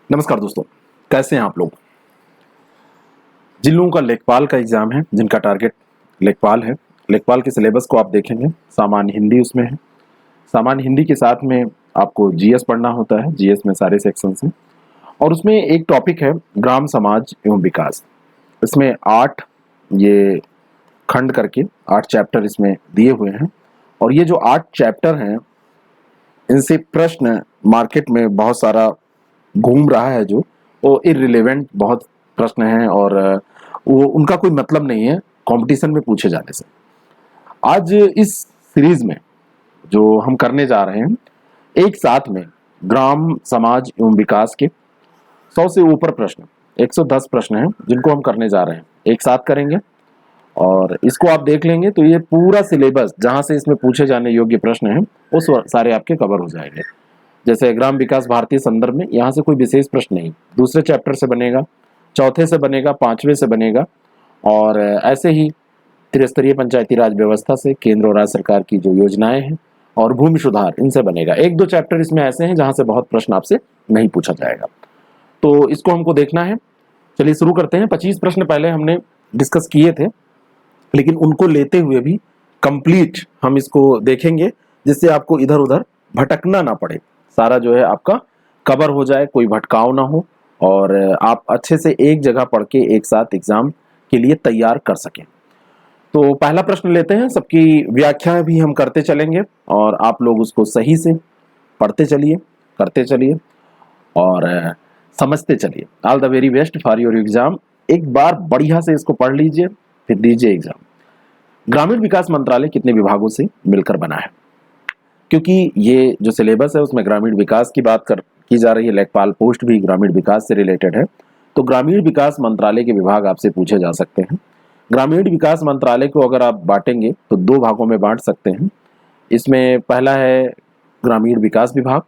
नमस्कार दोस्तों, कैसे हैं आप लोग। जिन लोगों का लेखपाल का एग्जाम है, जिनका टारगेट लेखपाल है, लेखपाल के सिलेबस को आप देखेंगे। सामान्य हिंदी उसमें है। सामान्य हिंदी के साथ में आपको जीएस पढ़ना होता है। जीएस में सारे सेक्शंस हैं और उसमें एक टॉपिक है ग्राम समाज एवं विकास। इसमें 8 ये खंड करके 8 चैप्टर इसमें दिए हुए हैं और ये जो 8 चैप्टर हैं इनसे प्रश्न मार्केट में बहुत सारा घूम रहा है, जो वो इररिलेवेंट बहुत प्रश्न हैं और वो उनका कोई मतलब नहीं है कंपटीशन में पूछे जाने से। आज इस सीरीज में जो हम करने जा रहे हैं, एक साथ में ग्राम समाज एवं विकास के 100 से ऊपर प्रश्न, 110 प्रश्न हैं जिनको हम करने जा रहे हैं, एक साथ करेंगे और इसको आप देख लेंगे तो ये पूरा सिलेबस जहां से इसमें पूछे जाने योग्य प्रश्न हैं वो सारे आपके कवर हो जाएंगे। जैसे ग्राम विकास भारतीय संदर्भ में यहाँ से कोई विशेष प्रश्न नहीं, दूसरे चैप्टर से बनेगा, चौथे से बनेगा, पांचवें से बनेगा और ऐसे ही त्रिस्तरीय पंचायती राज व्यवस्था से केंद्र और राज्य सरकार की जो योजनाएं हैं और भूमि सुधार, इनसे बनेगा। एक दो चैप्टर इसमें ऐसे हैं जहां से बहुत प्रश्न आपसे नहीं पूछा जाएगा, तो इसको हमको देखना है। चलिए शुरू करते हैं। 25 प्रश्न पहले हमने डिस्कस किए थे, लेकिन उनको लेते हुए भी कंप्लीट हम इसको देखेंगे जिससे आपको इधर उधर भटकना ना पड़े, सारा जो है आपका कवर हो जाए, कोई भटकाव ना हो और आप अच्छे से एक जगह पढ़ के एक साथ एग्जाम के लिए तैयार कर सकें। तो पहला प्रश्न लेते हैं, सबकी व्याख्या भी हम करते चलेंगे और आप लोग उसको सही से पढ़ते चलिए, करते चलिए और समझते चलिए। All the very best for your exam. एक बार बढ़िया से इसको पढ़ लीजिए फिर दीजिए एग्जाम। ग्रामीण विकास मंत्रालय कितने विभागों से मिलकर बना है? क्योंकि ये जो सिलेबस है उसमें ग्रामीण विकास की बात की जा रही है, लेखपाल पोस्ट भी ग्रामीण विकास से रिलेटेड है, तो ग्रामीण विकास मंत्रालय के विभाग आपसे पूछे जा सकते हैं। ग्रामीण विकास मंत्रालय को अगर आप बांटेंगे तो 2 भागों में बांट सकते हैं। इसमें पहला है ग्रामीण विकास विभाग,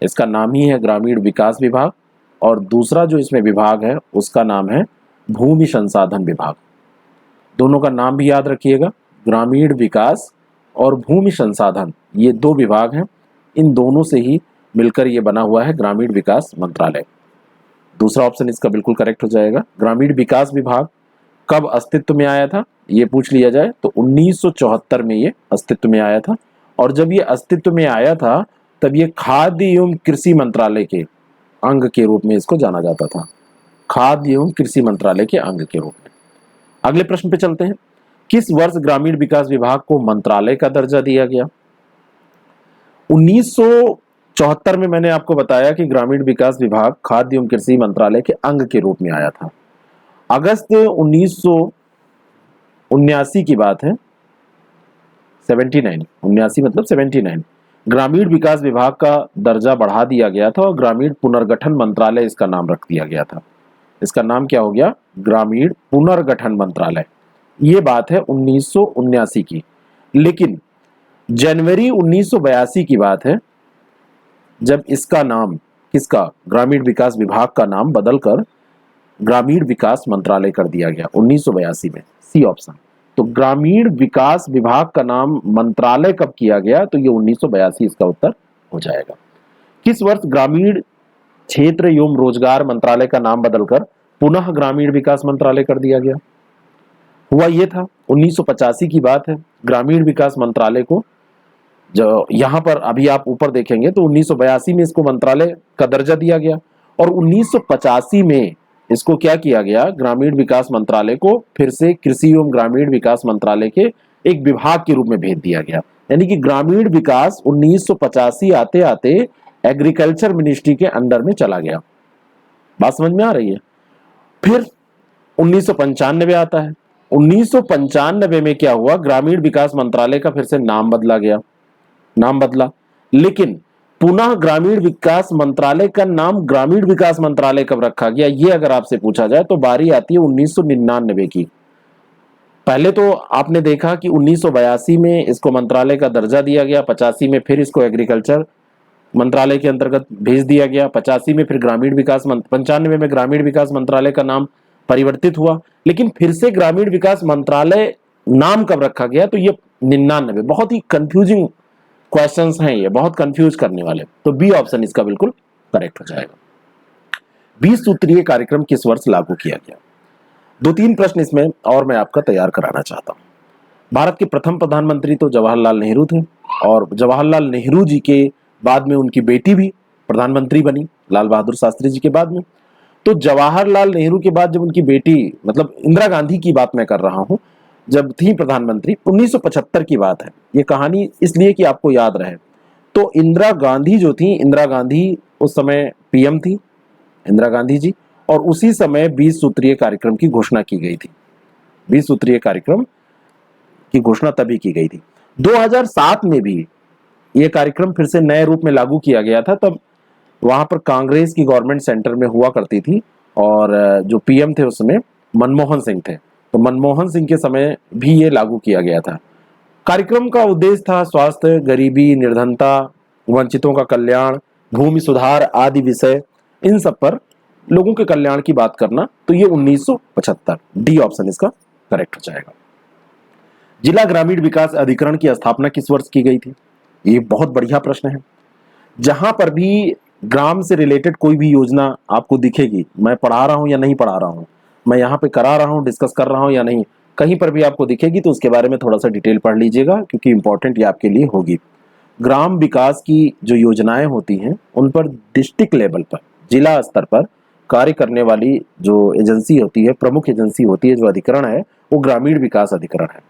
इसका नाम ही है ग्रामीण विकास विभाग, और दूसरा जो इसमें विभाग है उसका नाम है भूमि संसाधन विभाग। दोनों का नाम भी याद रखिएगा, ग्रामीण विकास और भूमि संसाधन, ये 2 विभाग हैं। इन दोनों से ही मिलकर ये बना हुआ है ग्रामीण विकास मंत्रालय। दूसरा ऑप्शन इसका बिल्कुल करेक्ट हो जाएगा। ग्रामीण विकास विभाग कब अस्तित्व में आया था ये पूछ लिया जाए तो 1974 में ये अस्तित्व में आया था, और जब ये अस्तित्व में आया था तब ये खाद्य एवं कृषि मंत्रालय के अंग के रूप में इसको जाना जाता था, खाद्य एवं कृषि मंत्रालय के अंग के रूप में। अगले प्रश्न पे चलते हैं। किस वर्ष ग्रामीण विकास विभाग को मंत्रालय का दर्जा दिया गया? 1974 में मैंने आपको बताया कि ग्रामीण विकास विभाग खाद्य एवं कृषि मंत्रालय के अंग के रूप में आया था। अगस्त 1979 की बात है, 79 मतलब 79, ग्रामीण विकास विभाग का दर्जा बढ़ा दिया गया था और ग्रामीण पुनर्गठन मंत्रालय इसका नाम रख दिया गया था। इसका नाम क्या हो गया? ग्रामीण पुनर्गठन मंत्रालय। ये बात है 1979 की। लेकिन जनवरी 1982 की बात है जब इसका नाम, किसका, ग्रामीण विकास विभाग का नाम बदलकर ग्रामीण विकास मंत्रालय कर दिया गया 1982 में। C option. तो ग्रामीण विकास विभाग का नाम मंत्रालय कब किया गया? तो ये 1982 इसका उत्तर हो जाएगा। किस वर्ष ग्रामीण क्षेत्र एवं रोजगार मंत्रालय का नाम बदलकर पुनः ग्रामीण विकास मंत्रालय कर दिया गया? हुआ ये था 1985 की बात है। ग्रामीण विकास मंत्रालय को जो यहां पर अभी आप ऊपर देखेंगे तो 1982 में इसको मंत्रालय का दर्जा दिया गया और 1985 में इसको क्या किया गया? ग्रामीण विकास मंत्रालय को फिर से कृषि एवं ग्रामीण विकास मंत्रालय के एक विभाग के रूप में भेज दिया गया। यानी कि ग्रामीण विकास 1985 आते आते एग्रीकल्चर मिनिस्ट्री के अंडर में चला गया। बात समझ में आ रही है? फिर 1995 आता है। 1995 में क्या हुआ? ग्रामीण विकास मंत्रालय का फिर से नाम बदला गया, नाम बदला, लेकिन पुनः ग्रामीण विकास मंत्रालय का नाम ग्रामीण विकास मंत्रालय कब रखा गया, ये अगर आपसे पूछा जाए तो बारी आती है 1999 की। पहले तो आपने देखा कि 1982 में इसको मंत्रालय का दर्जा दिया गया, 85 में फिर इसको एग्रीकल्चर मंत्रालय के अंतर्गत भेज दिया गया, 85 में फिर ग्रामीण विकास 95 में ग्रामीण विकास मंत्रालय का नाम परिवर्तित हुआ, लेकिन फिर से ग्रामीण विकास मंत्रालय नाम कब रखा गया? तो ये 99। बहुत ही कंफ्यूजिंग क्वेश्चंस हैं, ये बहुत कंफ्यूज करने वाले। तो बी ऑप्शन इसका बिल्कुल करेक्ट हो जाएगा। 20 सूत्रीय कार्यक्रम किस वर्ष लागू किया गया? 2-3 प्रश्न इसमें और मैं आपका तैयार कराना चाहता हूं। भारत के प्रथम प्रधानमंत्री तो जवाहरलाल नेहरू थे, और जवाहरलाल नेहरू जी के बाद में उनकी बेटी भी प्रधानमंत्री बनी, लाल बहादुर शास्त्री जी के बाद में। तो जवाहरलाल नेहरू के बाद जब उनकी बेटी, मतलब इंदिरा गांधी की बात मैं कर रहा हूं, जब थी प्रधानमंत्री, 1975 की बात है। ये कहानी इसलिए कि आपको याद रहे। तो इंदिरा गांधी जो थी, इंदिरा गांधी उस समय पीएम थी, इंदिरा गांधी जी, और उसी समय 20 सूत्रीय कार्यक्रम की घोषणा की गई थी। 20 सूत्रीय कार्यक्रम की घोषणा तभी की गई थी। 2007 में भी यह कार्यक्रम फिर से नए रूप में लागू किया गया था। तब वहां पर कांग्रेस की गवर्नमेंट सेंटर में हुआ करती थी, और जो पीएम थे उसमें मनमोहन सिंह थे। तो मनमोहन सिंह के समय भी ये लागू किया गया था। कार्यक्रम का उद्देश्य था स्वास्थ्य, गरीबी, निर्धनता, वंचितों का कल्याण, भूमि सुधार आदि विषय, इन सब पर लोगों के कल्याण की बात करना। तो ये 1975, डी ऑप्शन इसका करेक्ट हो जाएगा। जिला ग्रामीण विकास अधिकरण की स्थापना किस वर्ष की गई थी? ये बहुत बढ़िया प्रश्न है। जहां पर भी ग्राम से रिलेटेड कोई भी योजना आपको दिखेगी, मैं पढ़ा रहा हूं या नहीं पढ़ा रहा हूं, मैं यहां पे करा रहा हूं, डिस्कस कर रहा हूं या नहीं, कहीं पर भी आपको दिखेगी तो उसके बारे में थोड़ा सा डिटेल पढ़ लीजिएगा, क्योंकि इंपॉर्टेंट ये आपके लिए होगी। ग्राम विकास की जो योजनाएं होती हैं उन पर डिस्ट्रिक्ट लेवल पर, जिला स्तर पर कार्य करने वाली जो एजेंसी होती है, प्रमुख एजेंसी होती है, जो अधिकरण है, वो ग्रामीण विकास अधिकरण है।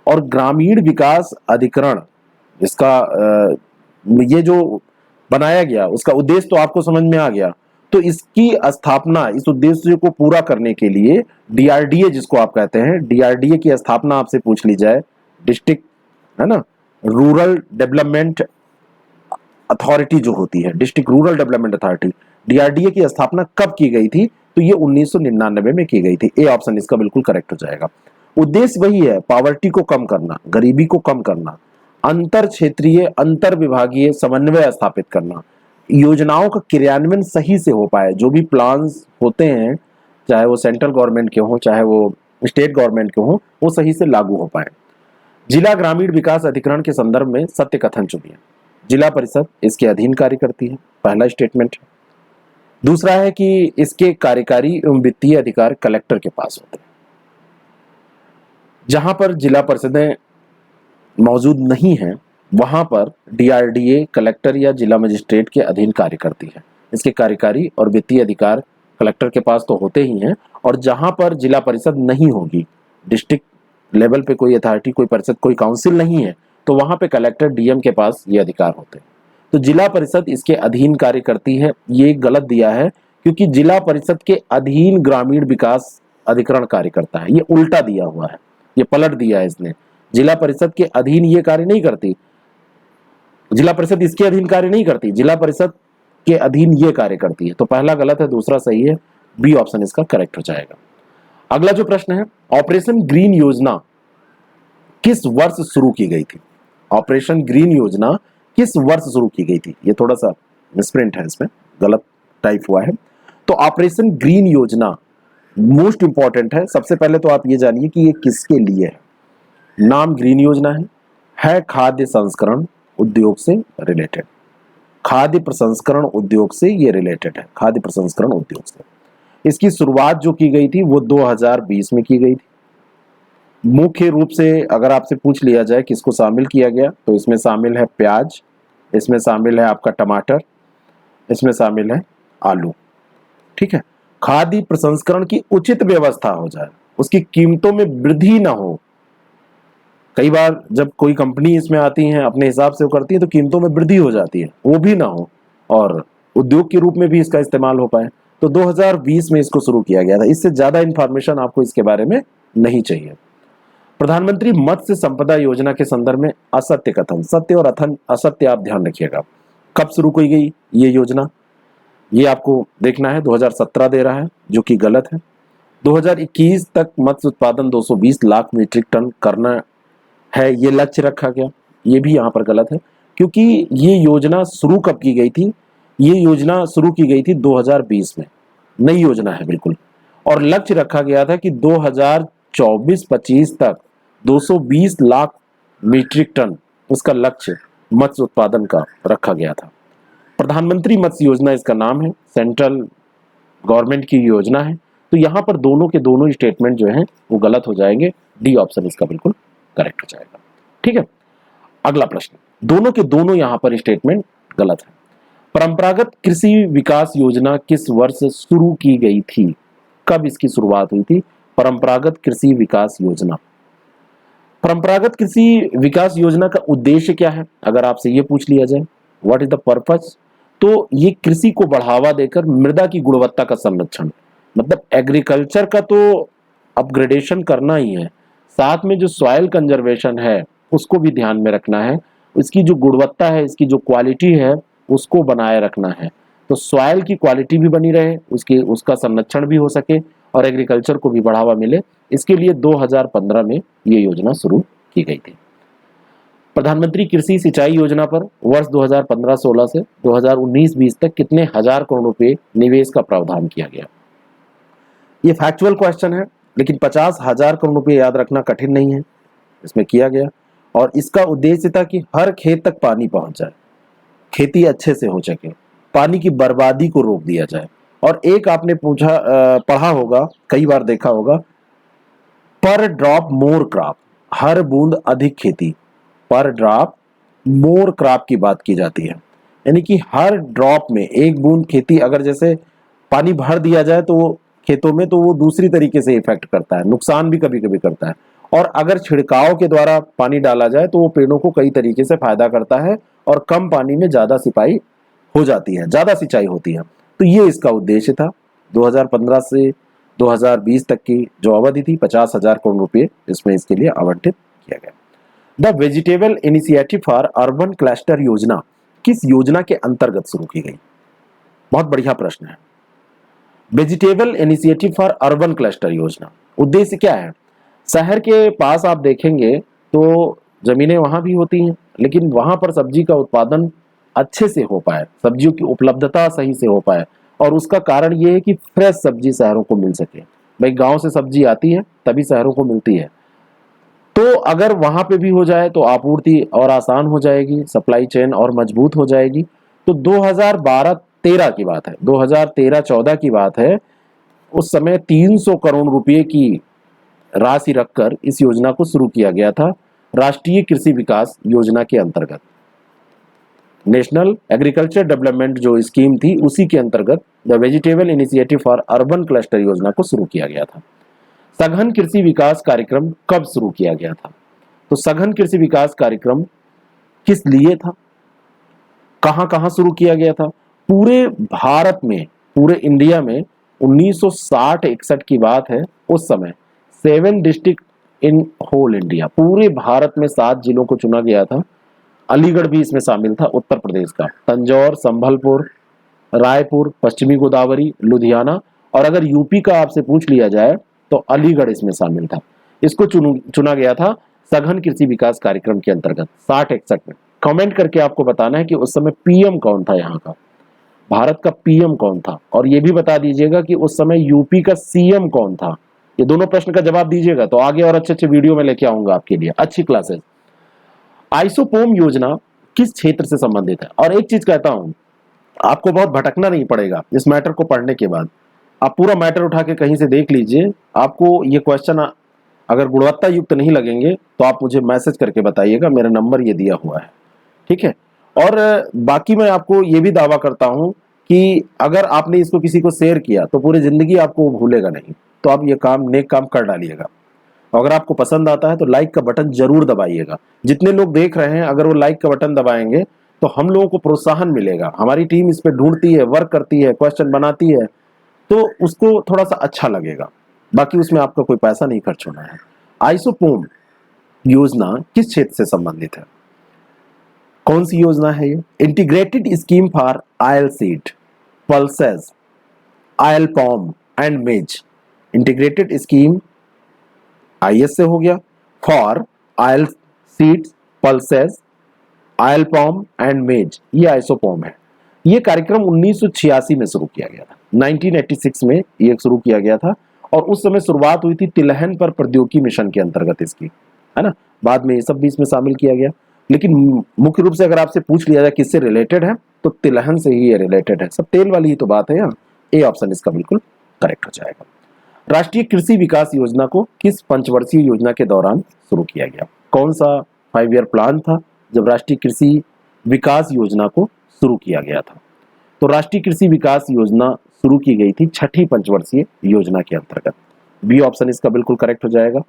और ग्रामीण विकास अधिकरण, इसका ये जो बनाया गया, उसका उद्देश्य तो आपको समझ में आ गया। तो इसकी स्थापना, इस उद्देश्य को पूरा करने के लिए डीआरडीए, जिसको आप कहते हैं, डीआरडीए की स्थापना आपसे पूछ ली जाए, डिस्ट्रिक्ट, है ना, रूरल डेवलपमेंट अथॉरिटी जो होती है, district rural development authority, DRDA की स्थापना कब की गई थी? तो ये 1999 में की गई थी। ए ऑप्शन इसका बिल्कुल करेक्ट हो जाएगा। उद्देश्य वही है, पॉवर्टी को कम करना, गरीबी को कम करना, अंतर क्षेत्रीय, अंतर विभागीय समन्वय स्थापित करना, योजनाओं का क्रियान्वयन सही से हो पाए, जो भी प्लान्स होते हैं, चाहे वो सेंट्रल गवर्नमेंट के हो, चाहे वो स्टेट गवर्नमेंट के हो, वो सही से लागू हो पाए। जिला ग्रामीण विकास अधिकरण के संदर्भ में सत्य कथन चुनिए। जिला परिषद इसके अधीन कार्य करती है, पहला स्टेटमेंट है। दूसरा है कि इसके कार्यकारी एवं वित्तीय अधिकार कलेक्टर के पास होते हैं। जहां पर जिला परिषदें मौजूद नहीं है, वहां पर डीआरडीए कलेक्टर या जिला मजिस्ट्रेट के अधीन कार्य करती है। इसके कार्यकारी और वित्तीय अधिकार कलेक्टर के पास तो होते ही हैं, और जहां पर जिला परिषद नहीं होगी, डिस्ट्रिक्ट लेवल पे कोई अथॉरिटी, कोई परिषद, कोई काउंसिल नहीं है, तो वहां पे कलेक्टर, डीएम के पास ये अधिकार होते हैं। तो जिला परिषद इसके अधीन कार्य करती है, ये गलत दिया है, क्योंकि जिला परिषद के अधीन ग्रामीण विकास अधिकरण कार्य करता है। ये उल्टा दिया हुआ है, ये पलट दिया है इसने। जिला परिषद के अधीन ये कार्य नहीं करती, जिला परिषद इसके अधीन कार्य नहीं करती, जिला परिषद के अधीन ये कार्य करती है। तो पहला गलत है, दूसरा सही है, बी ऑप्शन इसका करेक्ट हो जाएगा। अगला जो प्रश्न है, ऑपरेशन ग्रीन योजना किस वर्ष शुरू की गई थी? ऑपरेशन ग्रीन योजना किस वर्ष शुरू की गई थी? ये थोड़ा सा मिसप्रिंट है, इसमें गलत टाइप हुआ है। तो ऑपरेशन ग्रीन योजना मोस्ट इंपॉर्टेंट है। सबसे पहले तो आप ये जानिए कि ये किसके लिए है। नाम ग्रीन योजना है खाद्य संस्करण उद्योग से रिलेटेड, खाद्य प्रसंस्करण उद्योग से ये रिलेटेड है, खाद्य प्रसंस्करण उद्योग से। इसकी शुरुआत जो की गई थी वो 2020 में की गई थी। मुख्य रूप से अगर आपसे पूछ लिया जाए किसको शामिल किया गया, तो इसमें शामिल है प्याज, इसमें शामिल है आपका टमाटर, इसमें शामिल है आलू। ठीक है, खाद्य प्रसंस्करण की उचित व्यवस्था हो जाए, उसकी कीमतों में वृद्धि ना हो। कई बार जब कोई कंपनी इसमें आती है, अपने हिसाब से वो करती है, तो कीमतों में वृद्धि हो जाती है, वो भी ना हो, और उद्योग के रूप में भी इसका इस्तेमाल हो पाए। तो 2020 में इसको शुरू किया गया था। इससे ज्यादा इंफॉर्मेशन आपको इसके बारे में नहीं चाहिए। प्रधानमंत्री मत्स्य संपदा योजना के संदर्भ में असत्य कथन, सत्य और असत्य आप ध्यान रखिएगा। कब शुरू की गई ये योजना, ये आपको देखना है। 2017 दे रहा है, जो कि गलत है। 2021 तक मत्स्य उत्पादन 220 लाख मीट्रिक टन करना है, ये लक्ष्य रखा गया, ये भी यहाँ पर गलत है, क्योंकि ये योजना शुरू कब की गई थी? ये योजना शुरू की गई थी 2020 में, नई योजना है बिल्कुल, और लक्ष्य रखा गया था कि 2024-25 तक 220 लाख मीट्रिक टन उसका लक्ष्य मत्स्य उत्पादन का रखा गया था। प्रधानमंत्री मत्स्य योजना इसका नाम है। सेंट्रल गवर्नमेंट की योजना है। तो यहाँ पर दोनों के दोनों स्टेटमेंट जो हैं वो गलत हो जाएंगे, डी ऑप्शन इसका बिल्कुल करेक्ट हो जाएगा। ठीक है, अगला प्रश्न, दोनों के दोनों यहाँ पर स्टेटमेंट गलत है। परंपरागत कृषि विकास योजना किस वर्ष शुरू की गई थी? कब इसकी शुरुआत हुई थी? परंपरागत कृषि विकास योजना, परंपरागत कृषि विकास योजना का उद्देश्य क्या है? अगर आपसे ये पूछ लिया जाए व्हाट इज द पर्पस, तो ये कृषि को बढ़ावा देकर मृदा की गुणवत्ता का संरक्षण, मतलब एग्रीकल्चर का तो अपग्रेडेशन करना ही है, साथ में जो सॉइल कंजर्वेशन है उसको भी ध्यान में रखना है, इसकी जो गुणवत्ता है, इसकी जो क्वालिटी है उसको बनाए रखना है। तो सॉइल की क्वालिटी भी बनी रहे, उसका संरक्षण भी हो सके और एग्रीकल्चर को भी बढ़ावा मिले, इसके लिए 2015 में ये योजना शुरू की गई थी। प्रधानमंत्री कृषि सिंचाई योजना पर वर्ष 2015-16 से 2019-20 तक कितने हजार करोड़ रुपए निवेश का प्रावधान किया गया? ये फैक्चुअल क्वेश्चन है, लेकिन 50,000 करोड़ रुपए याद रखना कठिन नहीं है, इसमें किया गया। और इसका उद्देश्य था कि हर खेत तक पानी पहुंच जाए, खेती अच्छे से हो सके, पानी की बर्बादी को रोक दिया जाए। और एक आपने पढ़ा होगा, कई बार देखा होगा, पर ड्रॉप मोर क्रॉप, हर बूंद अधिक खेती, पर ड्रॉप मोर क्रॉप की बात की जाती है, यानी कि हर ड्रॉप में एक बूंद खेती, अगर जैसे पानी भर दिया जाए तो वो खेतों में, तो वो दूसरी तरीके से इफेक्ट करता है, नुकसान भी कभी कभी करता है। और अगर छिड़काव के द्वारा पानी डाला जाए तो वो पेड़ों को कई तरीके से फायदा करता है और कम पानी में ज्यादा सिंचाई हो जाती है, ज्यादा सिंचाई होती है। तो ये इसका उद्देश्य था। 2015 से 2020 तक की जो अवधि थी, 50,000 करोड़ रुपए इसमें इसके लिए आवंटित किया गया। The vegetable initiative for urban cluster योजना किस योजना के अंतर्गत शुरू की गई? बहुत बढ़िया प्रश्न है। Vegetable initiative for urban cluster योजना, उद्देश्य क्या है? शहर के पास आप देखेंगे तो जमीनें वहां भी होती हैं, लेकिन वहां पर सब्जी का उत्पादन अच्छे से हो पाए, सब्जियों की उपलब्धता सही से हो पाए, और उसका कारण ये है कि फ्रेश सब्जी शहरों को मिल सके। भाई गांव से सब्जी आती है तभी शहरों को मिलती है, तो अगर वहां पे भी हो जाए तो आपूर्ति और आसान हो जाएगी, सप्लाई चेन और मजबूत हो जाएगी। तो 2012-13 की बात है, 2013-14 की बात है, उस समय 300 करोड़ रुपए की राशि रखकर इस योजना को शुरू किया गया था, राष्ट्रीय कृषि विकास योजना के अंतर्गत। नेशनल एग्रीकल्चर डेवलपमेंट जो स्कीम थी उसी के अंतर्गत the vegetable initiative for urban cluster योजना को शुरू किया गया था। सघन कृषि विकास कार्यक्रम कब शुरू किया गया था? तो सघन कृषि विकास कार्यक्रम किस लिए था, कहां कहां शुरू किया गया था? पूरे भारत में, पूरे इंडिया में 1960-61 की बात है, उस समय 7 डिस्ट्रिक्ट इन होल इंडिया, पूरे भारत में 7 जिलों को चुना गया था। अलीगढ़ भी इसमें शामिल था, उत्तर प्रदेश का, तंजौर, संभलपुर, रायपुर, पश्चिमी गोदावरी, लुधियाना, और अगर यूपी का आपसे पूछ लिया जाए तो अलीगढ़ इसमें शामिल था। इसको चुना गया था सघन कृषि विकास कार्यक्रम के अंतर्गत 60-61 में। कमेंट करके आपको बताना है कि उस समय पीएम कौन था, यहाँ का भारत का पीएम कौन था, और ये भी बता दीजिएगा कि उस समय यूपी का सीएम कौन था। ये दोनों प्रश्न का जवाब दीजिएगा तो आगे और अच्छे अच्छे वीडियो में लेके आऊंगा आपके लिए, अच्छी क्लासेस। आइसोपोम योजना किस क्षेत्र से संबंधित है? और एक चीज कहता हूं, आपको बहुत भटकना नहीं पड़ेगा इस मैटर को पढ़ने के बाद, आप पूरा मैटर उठा के कहीं से देख लीजिए। आपको ये क्वेश्चन अगर गुणवत्ता युक्त नहीं लगेंगे तो आप मुझे मैसेज करके बताइएगा, मेरा नंबर ये दिया हुआ है, ठीक है। और बाकी मैं आपको ये भी दावा करता हूं कि अगर आपने इसको किसी को शेयर किया तो पूरी जिंदगी आपको भूलेगा नहीं, तो आप ये काम, नेक काम कर डालिएगा। अगर आपको पसंद आता है तो लाइक का बटन जरूर दबाइएगा। जितने लोग देख रहे हैं अगर वो लाइक का बटन दबाएंगे तो हम लोगों को प्रोत्साहन मिलेगा, हमारी टीम इस पे ढूंढती है, वर्क करती है, क्वेश्चन बनाती है, तो उसको थोड़ा सा अच्छा लगेगा। बाकी उसमें आपका कोई पैसा नहीं खर्च होना है। आइसोपोम योजना किस क्षेत्र से संबंधित है? कौन सी योजना है ये? Integrated scheme for oil seed, pulses, oil palm and maize. Integrated scheme IS से हो गया, for oil seeds, pulses, oil palm and maize, ये आइसोपोम है। ये कार्यक्रम 1986 में शुरू किया गया था, 1986 में ये शुरू किया गया था, और उस समय शुरुआत हुई थी तिलहन पर प्रौद्योगिकी मिशन के अंतर्गत इसकी, है ना। बाद में ये सब भी इसमें शामिल किया गया, लेकिन मुख्य रूप से अगर आपसे पूछ लिया जाए किससे रिलेटेड है तो तिलहन से ही ये रिलेटेड है। सब तेल वाली ही तो बात है यार, ए ऑप्शन इसका बिल्कुल करेक्ट हो जाएगा। राष्ट्रीय कृषि विकास योजना को किस पंचवर्षीय योजना के दौरान शुरू किया गया? कौन सा 5 ईयर प्लान था जब राष्ट्रीय कृषि विकास योजना को शुरू किया गया था? तो राष्ट्रीय कृषि विकास योजना शुरू की गई थी छठी पंचवर्षीय योजना के अंतर्गत। बी ऑप्शन इसका बिल्कुल करेक्ट हो जाएगा।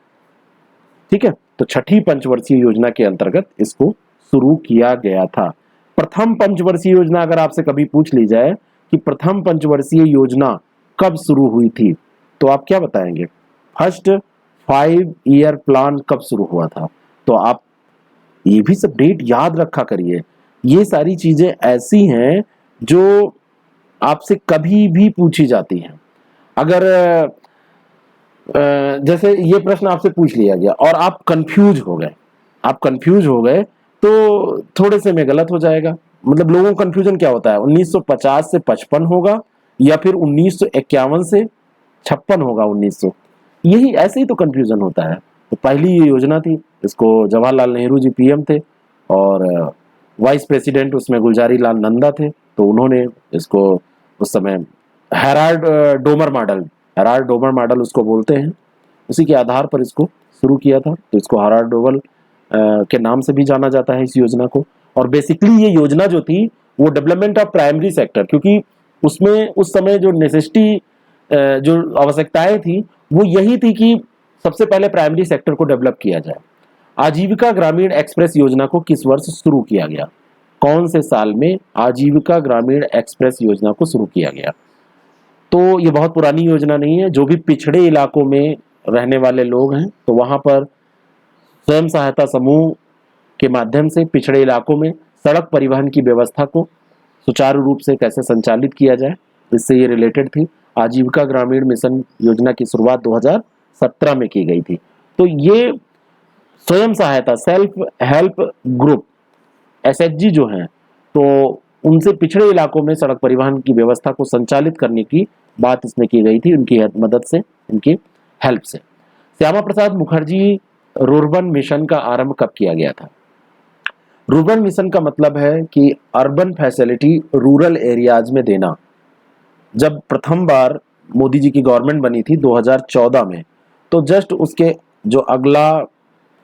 ठीक है, तो छठी पंचवर्षीय योजना के अंतर्गत इसको शुरू किया गया था। प्रथम पंचवर्षीय योजना अगर आपसे कभी पूछ ली जाए कि प्रथम पंचवर्षीय योजना कब शुरू हुई थी, तो आप क्या बताएंगे? फर्स्ट 5 ईयर प्लान कब शुरू हुआ था? तो आप ये भी सब डेट याद रखा करिए। ये सारी चीजें ऐसी हैं जो आपसे कभी भी पूछी जाती हैं। अगर जैसे ये प्रश्न आपसे पूछ लिया गया और आप कंफ्यूज हो गए तो थोड़े से में गलत हो जाएगा। मतलब लोगों को कंफ्यूजन क्या होता है, 1950 से 55 होगा या फिर 1951 से 56 होगा 1900, यही ऐसे ही तो कंफ्यूजन होता है। तो पहली ये योजना थी, इसको जवाहरलाल नेहरू जी पीएम थे और वाइस प्रेसिडेंट उसमें गुलजारी लाल नंदा थे। तो उन्होंने इसको उस समय हेराल्ड डोमर मॉडल उसको बोलते हैं, उसी के आधार पर इसको शुरू किया था। तो इसको हेराल्ड डोमर के नाम से भी जाना जाता है इस योजना को। और बेसिकली ये योजना जो थी वो डेवलपमेंट ऑफ प्राइमरी सेक्टर, क्योंकि उसमें उस समय जो नेसेसिटी जो आवश्यकताएं थी वो यही थी कि सबसे पहले प्राइमरी सेक्टर को डेवलप किया जाए। आजीविका ग्रामीण एक्सप्रेस योजना को किस वर्ष शुरू किया गया? कौन से साल में आजीविका ग्रामीण एक्सप्रेस योजना को शुरू किया गया? तो ये बहुत पुरानी योजना नहीं है। जो भी पिछड़े इलाकों में रहने वाले लोग हैं तो वहां पर स्वयं सहायता समूह के माध्यम से पिछड़े इलाकों में सड़क परिवहन की व्यवस्था को सुचारू रूप से कैसे संचालित किया जाए, इससे ये रिलेटेड थी। आजीविका ग्रामीण मिशन योजना की शुरुआत 2017 में की गई थी। तो ये स्वयं सहायता सेल्फ हेल्प ग्रुप एसएचजी जो हैं, तो उनसे पिछड़े इलाकों में सड़क परिवहन की व्यवस्था को संचालित करने की बात इसमें की गई थी, उनकी मदद से, उनकी हेल्प से। श्यामा प्रसाद मुखर्जी रूर्बन मिशन का आरंभ कब किया गया था? रूर्बन मिशन का मतलब है कि अर्बन फैसिलिटी रूरल एरियाज में देना। जब प्रथम बार मोदी जी की गवर्नमेंट बनी थी 2014 में, तो जस्ट उसके जो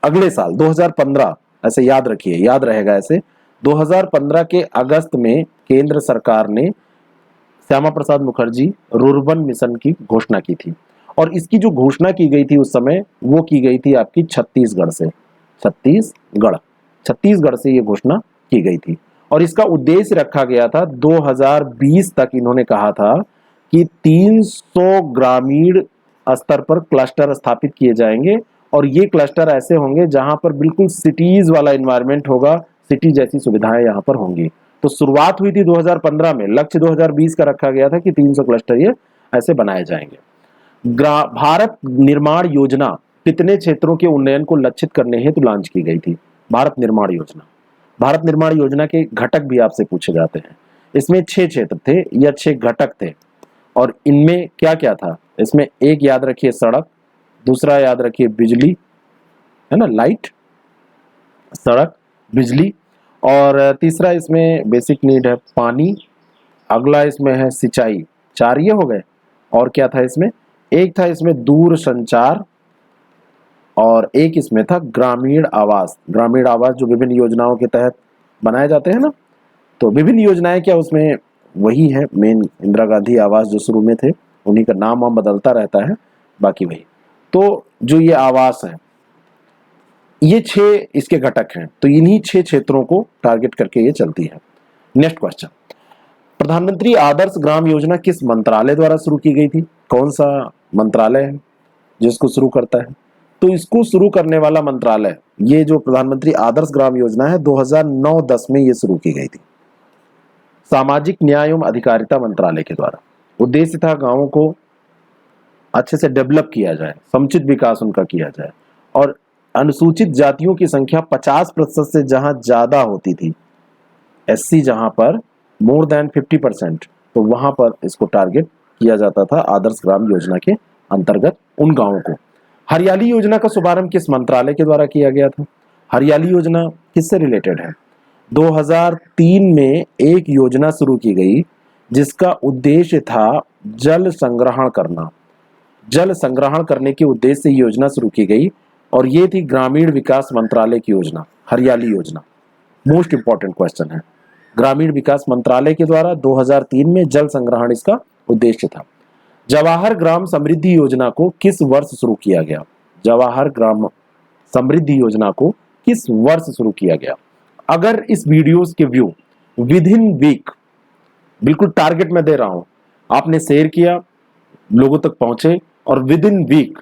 अगले साल 2015, ऐसे याद रखिए, याद रहेगा ऐसे, 2015 के अगस्त में केंद्र सरकार ने श्यामा प्रसाद मुखर्जी रूर्बन मिशन की घोषणा की थी। और इसकी जो घोषणा की गई थी उस समय, वो की गई थी आपकी छत्तीसगढ़ से। छत्तीसगढ़ से ये घोषणा की गई थी और इसका उद्देश्य रखा गया था 2020 तक। इन्होंने कहा था कि 300 ग्रामीण स्तर पर क्लस्टर स्थापित किए जाएंगे और ये क्लस्टर ऐसे होंगे जहां पर बिल्कुल सिटीज वाला एनवायरनमेंट होगा, सिटी जैसी सुविधाएं यहाँ पर होंगी। तो शुरुआत हुई थी 2015 में, लक्ष्य 2020 का रखा गया था कि 300 क्लस्टर ये ऐसे बनाए जाएंगे। भारत निर्माण योजना कितने क्षेत्रों के उन्नयन को लक्षित करने हेतु लॉन्च की गई थी? भारत निर्माण योजना के घटक भी आपसे पूछे जाते हैं। इसमें 6 क्षेत्र थे या 6 घटक थे और इनमें क्या क्या था? इसमें एक याद रखिए सड़क, दूसरा याद रखिए बिजली, है ना, लाइट, सड़क, बिजली, और तीसरा इसमें बेसिक नीड है पानी, अगला इसमें है सिंचाई। 4 ये हो गए। और क्या था इसमें? एक था इसमें दूर संचार और एक इसमें था ग्रामीण आवास। ग्रामीण आवास जो विभिन्न योजनाओं के तहत बनाए जाते हैं ना, तो विभिन्न योजनाएं क्या उसमें वही है, मेन इंदिरा गांधी आवास जो शुरू में थे, उन्हीं का नाम वाम बदलता रहता है, बाकी वही। तो जो ये आवास है, ये 6 इसके घटक हैं। तो इन्हीं 6 क्षेत्रों को टारगेट करके ये चलती है। नेक्स्ट क्वेश्चन, प्रधानमंत्री आदर्श ग्राम योजना किस मंत्रालय द्वारा शुरू की गई थी? कौन सा मंत्रालय है जिसको शुरू करता है? तो इसको शुरू करने वाला मंत्रालय, ये जो प्रधानमंत्री आदर्श ग्राम योजना है, 2009-10 में ये शुरू की गई थी, सामाजिक न्याय एवं अधिकारिता मंत्रालय के द्वारा। उद्देश्य था गांवों को अच्छे से डेवलप किया जाए, समुचित विकास उनका किया जाए और अनुसूचित जातियों की संख्या 50% से जहां ज्यादा होती थी, एससी जहां पर मोर देन 50%, तो वहां पर इसको टारगेट किया जाता था आदर्श ग्राम योजना के अंतर्गत उन गांवों को। हरियाली योजना का शुभारंभ किस मंत्रालय के द्वारा किया गया था? हरियाली योजना किससे रिलेटेड है? 2003 में एक योजना शुरू की गई जिसका उद्देश्य था जल संग्रहण करना। जल संग्रहण करने के उद्देश्य से योजना शुरू की गई और ये थी ग्रामीण विकास मंत्रालय की योजना, हरियाली योजना। मोस्ट इंपॉर्टेंट क्वेश्चन है। ग्रामीण विकास मंत्रालय के द्वारा 2003 में जल संग्रहण इसका उद्देश्य था। जवाहर ग्राम समृद्धि योजना को किस वर्ष शुरू किया गया? जवाहर ग्राम समृद्धि योजना को किस वर्ष शुरू किया गया? अगर इस वीडियोस के व्यू विद इन वीक, बिल्कुल टारगेट में दे रहा हूं, आपने शेयर किया, लोगों तक पहुंचे और within week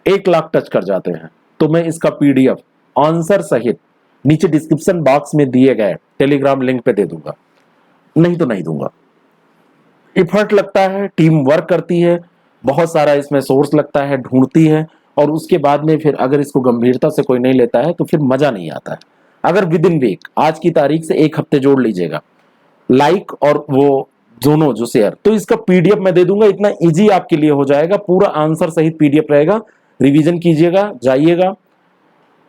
1 lakh touch कर जाते हैं, तो मैं इसका पीडीएफ आंसर सहित नीचे डिस्क्रिप्शन बॉक्स में दिए गए टेलीग्राम लिंक पे दे दूंगा। नहीं तो नहीं दूंगा। एफर्ट लगता है, टीम वर्क करती है, बहुत सारा इसमें सोर्स लगता है, ढूंढती है, और उसके बाद में फिर अगर इसको गंभीरता से कोई नहीं लेता है तो फिर मजा नहीं आता है। अगर विद इन वीक, आज की तारीख से 1 हफ्ते जोड़ लीजिएगा, लाइक और वो दोनों जो शेयर, तो इसका पीडीएफ मैं दे दूंगा। इतना इजी आपके लिए हो जाएगा, पूरा आंसर सहित पीडीएफ रहेगा। रिवीजन कीजिएगा, जाइएगा,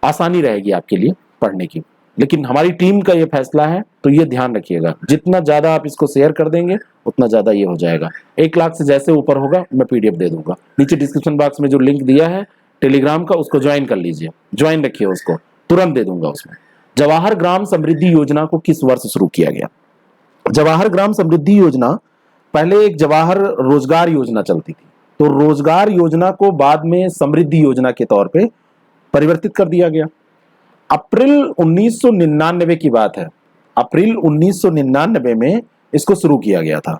आसानी रहेगी आपके लिए पढ़ने की। लेकिन हमारी टीम का ये फैसला है, तो ये ध्यान रखिएगा, जितना ज्यादा आप इसको शेयर कर देंगे उतना ज्यादा ये हो जाएगा। 1 लाख से जैसे ऊपर होगा मैं पीडीएफ दे दूंगा। नीचे डिस्क्रिप्शन बॉक्स में जो लिंक दिया है टेलीग्राम का, उसको ज्वाइन कर लीजिए, ज्वाइन रखिए उसको, तुरंत दे दूंगा उसमें। जवाहर ग्राम समृद्धि योजना को किस वर्ष शुरू किया गया? जवाहर ग्राम समृद्धि योजना, पहले एक जवाहर रोजगार योजना चलती थी, तो रोजगार योजना को बाद में समृद्धि योजना के तौर पे परिवर्तित कर दिया गया। अप्रैल 1999 की बात है, अप्रैल 1999 में इसको शुरू किया गया था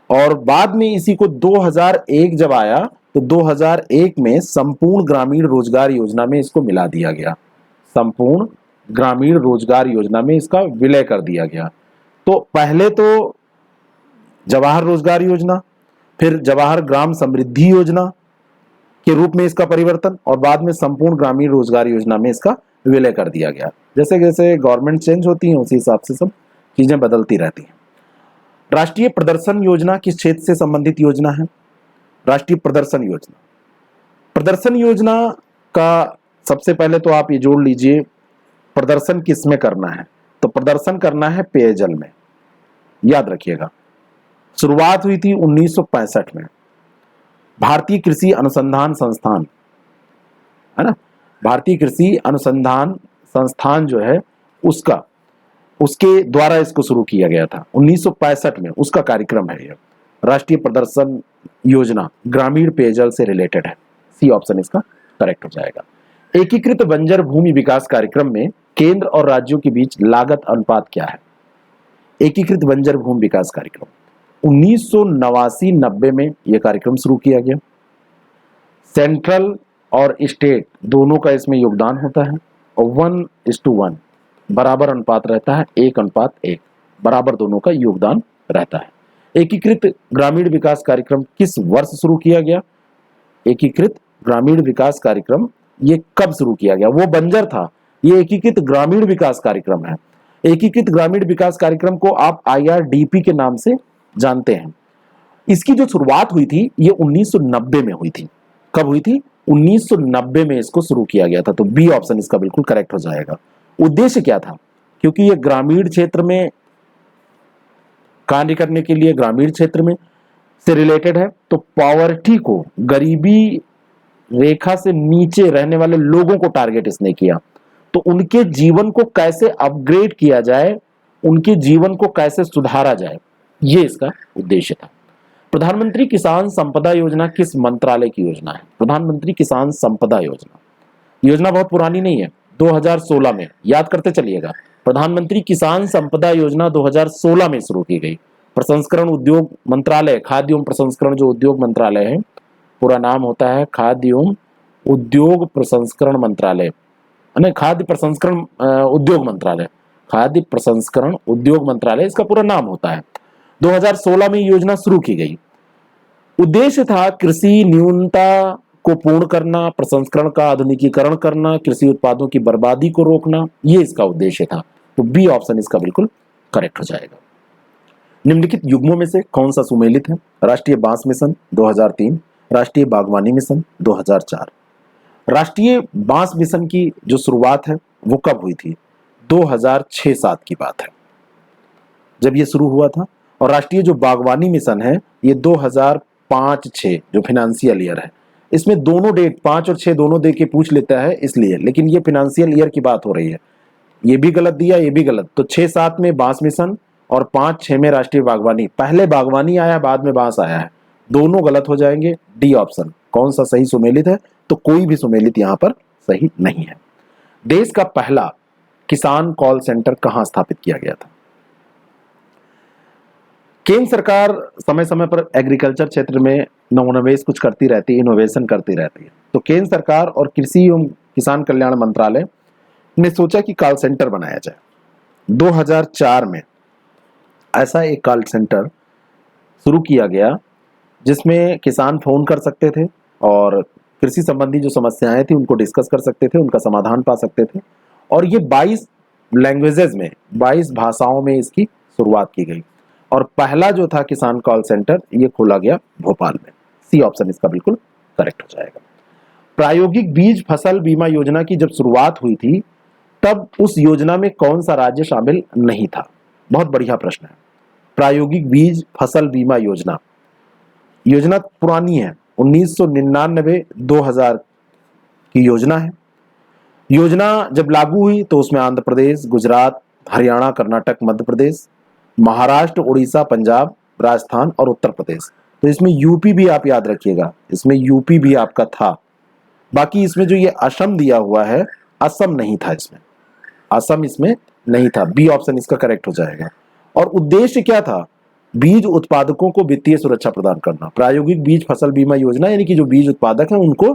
और बाद में इसी को 2001 जब आया तो 2001 में संपूर्ण ग्रामीण रोजगार योजना में इसको मिला दिया गया। संपूर्ण ग्रामीण रोजगार योजना में इसका विलय कर दिया गया। तो पहले तो जवाहर रोजगार योजना, फिर जवाहर ग्राम समृद्धि योजना के रूप में इसका परिवर्तन और बाद में संपूर्ण ग्रामीण रोजगार योजना में इसका विलय कर दिया गया। जैसे जैसे गवर्नमेंट चेंज होती है उसी हिसाब से सब चीजें बदलती रहती हैं। राष्ट्रीय प्रदर्शन योजना किस क्षेत्र से संबंधित योजना है? राष्ट्रीय प्रदर्शन योजना, प्रदर्शन योजना का सबसे पहले तो आप ये जोड़ लीजिए, प्रदर्शन किस में करना है? तो प्रदर्शन करना है पेयजल में, याद रखिएगा। शुरुआत हुई थी 1965 में। भारतीय कृषि अनुसंधान संस्थान, है ना, भारतीय कृषि अनुसंधान संस्थान जो है उसके द्वारा इसको शुरू किया गया था 1965 में। उसका कार्यक्रम है ये राष्ट्रीय प्रदर्शन योजना, ग्रामीण पेयजल से रिलेटेड है। सी ऑप्शन इसका करेक्ट हो जाएगा। एकीकृत बंजर भूमि विकास कार्यक्रम में केंद्र और राज्यों के बीच लागत अनुपात क्या है? एकीकृत बंजर भूमि विकास कार्यक्रम 1989-90 में यह कार्यक्रम शुरू किया गया। सेंट्रल और स्टेट दोनों का इसमें योगदान होता है और 1:1 बराबर अनुपात रहता है, 1:1 बराबर दोनों का योगदान रहता है। एकीकृत ग्रामीण विकास कार्यक्रम किस वर्ष शुरू किया गया? एकीकृत ग्रामीण विकास कार्यक्रम ये कब शुरू किया गया? वो बंजर था, ये एकीकृत ग्रामीण विकास कार्यक्रम है। एकीकृत ग्रामीण विकास कार्यक्रम को आप IRDP के नाम से जानते हैं। इसकी जो शुरुआत हुई थी ये 1990 में हुई थी। कब हुई थी? 1990 में इसको शुरू किया गया था। तो बी ऑप्शन इसका बिल्कुल करेक्ट हो जाएगा। उद्देश्य क्या था? क्योंकि ये ग्रामीण क्षेत्र में कार्य करने के लिए, ग्रामीण क्षेत्र में से रिलेटेड है, तो पॉवर्टी को, गरीबी रेखा से नीचे रहने वाले लोगों को टारगेट इसने किया। तो उनके जीवन को कैसे अपग्रेड किया जाए, उनके जीवन को कैसे सुधारा जाए, ये इसका उद्देश्य था। प्रधानमंत्री किसान संपदा योजना किस मंत्रालय की योजना है? प्रधानमंत्री किसान संपदा योजना, योजना बहुत पुरानी नहीं है, 2016 में, याद करते चलिएगा। प्रधानमंत्री किसान संपदा योजना 2016 में शुरू की गई। प्रसंस्करण उद्योग मंत्रालय, खाद्य एवं प्रसंस्करण जो उद्योग मंत्रालय है, पूरा नाम होता है खाद्य एवं उद्योग प्रसंस्करण मंत्रालय, खाद्य प्रसंस्करण उद्योग मंत्रालय, खाद्य प्रसंस्करण उद्योग मंत्रालय इसका पूरा नाम होता है। 2016 में योजना शुरू की गई। उद्देश्य था कृषि न्यूनता को पूर्ण करना, प्रसंस्करण का आधुनिकीकरण करना, कृषि उत्पादों की बर्बादी को रोकना, ये इसका उद्देश्य था। तो बी ऑप्शन इसका बिल्कुल करेक्ट हो जाएगा। निम्नलिखित युग्मों में से कौन सा सुमेलित है? राष्ट्रीय बांस मिशन 2003, राष्ट्रीय बागवानी मिशन 2004। राष्ट्रीय बांस मिशन की जो शुरुआत है वो कब हुई थी? 2006-07 की बात है जब ये शुरू हुआ था। और राष्ट्रीय जो बागवानी मिशन है ये 2005-6 जो फाइनेंशियल ईयर है, इसमें दोनों डेट 5 और 6 दोनों दे के पूछ लेता है इसलिए, लेकिन ये फाइनेंशियल ईयर की बात हो रही है। ये भी गलत दिया, ये भी गलत। तो 6-7 में बांस मिशन और 5-6 में राष्ट्रीय बागवानी। पहले बागवानी आया, बाद में बांस आया है। दोनों गलत हो जाएंगे। D option. कौन सा सही सुमेलित है? तो कोई भी सुमेलित यहां पर सही नहीं है। देश का पहला किसान कॉल सेंटर कहां स्थापित किया गया था? केंद्र सरकार समय समय पर एग्रीकल्चर क्षेत्र में नवोन्मेष कुछ करती रहती है, इनोवेशन करती रहती है। तो केंद्र सरकार और कृषि एवं किसान कल्याण मंत्रालय ने सोचा कि कॉल सेंटर बनाया जाए। 2004 में ऐसा एक कॉल सेंटर शुरू किया गया जिसमें किसान फोन कर सकते थे और कृषि संबंधी जो समस्याएं थी उनको डिस्कस कर सकते थे, उनका समाधान पा सकते थे। और ये 22 लैंग्वेजेस में, 22 भाषाओं में इसकी शुरुआत की गई। और पहला जो था किसान कॉल सेंटर ये खोला गया भोपाल में। सी ऑप्शन इसका बिल्कुल करेक्ट हो जाएगा। प्रायोगिक बीज फसल बीमा योजना की जब शुरुआत हुई थी तब उस योजना में कौन सा राज्य शामिल नहीं था? बहुत बढ़िया प्रश्न है। प्रायोगिक बीज फसल बीमा योजना, योजना पुरानी है, 1999-2000 की योजना है। योजना जब लागू हुई तो उसमें आंध्र प्रदेश, गुजरात, हरियाणा, कर्नाटक, मध्य प्रदेश, महाराष्ट्र, उड़ीसा, पंजाब, राजस्थान और उत्तर प्रदेश। तो इसमें यूपी भी आप याद रखिएगा, इसमें यूपी भी आपका था। बाकी इसमें जो ये असम दिया हुआ है, असम नहीं था इसमें, असम इसमें नहीं था। बी ऑप्शन इसका करेक्ट हो जाएगा। और उद्देश्य क्या था? बीज उत्पादकों को वित्तीय सुरक्षा प्रदान करना। प्रायोगिक बीज फसल बीमा योजना यानी कि जो बीज उत्पादक हैं उनको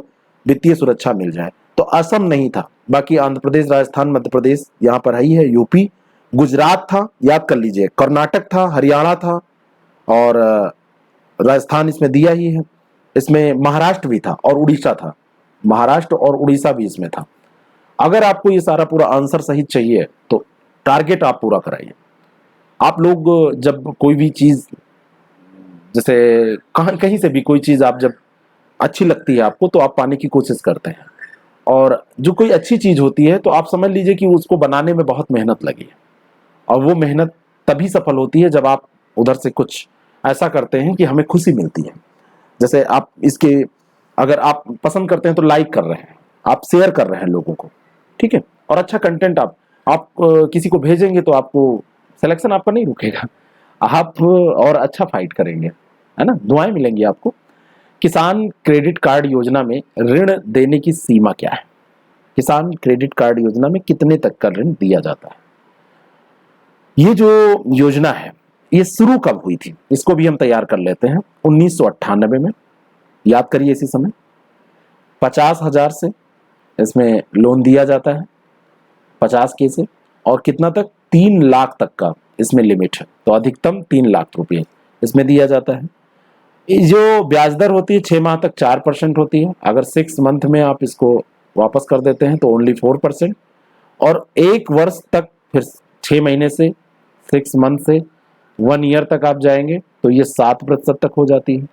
वित्तीय सुरक्षा मिल जाए। तो असम नहीं था, बाकी आंध्र प्रदेश, राजस्थान, मध्य प्रदेश यहां पर ही है, यूपी, गुजरात था, याद कर लीजिए, कर्नाटक था, हरियाणा था और राजस्थान इसमें दिया ही है। इसमें महाराष्ट्र भी था और उड़ीसा था, महाराष्ट्र और उड़ीसा भी इसमें था। अगर आपको ये सारा पूरा आंसर सही चाहिए तो टारगेट आप पूरा कराइए। आप लोग जब कोई भी चीज, जैसे कहीं से भी कोई चीज आप जब अच्छी लगती है आपको तो आप पाने की कोशिश करते हैं, और जो कोई अच्छी चीज होती है तो आप समझ लीजिए कि उसको बनाने में बहुत मेहनत लगी है, और वो मेहनत तभी सफल होती है जब आप उधर से कुछ ऐसा करते हैं कि हमें खुशी मिलती है। जैसे आप इसके, अगर आप पसंद करते हैं तो लाइक कर रहे हैं, आप शेयर कर रहे हैं लोगों को, ठीक है, और अच्छा कंटेंट आप किसी को भेजेंगे तो आपको सिलेक्शन आपका नहीं रुकेगा, आप और अच्छा फाइट करेंगे, है ना, दुआएं मिलेंगी आपको। किसान क्रेडिट कार्ड योजना में ऋण देने की सीमा क्या है? किसान क्रेडिट कार्ड योजना में कितने तक का ऋण दिया जाता है? ये जो योजना है ये शुरू कब हुई थी? इसको भी हम तैयार कर लेते हैं। 1998 में, याद करिए इसी समय। 50,000 से इसमें लोन दिया जाता है, 50 के से, और कितना तक? 3 लाख तक का इसमें लिमिट है। तो अधिकतम 3 लाख रुपए इसमें दिया जाता है। जो ब्याज दर होती है 6 माह तक 4% होती है। अगर 6 मंथ में आप इसको वापस कर देते हैं तो ओनली 4%, और 1 वर्ष तक, फिर 6 महीने से, 6 मंथ से 1 ईयर तक आप जाएंगे तो ये 7% तक हो जाती है।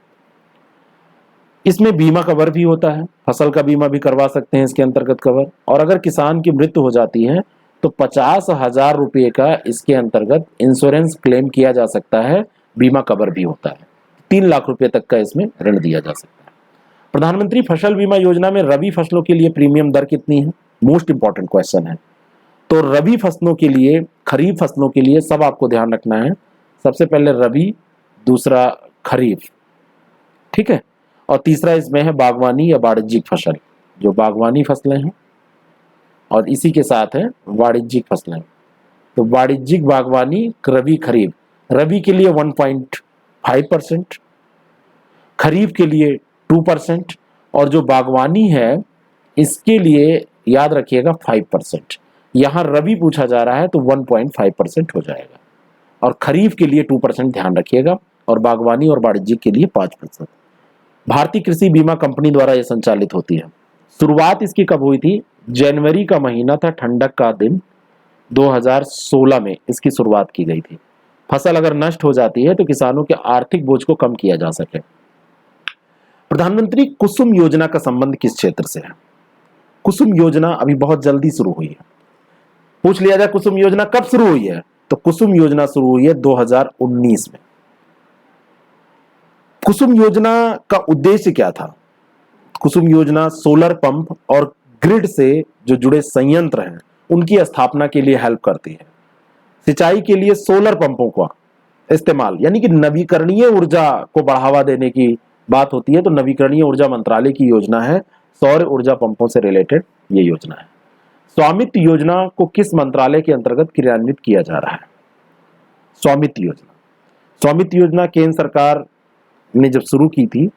इसमें बीमा कवर भी होता है, फसल का बीमा भी करवा सकते हैं इसके अंतर्गत कवर। और अगर किसान की मृत्यु हो जाती है तो 50,000 रुपये का इसके अंतर्गत इंश्योरेंस क्लेम किया जा सकता है, बीमा कवर भी होता है। 3 लाख रुपए तक का इसमें ऋण दिया जा सकता है। प्रधानमंत्री फसल बीमा योजना में रबी फसलों के लिए प्रीमियम दर कितनी है? मोस्ट इंपॉर्टेंट क्वेश्चन है। तो रबी फसलों के लिए, खरीफ फसलों के लिए सब आपको ध्यान रखना है। सबसे पहले रबी, दूसरा खरीफ, ठीक है, और तीसरा इसमें है बागवानी या वाणिज्यिक फसल, जो बागवानी फसलें हैं, और इसी के साथ है वाणिज्यिक फसलें। तो वाणिज्यिक, बागवानी, रबी, खरीफ। रबी के लिए 1.5%, खरीफ के लिए 2%, और जो बागवानी है इसके लिए याद रखिएगा 5%। यहां रबी पूछा जा रहा है तो 1.5% हो जाएगा, और खरीफ के लिए 2% ध्यान रखिएगा, और बागवानी और वाणिज्यिक के लिए 5%। भारतीय कृषि बीमा कंपनी द्वारा यह संचालित होती है। शुरुआत इसकी कब हुई थी? जनवरी का महीना था, ठंडक का दिन, 2016 में इसकी शुरुआत की गई थी। फसल अगर नष्ट हो जाती है तो किसानों के आर्थिक बोझ को कम किया जा सके। प्रधानमंत्री कुसुम योजना का संबंध किस क्षेत्र से है? कुसुम योजना अभी बहुत जल्दी शुरू हुई है। पूछ लिया जाए कुसुम योजना कब शुरू हुई है, तो कुसुम योजना शुरू हुई है 2019 में। कुसुम योजना का उद्देश्य क्या था? कुसुम योजना सोलर पंप और ग्रिड से जो जुड़े संयंत्र हैं उनकी स्थापना के लिए हेल्प करती है। सिंचाई के लिए सोलर पंपों का इस्तेमाल, यानी कि नवीकरणीय ऊर्जा को बढ़ावा देने की बात होती है, तो नवीकरणीय ऊर्जा मंत्रालय की योजना है, सौर ऊर्जा पंपों से रिलेटेड ये योजना है। स्वामित्व योजना को किस मंत्रालय के अंतर्गत क्रियान्वित किया जा रहा है? स्वामित्व योजना, स्वामित्व योजना केंद्र सरकार ने जब शुरू की थी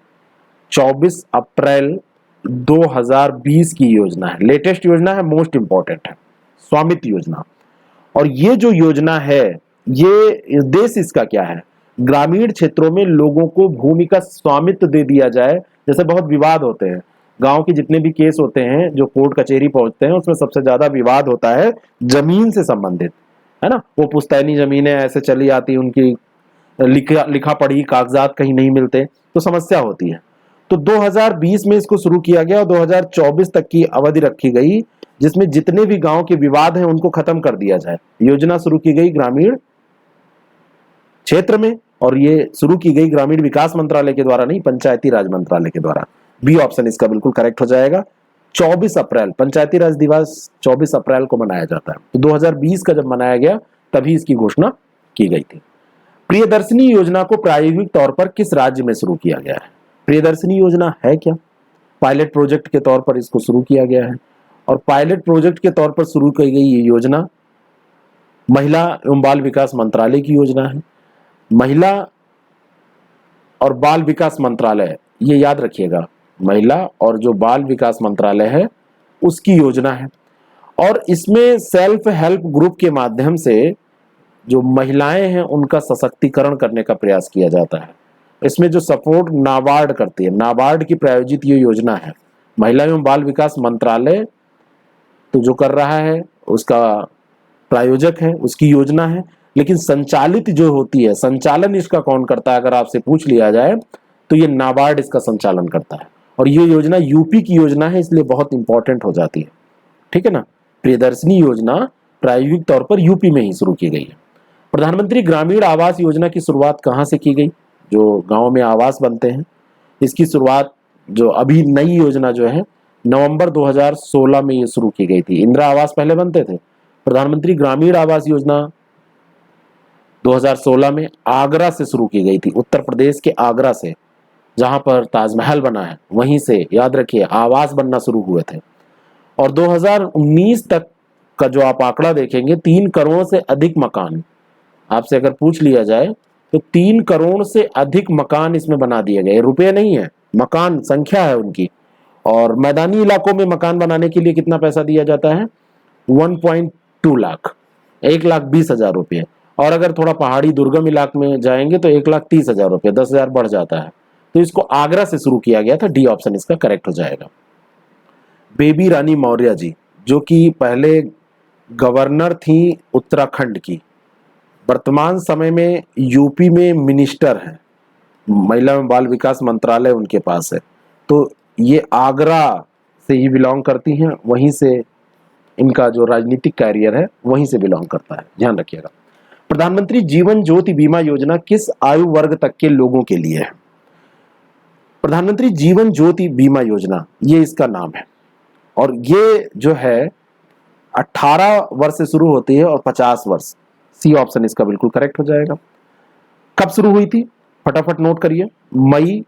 24 अप्रैल 2020 की योजना है, लेटेस्ट योजना है, मोस्ट इंपॉर्टेंट है स्वामित्व योजना। और ये जो योजना है, ये उद्देश्य इसका क्या है? ग्रामीण क्षेत्रों में लोगों को भूमि का स्वामित्व दे दिया जाए। जैसे बहुत विवाद होते हैं, गांव के जितने भी केस होते हैं जो कोर्ट कचहरी पहुंचते हैं, उसमें सबसे ज्यादा विवाद होता है जमीन से संबंधित, है ना। वो पुश्तैनी जमीनें ऐसे चली आती, उनकी लिखा पढ़ी कागजात कहीं नहीं मिलते, तो समस्या होती है। तो 2020 में इसको शुरू किया गया और 2024 तक की अवधि रखी गई, जिसमें जितने भी गांव के विवाद हैं उनको खत्म कर दिया जाए। योजना शुरू की गई ग्रामीण क्षेत्र में, और ये शुरू की गई ग्रामीण विकास मंत्रालय के द्वारा नहीं, पंचायती राज मंत्रालय के द्वारा। बी ऑप्शन इसका बिल्कुल करेक्ट हो जाएगा। 24 अप्रैल पंचायती राज दिवस 24 अप्रैल को मनाया जाता है, तो 2020 का जब मनाया गया तभी इसकी घोषणा की गई थी। प्रियदर्शनी योजना को प्रायोगिक तौर पर किस राज्य में शुरू किया गया है? प्रियदर्शनी योजना है क्या? पायलट प्रोजेक्ट के तौर पर इसको शुरू किया गया है, और पायलट प्रोजेक्ट के तौर पर शुरू की गई ये योजना महिला एवं बाल विकास मंत्रालय की योजना है। महिला और बाल विकास मंत्रालय, ये याद रखिएगा, महिला और जो बाल विकास मंत्रालय है उसकी योजना है। और इसमें सेल्फ हेल्प ग्रुप के माध्यम से जो महिलाएं हैं उनका सशक्तिकरण करने का प्रयास किया जाता है। इसमें जो सपोर्ट नाबार्ड करती है, नाबार्ड की प्रायोजित ये योजना है। महिला एवं बाल विकास मंत्रालय तो जो कर रहा है उसका प्रायोजक है, उसकी योजना है, लेकिन संचालित जो होती है, संचालन इसका कौन करता है अगर आपसे पूछ लिया जाए तो ये नाबार्ड इसका संचालन करता है। और ये योजना यूपी की योजना है, इसलिए बहुत इंपॉर्टेंट हो जाती है, ठीक है ना। प्रियदर्शनी योजना प्रायोगिक तौर पर यूपी में ही शुरू की गई है। प्रधानमंत्री ग्रामीण आवास योजना की शुरुआत कहाँ से की गई? जो गांव में आवास बनते हैं, इसकी शुरुआत जो अभी नई योजना जो है नवंबर 2016 में ये शुरू की गई थी। इंदिरा आवास पहले बनते थे, प्रधानमंत्री ग्रामीण आवास योजना 2016 में आगरा से शुरू की गई थी, उत्तर प्रदेश के आगरा से, जहां पर ताजमहल बना है वहीं से याद रखिए आवास बनना शुरू हुए थे। और 2019 तक का जो आप आंकड़ा देखेंगे 3 करोड़ से अधिक मकान, आपसे अगर पूछ लिया जाए तो 3 करोड़ से अधिक मकान इसमें बना दिए गए। रुपए नहीं है, मकान संख्या है उनकी। और मैदानी इलाकों में मकान बनाने के लिए कितना पैसा दिया जाता है? 1.2 लाख, 1,20,000 रुपये। और अगर थोड़ा पहाड़ी दुर्गम इलाके में जाएंगे तो 1,30,000 रुपये, 10,000 बढ़ जाता है। तो इसको आगरा से शुरू किया गया था, डी ऑप्शन इसका करेक्ट हो जाएगा। बेबी रानी मौर्य जी, जो कि पहले गवर्नर थी उत्तराखंड की, वर्तमान समय में यूपी में मिनिस्टर हैं, महिला एवं बाल विकास मंत्रालय उनके पास है। तो ये आगरा से ही बिलोंग करती हैं, वहीं से इनका जो राजनीतिक कैरियर है वहीं से बिलोंग करता है, ध्यान रखिएगा। प्रधानमंत्री जीवन ज्योति बीमा योजना किस आयु वर्ग तक के लोगों के लिए है? प्रधानमंत्री जीवन ज्योति बीमा योजना ये इसका नाम है, और ये जो है 18 वर्ष से शुरू होती है और 50 वर्ष। सी ऑप्शन इसका बिल्कुल करेक्ट हो जाएगा। कब शुरू हुई थी? फटाफट नोट करिए, मई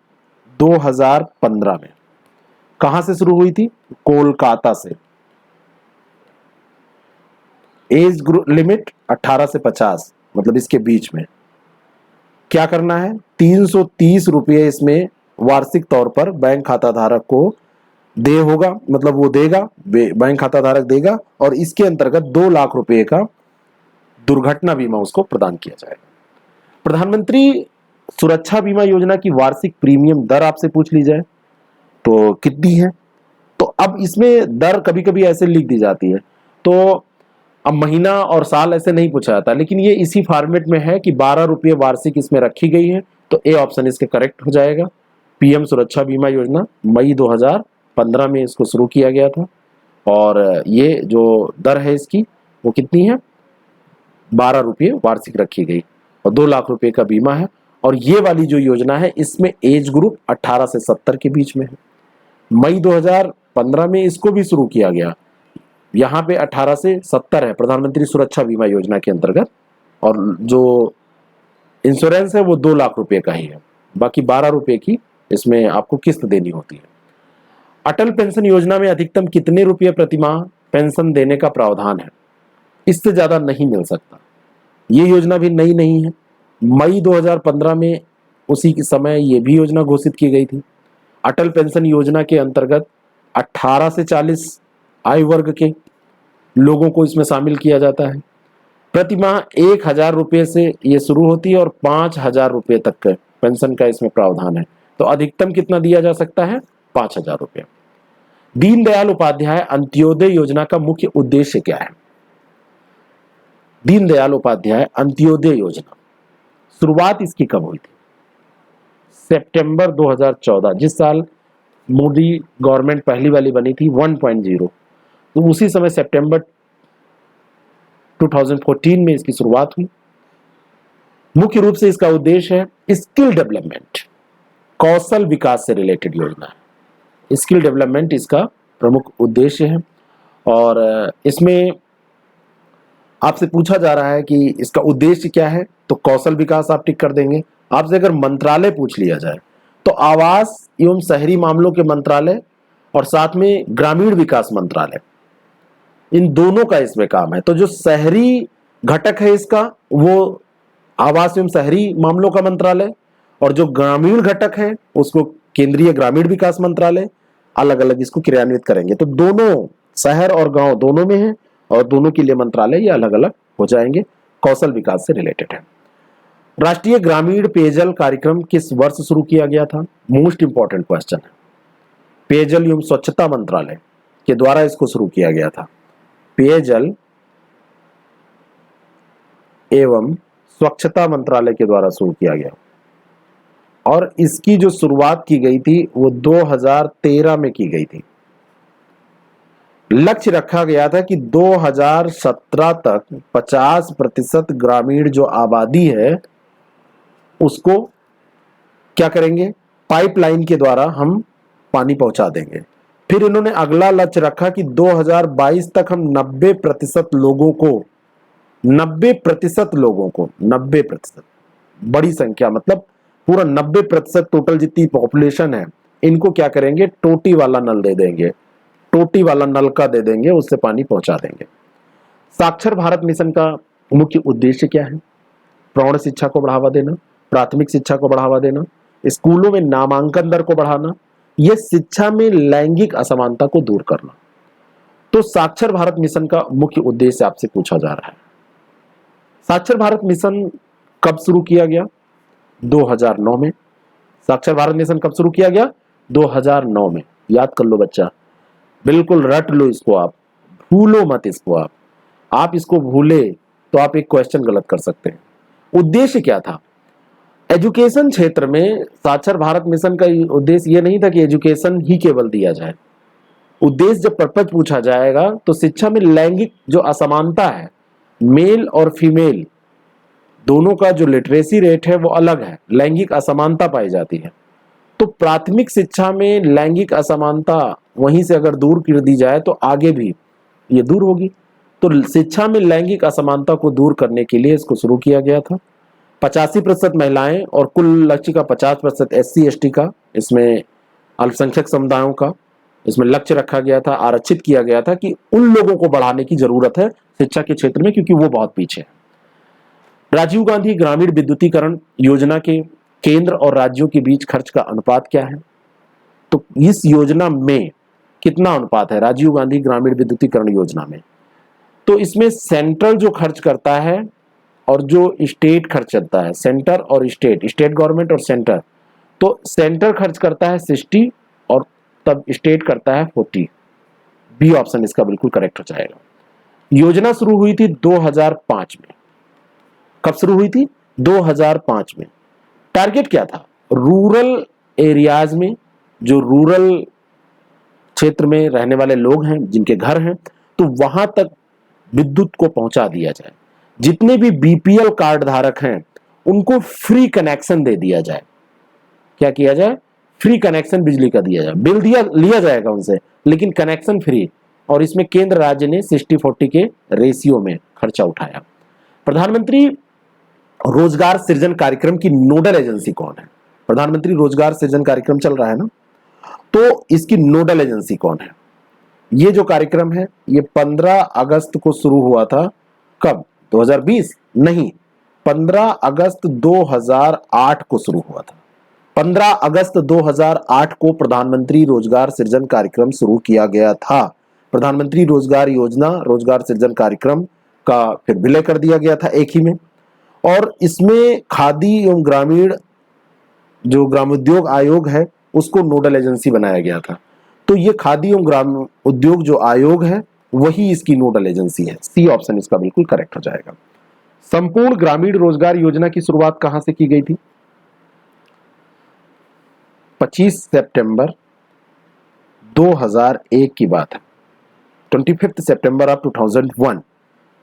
2015 में। कहां से शुरू हुई थी? कोलकाता से। एज लिमिट 18 से 50, मतलब इसके बीच में। क्या करना है? 330 रुपये इसमें वार्षिक तौर पर बैंक खाता धारक को दे होगा, मतलब वो देगा, बैंक खाता धारक देगा, और इसके अंतर्गत 2 लाख रुपए का दुर्घटना बीमा उसको प्रदान किया जाएगा। प्रधानमंत्री सुरक्षा बीमा योजना की वार्षिक प्रीमियम दर आपसे पूछ ली जाए तो कितनी है? तो अब इसमें दर कभी कभी ऐसे लिख दी जाती है, तो अब महीना और साल ऐसे नहीं पूछा जाता, लेकिन ये इसी फॉर्मेट में है कि 12 रुपये वार्षिक इसमें रखी गई है, तो ए ऑप्शन इसके करेक्ट हो जाएगा। पीएम सुरक्षा बीमा योजना मई 2015 में इसको शुरू किया गया था, और ये जो दर है इसकी वो कितनी है? 12 रुपये वार्षिक रखी गई, और 2 लाख रुपए का बीमा है। और ये वाली जो योजना है इसमें एज ग्रुप 18 से 70 के बीच में है। मई 2015 में इसको भी शुरू किया गया। यहाँ पे 18 से 70 है प्रधानमंत्री सुरक्षा बीमा योजना के अंतर्गत, और जो इंश्योरेंस है वो 2 लाख रुपए का ही है, बाकी 12 रुपए की इसमें आपको किस्त देनी होती है। अटल पेंशन योजना में अधिकतम कितने रुपये प्रतिमाह पेंशन देने का प्रावधान है? इससे ज्यादा नहीं मिल सकता। ये योजना भी नई नहीं है, मई 2015 में उसी के समय ये भी योजना घोषित की गई थी। अटल पेंशन योजना के अंतर्गत 18 से 40 आयु वर्ग के लोगों को इसमें शामिल किया जाता है। प्रतिमाह 1000 रुपये से ये शुरू होती है और 5000 रुपये तक का पेंशन का इसमें प्रावधान है। तो अधिकतम कितना दिया जा सकता है? 5000 रुपये। दीनदयाल उपाध्याय अंत्योदय योजना का मुख्य उद्देश्य क्या है? दीनदयाल उपाध्याय अंत्योदय योजना शुरुआत इसकी कब हुई थी? सितंबर 2014, जिस साल मोदी गवर्नमेंट पहली वाली बनी थी 1.0, तो उसी समय सितंबर 2014 में इसकी शुरुआत हुई। मुख्य रूप से इसका उद्देश्य है स्किल डेवलपमेंट, कौशल विकास से रिलेटेड योजना है। स्किल डेवलपमेंट इसका प्रमुख उद्देश्य है। और इसमें आपसे पूछा जा रहा है कि इसका उद्देश्य क्या है, तो कौशल विकास आप टिक कर देंगे। आपसे अगर मंत्रालय पूछ लिया जाए तो आवास एवं शहरी मामलों के मंत्रालय और साथ में ग्रामीण विकास मंत्रालय, इन दोनों का इसमें काम है। तो जो शहरी घटक है इसका वो आवास एवं शहरी मामलों का मंत्रालय, और जो ग्रामीण घटक है उसको केंद्रीय ग्रामीण विकास मंत्रालय अलग अलग इसको क्रियान्वित करेंगे। तो दोनों शहर और गांव दोनों में है और दोनों के लिए मंत्रालय ये अलग अलग हो जाएंगे, कौशल विकास से रिलेटेड है। राष्ट्रीय ग्रामीण पेयजल कार्यक्रम किस वर्ष शुरू किया गया था? मोस्ट इंपॉर्टेंट क्वेश्चन है। पेयजल एवं स्वच्छता मंत्रालय के द्वारा इसको शुरू किया गया था। पेयजल एवं स्वच्छता मंत्रालय के द्वारा शुरू किया गया, और इसकी जो शुरुआत की गई थी वो 2013 में की गई थी। लक्ष्य रखा गया था कि 2017 तक 50% ग्रामीण जो आबादी है उसको क्या करेंगे, पाइपलाइन के द्वारा हम पानी पहुंचा देंगे। फिर इन्होंने अगला लक्ष्य रखा कि 2022 तक हम 90% लोगों को 90% बड़ी संख्या, मतलब पूरा 90% टोटल जितनी पॉपुलेशन है इनको क्या करेंगे, टोटी वाला नल दे देंगे, टोटी वाला नलका दे देंगे, उससे पानी पहुंचा देंगे। साक्षर भारत मिशन का मुख्य उद्देश्य क्या है? प्रौढ़ शिक्षा को बढ़ावा देना, प्राथमिक शिक्षा को बढ़ावा देना, स्कूलों में नामांकन दर को बढ़ाना, यह शिक्षा में लैंगिक असमानता को दूर करना। तो साक्षर भारत मिशन का मुख्य उद्देश्य आपसे पूछा जा रहा है। साक्षर भारत मिशन कब शुरू किया गया? 2009 में। साक्षर भारत मिशन कब शुरू किया गया? 2009 में। याद कर लो बच्चा, बिल्कुल रट लो इसको, आप भूलो मत इसको। आप इसको भूले तो आप एक क्वेश्चन गलत कर सकते हैं। उद्देश्य क्या था? एजुकेशन क्षेत्र में साक्षर भारत मिशन का उद्देश्य ये नहीं था कि एजुकेशन ही केवल दिया जाए। उद्देश्य जब पर्पज पूछा जाएगा तो शिक्षा में लैंगिक जो असमानता है, मेल और फीमेल दोनों का जो लिटरेसी रेट है वो अलग है, लैंगिक असमानता पाई जाती है। तो प्राथमिक शिक्षा में लैंगिक असमानता वहीं से अगर दूर कर दी जाए तो आगे भी ये दूर होगी। तो शिक्षा में लैंगिक असमानता को दूर करने के लिए इसको शुरू किया गया था। 85% महिलाएं और कुल लक्ष्य का 50% SC ST का, इसमें अल्पसंख्यक समुदायों का इसमें लक्ष्य रखा गया था, आरक्षित किया गया था कि उन लोगों को बढ़ाने की जरूरत है शिक्षा के क्षेत्र में, क्योंकि वो बहुत पीछे है। राजीव गांधी ग्रामीण विद्युतीकरण योजना के केंद्र और राज्यों के बीच खर्च का अनुपात क्या है? तो इस योजना में कितना अनुपात है राजीव गांधी ग्रामीण विद्युतीकरण योजना में? तो इसमें सेंट्रल जो खर्च करता है और जो स्टेट खर्च करता है, सेंटर और स्टेट गवर्नमेंट और सेंटर, तो सेंटर खर्च करता है 60 और तब स्टेट करता है 40। बी ऑप्शन इसका बिल्कुल करेक्ट हो जाएगा। योजना शुरू हुई थी 2005 में। कब शुरू हुई थी? 2005 में। टारगेट क्या था? रूरल एरियाज में, जो रूरल क्षेत्र में रहने वाले लोग हैं, जिनके घर हैं, तो वहां तक विद्युत को पहुंचा दिया जाए। जितने भी BPL कार्ड धारक हैं उनको फ्री कनेक्शन दे दिया जाए। क्या किया जाए? फ्री कनेक्शन बिजली का दिया जाए। बिल लिया जाएगा उनसे, लेकिन कनेक्शन फ्री। और इसमें केंद्र राज्य ने 60-40 के रेशियो में खर्चा उठाया। प्रधानमंत्री रोजगार सृजन कार्यक्रम की नोडल एजेंसी कौन है? प्रधानमंत्री रोजगार सृजन कार्यक्रम चल रहा है ना, तो इसकी नोडल एजेंसी कौन है? ये जो कार्यक्रम है ये 15 अगस्त को शुरू हुआ था। कब? 2020 नहीं, 15 अगस्त 2008 को शुरू हुआ था। 15 अगस्त 2008 को प्रधानमंत्री रोजगार सृजन कार्यक्रम शुरू किया गया था। प्रधानमंत्री रोजगार योजना, रोजगार सृजन कार्यक्रम का फिर विलय कर दिया गया था एक ही में। और इसमें खादी एवं ग्रामीण जो ग्रामोद्योग आयोग है उसको नोडल एजेंसी बनाया गया था। तो ये खादी एवं ग्राम उद्योग जो आयोग है वही इसकी नोडल एजेंसी है। सी ऑप्शन इसका बिल्कुल करेक्ट हो जाएगा। संपूर्ण ग्रामीण रोजगार योजना की शुरुआत कहां से की गई थी? 25 सितंबर 2001 की बात है। 25 सितंबर ऑफ 2001,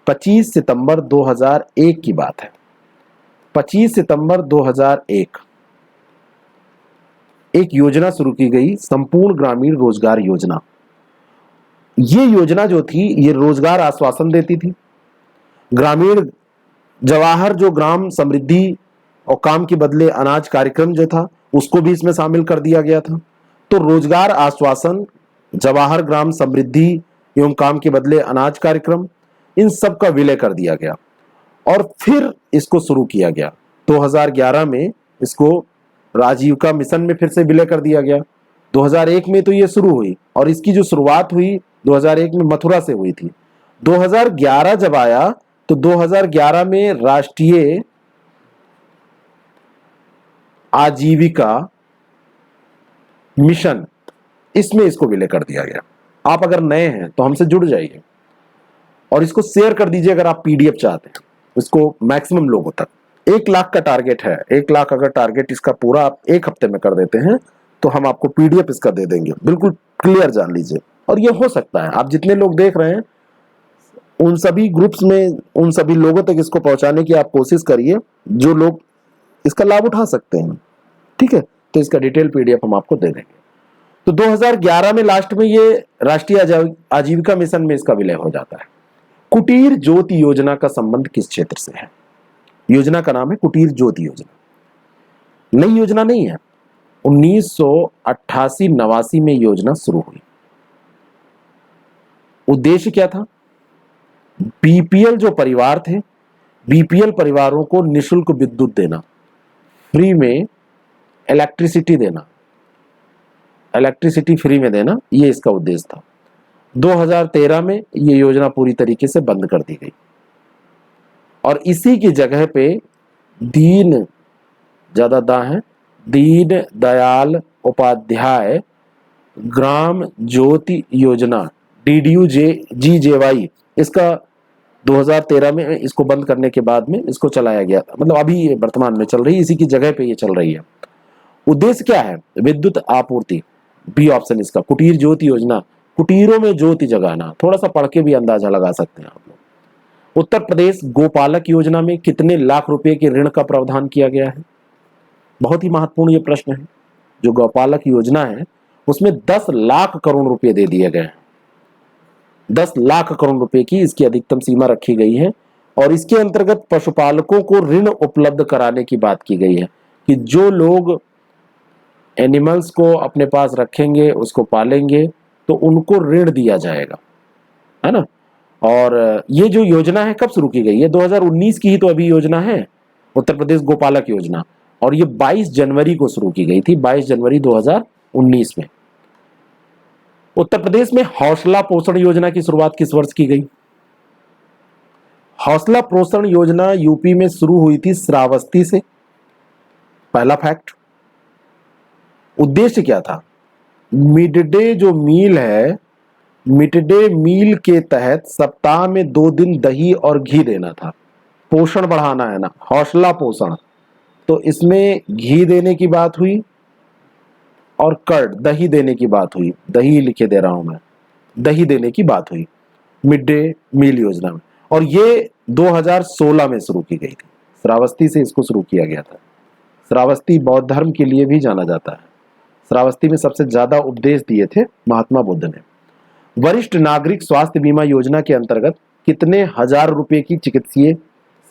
25 सितंबर 2001 की बात है। 25 सितंबर 2001 एक योजना शुरू की गई, संपूर्ण ग्रामीण रोजगार योजना। ये योजना जो थी ये रोजगार आश्वासन देती थी। ग्रामीण जवाहर जो ग्राम समृद्धि और काम के बदले अनाज कार्यक्रम जो था उसको भी इसमें शामिल कर दिया गया था। तो रोजगार आश्वासन, जवाहर ग्राम समृद्धि एवं काम के बदले अनाज कार्यक्रम, इन सब का विलय कर दिया गया और फिर इसको शुरू किया गया। 2011 में इसको राजीविका मिशन में फिर से विलय कर दिया गया। 2001 में तो ये शुरू हुई और इसकी जो शुरुआत हुई 2001 में मथुरा से हुई थी। 2011 जब आया तो 2011 में राष्ट्रीय आजीविका मिशन, इसमें इसको विलय कर दिया गया। आप अगर नए हैं तो हमसे जुड़ जाइए और इसको शेयर कर दीजिए अगर आप पीडीएफ चाहते हैं, इसको मैक्सिमम लोगों तक। 1 लाख का टारगेट है। 1 लाख अगर टारगेट इसका पूरा आप 1 हफ्ते में कर देते हैं तो हम आपको पीडीएफ इसका दे देंगे। बिल्कुल क्लियर जान लीजिए। और ये हो सकता है, आप जितने लोग देख रहे हैं उन सभी ग्रुप्स में, उन सभी लोगों तक इसको पहुंचाने की आप कोशिश करिए जो लोग इसका लाभ उठा सकते हैं। ठीक है, तो इसका डिटेल पीडीएफ हम आपको दे देंगे। तो 2011 में लास्ट में ये राष्ट्रीय आजीविका मिशन में इसका विलय हो जाता है। कुटीर ज्योति योजना का संबंध किस क्षेत्र से है? योजना का नाम है कुटीर ज्योति योजना। नई योजना नहीं है, 1988-89 में योजना शुरू हुई। उद्देश्य क्या था? बीपीएल जो परिवार थे, बीपीएल परिवारों को निःशुल्क विद्युत देना, फ्री में इलेक्ट्रिसिटी देना, इलेक्ट्रिसिटी फ्री में देना, ये इसका उद्देश्य था। 2013 में ये योजना पूरी तरीके से बंद कर दी गई और इसी की जगह पे दीन दयाल उपाध्याय ग्राम ज्योति योजना DDU-GJY, इसका 2013 में इसको बंद करने के बाद में इसको चलाया गया था। मतलब अभी ये वर्तमान में चल रही है, इसी की जगह पे ये चल रही है। उद्देश्य क्या है? विद्युत आपूर्ति। बी ऑप्शन इसका, कुटीर ज्योति योजना, कुटीरों में ज्योति जगाना। थोड़ा सा पढ़ के भी अंदाजा लगा सकते हैं आप लोग। उत्तर प्रदेश गोपालक योजना में कितने लाख रुपए के ऋण का प्रावधान किया गया है? बहुत ही महत्वपूर्ण ये प्रश्न है। जो गोपालक योजना है उसमें 10 लाख करोड़ रुपए दे दिए गए हैं। 10 लाख करोड़ रुपए की इसकी अधिकतम सीमा रखी गई है और इसके अंतर्गत पशुपालकों को ऋण उपलब्ध कराने की बात की गई है कि जो लोग एनिमल्स को अपने पास रखेंगे, उसको पालेंगे, तो उनको ऋण दिया जाएगा, है ना। और ये जो योजना है कब शुरू की गई है? 2019 की ही तो अभी योजना है, उत्तर प्रदेश गोपालक योजना, और ये 22 जनवरी को शुरू की गई थी, 22 जनवरी 2019 में। उत्तर प्रदेश में हौसला पोषण योजना की शुरुआत किस वर्ष की गई? हौसला पोषण योजना यूपी में शुरू हुई थी श्रावस्ती से। पहला फैक्ट। उद्देश्य क्या था? मिड डे जो मील है, मिड डे मील के तहत सप्ताह में 2 दिन दही और घी देना था। पोषण बढ़ाना है ना, हौसला पोषण, तो इसमें घी देने की बात हुई और कर्ड दही देने की बात हुई। दही लिखे दे रहा हूं मैं, दही देने की बात हुई मिड डे मील योजना में। और ये 2016 में शुरू की गई थी, श्रावस्ती से इसको शुरू किया गया था। श्रावस्ती बौद्ध धर्म के लिए भी जाना जाता है। श्रावस्ती में सबसे ज्यादा उपदेश दिए थे महात्मा बुद्ध ने। वरिष्ठ नागरिक स्वास्थ्य बीमा योजना के अंतर्गत कितने हजार रुपए की चिकित्सीय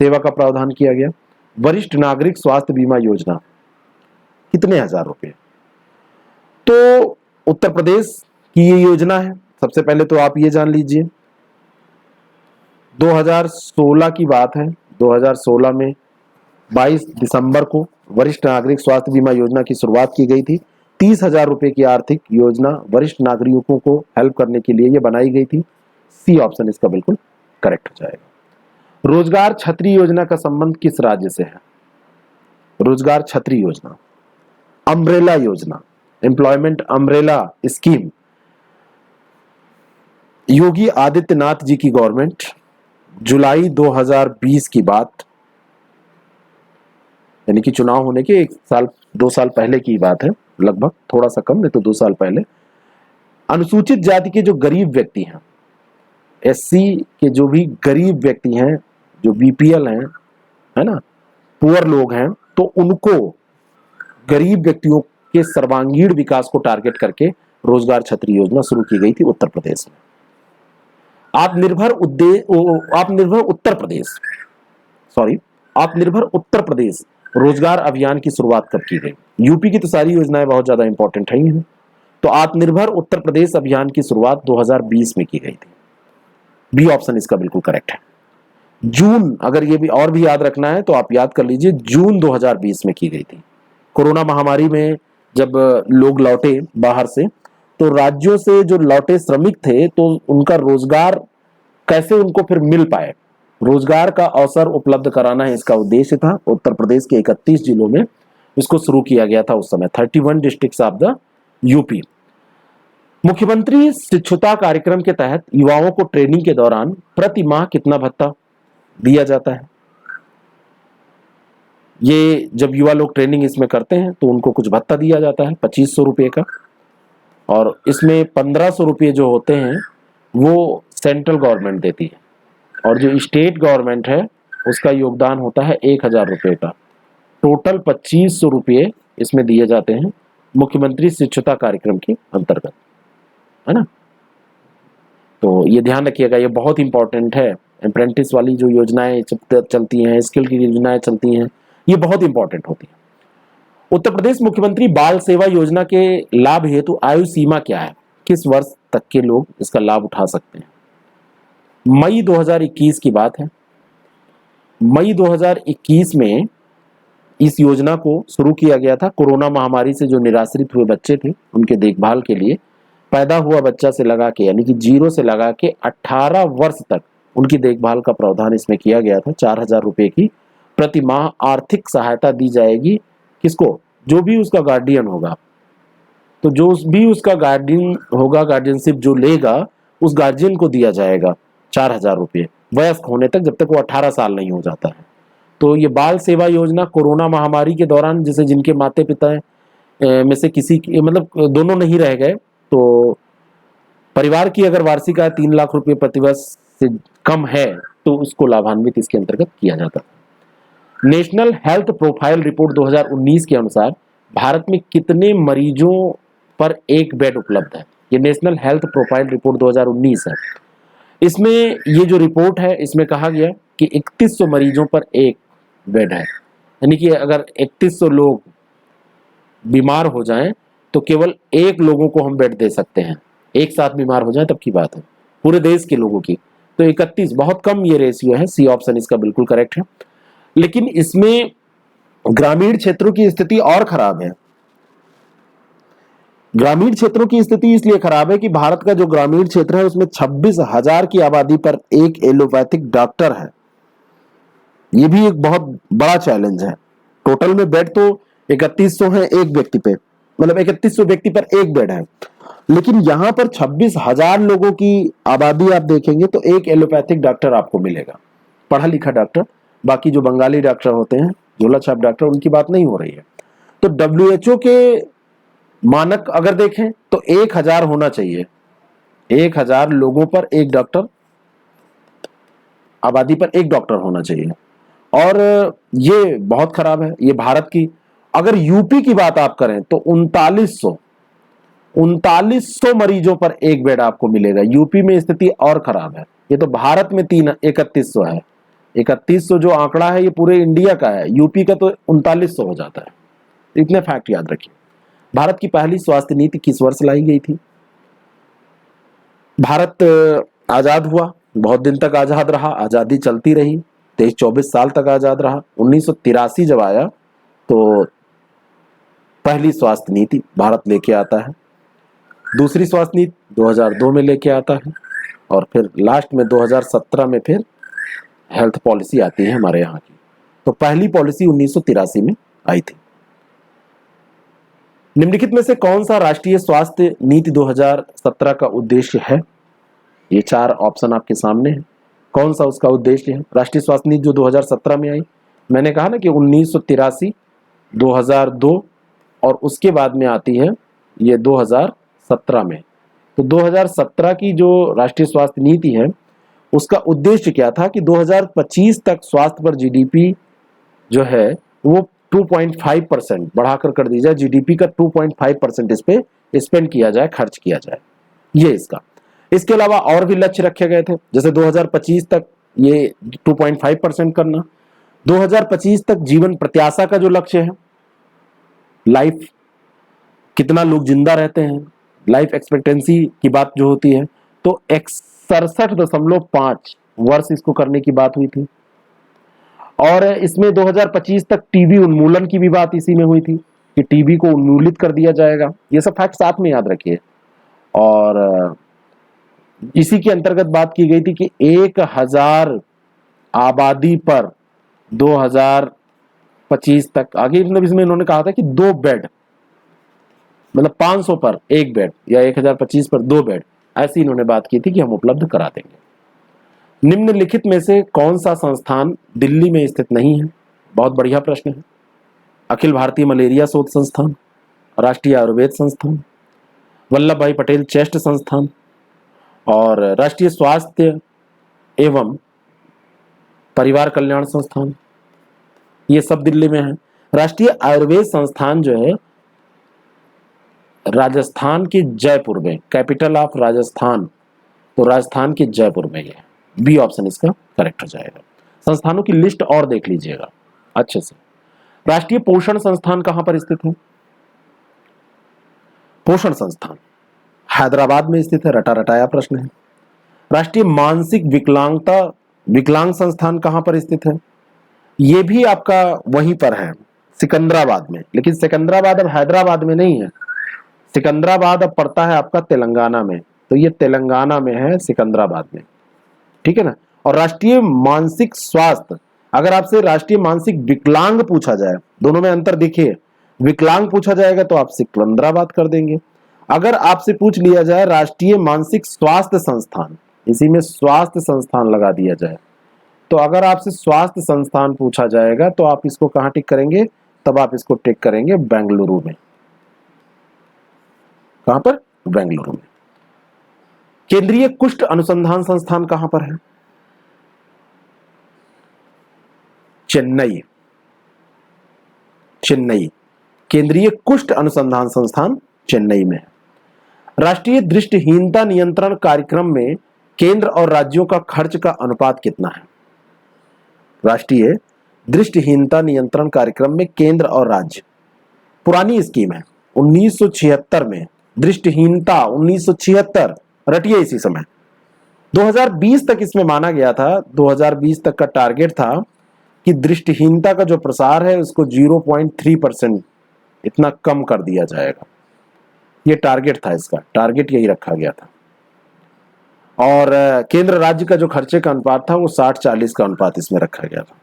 सेवा का प्रावधान किया गया? वरिष्ठ नागरिक स्वास्थ्य बीमा योजना कितने हजार रुपए? तो उत्तर प्रदेश की ये योजना है। सबसे पहले तो आप ये जान लीजिए, 2016 की बात है। 2016 में 22 दिसंबर को वरिष्ठ नागरिक स्वास्थ्य बीमा योजना की शुरुआत की गई थी। 30,000 रुपए की आर्थिक योजना वरिष्ठ नागरिकों को हेल्प करने के लिए ये बनाई गई थी। सी ऑप्शन इसका बिल्कुल करेक्ट हो जाएगा। रोजगार छतरी योजना का संबंध किस राज्य से है? रोजगार छतरी योजना, अम्ब्रेला योजना, employment umbrella scheme, Yogi Adityanath ji की गवर्नमेंट, जुलाई 2020 की बात, यानी कि चुनाव होने के 1-2 साल पहले की बात है, लगभग, थोड़ा सा कम, नहीं तो 2 साल पहले। अनुसूचित जाति के जो गरीब व्यक्ति हैं, एससी के जो भी गरीब व्यक्ति हैं, जो बीपीएल हैं, है ना, पुअर लोग हैं, तो उनको, गरीब व्यक्तियों के सर्वांगीण विकास को टारगेट करके रोजगार छतरी योजना शुरू की गई थी उत्तर प्रदेश में। आत्मनिर्भर उत्तर प्रदेश रोजगार अभियान की शुरुआत कब की गई? यूपी की तो सारी योजनाएं बहुत ज्यादा इंपॉर्टेंट है ही हैं। तो आत्मनिर्भर उत्तर प्रदेश अभियान की शुरुआत 2020 में की गई थी। बी ऑप्शन इसका बिल्कुल करेक्ट है। जून, अगर ये भी और भी याद रखना है तो आप याद कर लीजिए, जून 2020 में की गई थी। कोरोना महामारी में जब लोग लौटे बाहर से, तो राज्यों से जो लौटे श्रमिक थे, तो उनका रोजगार कैसे उनको फिर मिल पाए, रोजगार का अवसर उपलब्ध कराना है इसका उद्देश्य था। उत्तर प्रदेश के 31 जिलों में इसको शुरू किया गया था उस समय, 31 डिस्ट्रिक्ट्स ऑफ द यूपी। मुख्यमंत्री शिक्षुता कार्यक्रम के तहत युवाओं को ट्रेनिंग के दौरान प्रति माह कितना भत्ता दिया जाता है? ये जब युवा लोग ट्रेनिंग इसमें करते हैं तो उनको कुछ भत्ता दिया जाता है 2500 रुपये का, और इसमें 1500 रुपये जो होते हैं वो सेंट्रल गवर्नमेंट देती है, और जो स्टेट गवर्नमेंट है उसका योगदान होता है 1000 रुपये का। टोटल 2500 रुपये इसमें दिए जाते हैं मुख्यमंत्री शिक्षुता कार्यक्रम के अंतर्गत, है ना। तो ये ध्यान रखिएगा, ये बहुत इंपॉर्टेंट है। अप्रेंटिस वाली जो योजनाएं चलती हैं, स्किल की योजनाएं चलती हैं, ये बहुत इंपॉर्टेंट होती है। उत्तर प्रदेश मुख्यमंत्री बाल सेवा योजना के लाभ हेतु आयु सीमा क्या है? किस वर्ष तक के लोग इसका लाभ उठा सकते हैं? मई 2021 की बात है। मई 2021 में इस योजना को शुरू किया गया था। कोरोना महामारी से जो निराश्रित हुए बच्चे थे, उनके देखभाल के लिए पैदा हुआ बच्चा से लगा के, यानी कि 0 से लगा के 18 वर्ष तक उनकी देखभाल का प्रावधान इसमें किया गया था। 4000 रुपये की प्रति माह आर्थिक सहायता दी जाएगी। किसको? जो भी उसका गार्डियन होगा। तो जो भी उसका गार्डियन होगा, गार्डियनशिप जो लेगा, उस गार्जियन को दिया जाएगा 4000 रुपये वयस्क होने तक, जब तक वो 18 साल नहीं हो जाता है। तो ये बाल सेवा योजना कोरोना महामारी के दौरान, जैसे जिनके माता पिता में से किसी की, मतलब दोनों नहीं रह गए, तो परिवार की अगर वार्षिक आय 3 लाख रुपये प्रतिवर्ष से कम है तो उसको लाभान्वित इसके अंतर्गत किया जाता है। नेशनल हेल्थ प्रोफाइल रिपोर्ट 2019 के अनुसार भारत में कितने मरीजों पर एक बेड उपलब्ध है? ये नेशनल हेल्थ प्रोफाइल रिपोर्ट 2019 है। इसमें ये जो रिपोर्ट है, इसमें कहा गया कि 3100 मरीजों पर एक बेड है। यानी कि अगर 3100 लोग बीमार हो जाएं तो केवल एक लोगों को हम बेड दे सकते हैं। एक साथ बीमार हो जाएं तब की बात है, पूरे देश के लोगों की। तो 31 बहुत कम ये रेशियो है। सी ऑप्शन इसका बिल्कुल करेक्ट है। लेकिन इसमें ग्रामीण क्षेत्रों की स्थिति और खराब है। ग्रामीण क्षेत्रों की स्थिति इसलिए खराब है कि भारत का जो ग्रामीण क्षेत्र है उसमें 26,000 की आबादी पर एक एलोपैथिक डॉक्टर है। ये भी एक बहुत बड़ा चैलेंज है। टोटल में बेड तो 3100 है एक व्यक्ति पे, मतलब 3100 व्यक्ति पर एक बेड है, लेकिन यहां पर 26,000 लोगों की आबादी आप देखेंगे तो एक एलोपैथिक डॉक्टर आपको मिलेगा, पढ़ा लिखा डॉक्टर। बाकी जो बंगाली डॉक्टर होते हैं, झोला छाप डॉक्टर, उनकी बात नहीं हो रही है। तो WHO के मानक अगर देखें तो 1000 होना चाहिए। 1000 लोगों पर एक डॉक्टर, आबादी पर एक डॉक्टर होना चाहिए। और ये बहुत खराब है। ये भारत की, अगर यूपी की बात आप करें तो 3900 मरीजों पर एक बेड आपको मिलेगा। यूपी में स्थिति और खराब है। ये तो भारत में 3100 है। 3100 जो आंकड़ा है ये पूरे इंडिया का है, यूपी का तो 3900 हो जाता है। इतने फैक्ट याद रखिए। भारत की पहली स्वास्थ्य नीति किस वर्ष लाई गई थी? भारत आजाद हुआ, बहुत दिन तक आजाद रहा, आजादी चलती रही, 23-24 साल तक आजाद रहा। 1983 जब आया तो पहली स्वास्थ्य नीति भारत लेके आता है, दूसरी स्वास्थ्य नीति 2002 में लेके आता है, और फिर लास्ट में 2017 में फिर हेल्थ पॉलिसी आती है हमारे यहाँ की। तो पहली पॉलिसी 1983 में आई थी। निम्नलिखित में से कौन सा राष्ट्रीय स्वास्थ्य नीति 2017 का उद्देश्य है? ये 4 ऑप्शन आपके सामने है। कौन सा उसका उद्देश्य है? राष्ट्रीय स्वास्थ्य नीति जो 2017 में आई, मैंने कहा ना कि 1983, 2002 और उसके बाद में आती है ये 2017 में। तो 2017 की जो राष्ट्रीय स्वास्थ्य नीति है उसका उद्देश्य क्या था कि 2025 तक स्वास्थ्य पर जीडीपी जो है वो 2.5% बढ़ाकर कर दी जाए। जीडीपी का 2.5% इस पे स्पेंड किया जाए, खर्च किया जाए, ये इसका। इसके अलावा और भी लक्ष्य रखे गए थे, जैसे 2025 तक ये 2.5% करना, 2025 तक जीवन प्रत्याशा का जो लक्ष्य है, लाइफ कितना लोग जिंदा रहते हैं, लाइफ एक्सपेक्टेंसी की बात जो होती है, तो 67.5 वर्ष इसको करने की बात हुई थी। और इसमें 2025 तक टीबी उन्मूलन की भी बात इसी में हुई थी कि टीबी को उन्मूलित कर दिया जाएगा। ये सब फैक्ट साथ में याद रखिए। और इसी के अंतर्गत बात की गई थी कि 1000 आबादी पर 2025 तक, आगे मतलब इसमें इन्होंने कहा था कि 2 बेड, मतलब 500 पर 1 बेड या 1025 पर 2 बेड, ऐसी इन्होंने बात की थी कि हम उपलब्ध करा देंगे। निम्नलिखित में से कौन सा संस्थान दिल्ली में स्थित नहीं है? बहुत बढ़िया प्रश्न है। अखिल भारतीय मलेरिया शोध संस्थान, राष्ट्रीय आयुर्वेद संस्थान, वल्लभ भाई पटेल चेस्ट संस्थान और राष्ट्रीय स्वास्थ्य एवं परिवार कल्याण संस्थान, ये सब दिल्ली में है। राष्ट्रीय आयुर्वेद संस्थान जो है राजस्थान के जयपुर में, कैपिटल ऑफ राजस्थान, तो राजस्थान के जयपुर में ये है। बी ऑप्शन इसका करेक्ट हो जाएगा। संस्थानों की लिस्ट और देख लीजिएगा अच्छे से। राष्ट्रीय पोषण संस्थान कहां पर स्थित है? पोषण संस्थान हैदराबाद में स्थित है। रटा रटाया प्रश्न है। राष्ट्रीय मानसिक विकलांग संस्थान कहां पर स्थित है? यह भी आपका वहीं पर है, सिकंदराबाद में। लेकिन सिकंदराबाद अब हैदराबाद में नहीं है, सिकंदराबाद अब पड़ता है आपका तेलंगाना में, तो ये तेलंगाना में है, सिकंदराबाद में, ठीक है ना। और राष्ट्रीय मानसिक स्वास्थ्य, अगर आपसे राष्ट्रीय मानसिक विकलांग पूछा जाए, दोनों में अंतर देखिए, विकलांग पूछा जाएगा तो आप सिकंदराबाद कर देंगे। अगर आपसे पूछ लिया जाए राष्ट्रीय मानसिक स्वास्थ्य संस्थान, इसी में स्वास्थ्य संस्थान लगा दिया जाए, तो अगर आपसे स्वास्थ्य संस्थान पूछा जाएगा तो आप इसको कहां टिक करेंगे? तब आप इसको टिक करेंगे बेंगलुरु में। कहां पर? बेंगलुरु में। केंद्रीय कुष्ठ अनुसंधान संस्थान कहां पर है? चेन्नई। चेन्नई केंद्रीय कुष्ठ अनुसंधान संस्थान चेन्नई में है। राष्ट्रीय दृष्टिहीनता नियंत्रण कार्यक्रम में केंद्र और राज्यों का खर्च का अनुपात कितना है? राष्ट्रीय दृष्टिहीनता नियंत्रण कार्यक्रम में केंद्र और राज्य, पुरानी स्कीम है 1976 में, दृष्टिहीनता 1976, रटिए इसी समय। 2020 तक इसमें माना गया था, 2020 तक का टारगेट था कि दृष्टिहीनता का जो प्रसार है उसको 0.3% इतना कम कर दिया जाएगा। ये टारगेट था, इसका टारगेट यही रखा गया था। और केंद्र राज्य का जो खर्चे का अनुपात था वो 60-40 का अनुपात इसमें रखा गया था,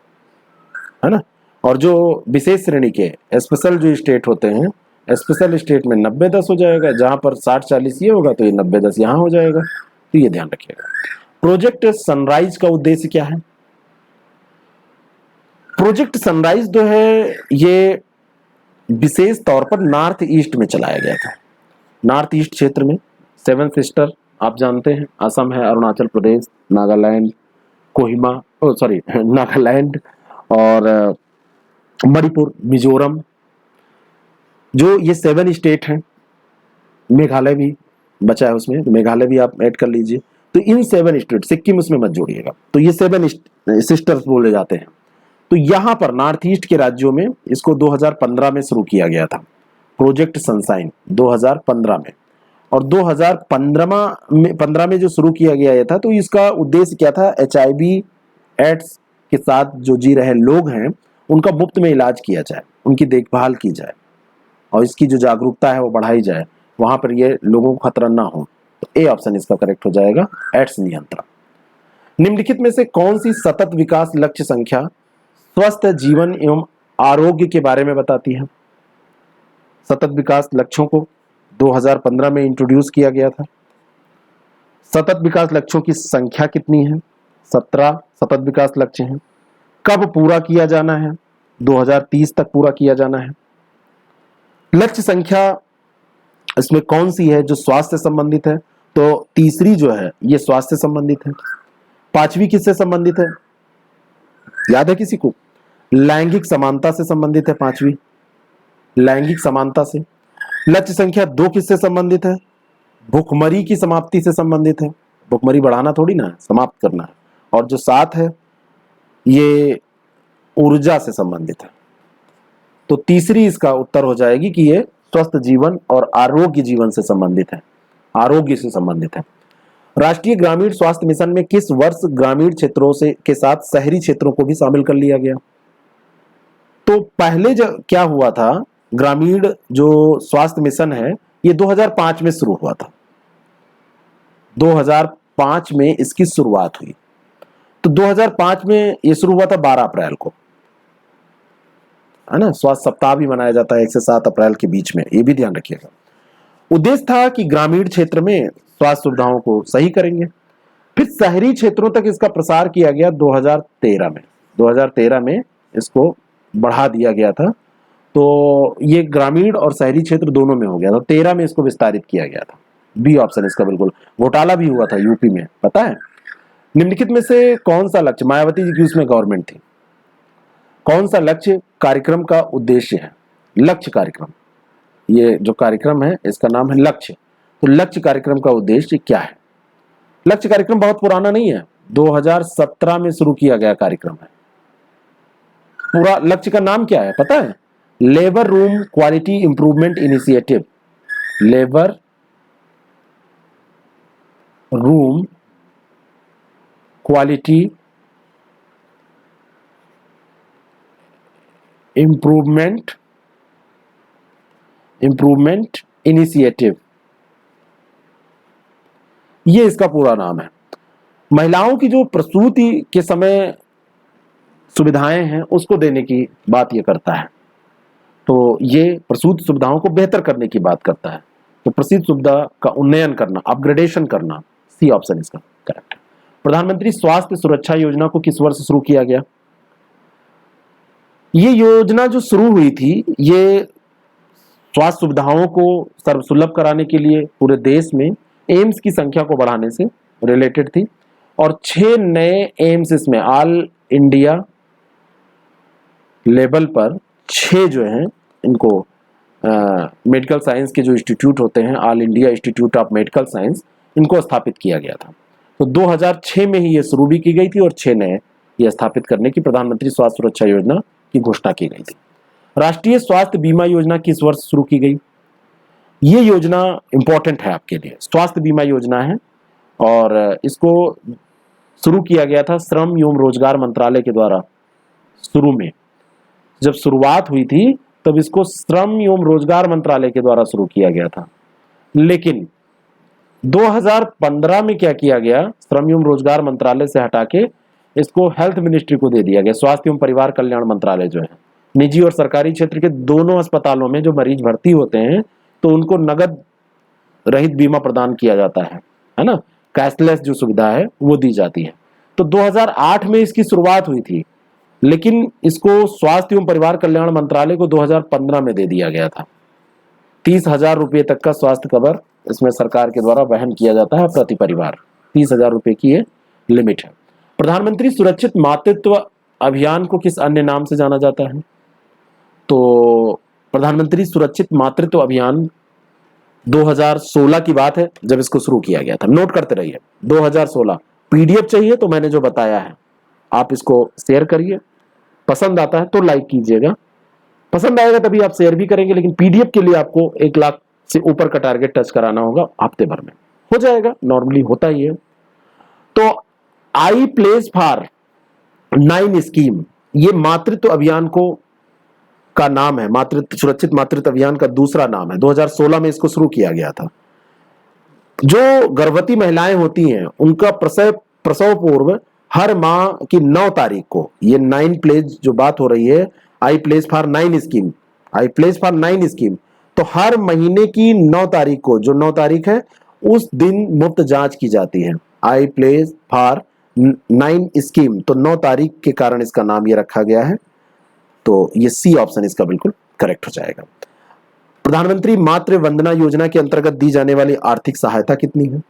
है ना। और जो विशेष श्रेणी के स्पेशल जो स्टेट होते हैं, स्पेशल स्टेट में 90-10 हो जाएगा, जहां पर 60-40 ये होगा तो ये 90-10 यहां हो जाएगा, तो ये ध्यान रखिएगा। प्रोजेक्ट सनराइज का उद्देश्य क्या है? प्रोजेक्ट सनराइज जो है ये विशेष तौर पर नॉर्थ ईस्ट में चलाया गया था। नॉर्थ ईस्ट क्षेत्र में 7 सिस्टर आप जानते हैं, असम है, अरुणाचल प्रदेश, नागालैंड, नागालैंड और मणिपुर, मिजोरम, जो ये 7 स्टेट हैं, मेघालय भी बचा है उसमें, तो मेघालय भी आप ऐड कर लीजिए। तो इन 7 स्टेट, सिक्किम उसमें मत जोड़िएगा, तो ये 7 सिस्टर्स बोले जाते हैं। तो यहां पर नॉर्थ ईस्ट के राज्यों में इसको 2015 में शुरू किया गया था, प्रोजेक्ट सनशाइन 2015 में। और 2015 में जो शुरू किया गया ये था, तो इसका उद्देश्य क्या था, HIV एड्स के साथ जो जी रहे लोग हैं उनका मुफ्त में इलाज किया जाए, उनकी देखभाल की जाए और इसकी जो जागरूकता है वो बढ़ाई जाए, वहां पर ये लोगों को खतरा ना हो। तो ए ऑप्शन इसका करेक्ट हो जाएगा, एड्स नियंत्रण। निम्नलिखित में से कौन सी सतत विकास लक्ष्य संख्या स्वस्थ जीवन एवं आरोग्य के बारे में बताती है? सतत विकास लक्ष्यों को 2015 में इंट्रोड्यूस किया गया था। सतत विकास लक्ष्यों की संख्या कितनी है? 17 सतत विकास लक्ष्य हैं। कब पूरा किया जाना है? 2030 तक पूरा किया जाना है। लक्ष्य संख्या इसमें कौन सी है जो स्वास्थ्य से संबंधित है? तो तीसरी जो है ये स्वास्थ्य से संबंधित है। 5वीं किससे संबंधित है? याद है किसी को? लैंगिक समानता से संबंधित है 5वीं, लैंगिक समानता से। लक्ष्य संख्या 2 किससे संबंधित है? भुखमरी की समाप्ति से संबंधित है। भुखमरी बढ़ाना थोड़ी ना है, समाप्त करना है। और जो 7 है ये ऊर्जा से संबंधित है। तो तीसरी इसका उत्तर हो जाएगी कि ये स्वस्थ जीवन और आरोग्य जीवन से संबंधित है, आरोग्य से संबंधित है। राष्ट्रीय ग्रामीण स्वास्थ्य मिशन में किस वर्ष ग्रामीण क्षेत्रों से के साथ शहरी क्षेत्रों को भी शामिल कर लिया गया? तो पहले क्या हुआ था, ग्रामीण जो स्वास्थ्य मिशन है ये 2005 में शुरू हुआ था। 2005 में इसकी शुरुआत हुई। तो 2005 में ये शुरू हुआ था 12 अप्रैल को, है ना। स्वास्थ्य सप्ताह भी मनाया जाता है 1 से 7 अप्रैल के बीच में, ये भी ध्यान रखिएगा। उद्देश्य था कि ग्रामीण क्षेत्र में स्वास्थ्य सुविधाओं को सही करेंगे। फिर शहरी क्षेत्रों तक इसका प्रसार किया गया 2013 में। 2013 में इसको बढ़ा दिया गया था, तो ये ग्रामीण और शहरी क्षेत्र दोनों में हो गया था। 13 में इसको विस्तारित किया गया था। बी ऑप्शन इसका बिल्कुल। घोटाला भी हुआ था यूपी में, पता है। निम्नलिखित में से कौन सा लक्ष्य, मायावती जी की उसमें गवर्नमेंट थी, कौन सा लक्ष्य कार्यक्रम का उद्देश्य है? लक्ष्य कार्यक्रम, ये जो कार्यक्रम है इसका नाम है लक्ष्य। तो लक्ष्य कार्यक्रम का उद्देश्य क्या है? लक्ष्य कार्यक्रम बहुत पुराना नहीं है, 2017 में शुरू किया गया कार्यक्रम है। पूरा लक्ष्य का नाम क्या है पता है? Labour room quality improvement initiative. Labour room quality improvement initiative, ये इसका पूरा नाम है। महिलाओं की जो प्रसूति के समय सुविधाएं हैं उसको देने की बात ये करता है। तो ये प्रसूति सुविधाओं को बेहतर करने की बात करता है। तो प्रसूति सुविधा का उन्नयन करना, अपग्रेडेशन करना, सी ऑप्शन इसका करेक्ट है। प्रधानमंत्री स्वास्थ्य सुरक्षा योजना को किस वर्ष शुरू किया गया? ये योजना जो शुरू हुई थी ये स्वास्थ्य सुविधाओं को सर्वसुलभ कराने के लिए पूरे देश में एम्स की संख्या को बढ़ाने से रिलेटेड थी। और 6 नए एम्स इसमें ऑल इंडिया लेवल पर 6 जो हैं इनको मेडिकल साइंस के जो इंस्टीट्यूट होते हैं, all India institute of medical science, इनको स्थापित किया गया था। तो 2006 में ही ये शुरू भी की गई थी और 6 नए ये स्थापित करने की प्रधानमंत्री स्वास्थ्य सुरक्षा योजना की घोषणा की गई थी। राष्ट्रीय स्वास्थ्य बीमा योजना किस वर्ष शुरू की गई? ये योजना इंपॉर्टेंट है आपके लिए। स्वास्थ्य बीमा योजना है और इसको शुरू किया गया था श्रम एवं रोजगार मंत्रालय के द्वारा। शुरू में जब शुरुआत हुई थी तब इसको श्रम एवं रोजगार मंत्रालय के द्वारा शुरू किया गया था, लेकिन 2015 में क्या किया गया, श्रम एवं रोजगार मंत्रालय से हटा के इसको हेल्थ मिनिस्ट्री को दे दिया गया। स्वास्थ्य एवं परिवार कल्याण मंत्रालय जो है, निजी और सरकारी क्षेत्र के दोनों अस्पतालों में जो मरीज भर्ती होते हैं तो उनको नगद रहित बीमा प्रदान किया जाता है ना। कैशलेस जो सुविधा है वो दी जाती है। तो 2008 में इसकी शुरुआत हुई थी, लेकिन इसको स्वास्थ्य एवं परिवार कल्याण मंत्रालय को 2015 में दे दिया गया था। 30,000 रुपये तक का स्वास्थ्य कवर इसमें सरकार के द्वारा वहन किया जाता है प्रति परिवार। 30,000 रुपये की ये लिमिट है। प्रधानमंत्री सुरक्षित मातृत्व अभियान को किस अन्य नाम से जाना जाता है? तो प्रधानमंत्री सुरक्षित मातृत्व अभियान 2016 की बात है जब इसको शुरू किया गया था। नोट करते रहिए 2016। पीडीएफ चाहिए तो मैंने जो बताया है आप इसको शेयर करिए, पसंद आता है तो लाइक कीजिएगा, पसंद आएगा तभी आप शेयर भी करेंगे, लेकिन पीडीएफ के लिए आपको 1 लाख से ऊपर का टारगेट टच कराना होगा, हफ्ते भर में हो जाएगा, नॉर्मली होता ही है। तो आई प्लेस फॉर 9 स्कीम, ये मातृत्व अभियान को का नाम है, मातृत्व सुरक्षित मातृत्व अभियान का दूसरा नाम है। 2016 में इसको शुरू किया गया था। जो गर्भवती महिलाएं होती हैं उनका प्रसव पूर्व हर माह की 9 तारीख को, ये 9 प्लेज जो बात हो रही है, I place for 9 scheme, I place for 9 scheme, तो हर महीने की 9 तारीख को, जो 9 तारीख है उस दिन मुफ्त जांच की जाती है। आई प्लेस फॉर 9 स्कीम, तो 9 तारीख के कारण इसका नाम ये रखा गया है। तो ये सी ऑप्शन इसका बिल्कुल करेक्ट हो जाएगा। प्रधानमंत्री मातृ वंदना योजना के अंतर्गत दी जाने वाली आर्थिक सहायता कितनी है?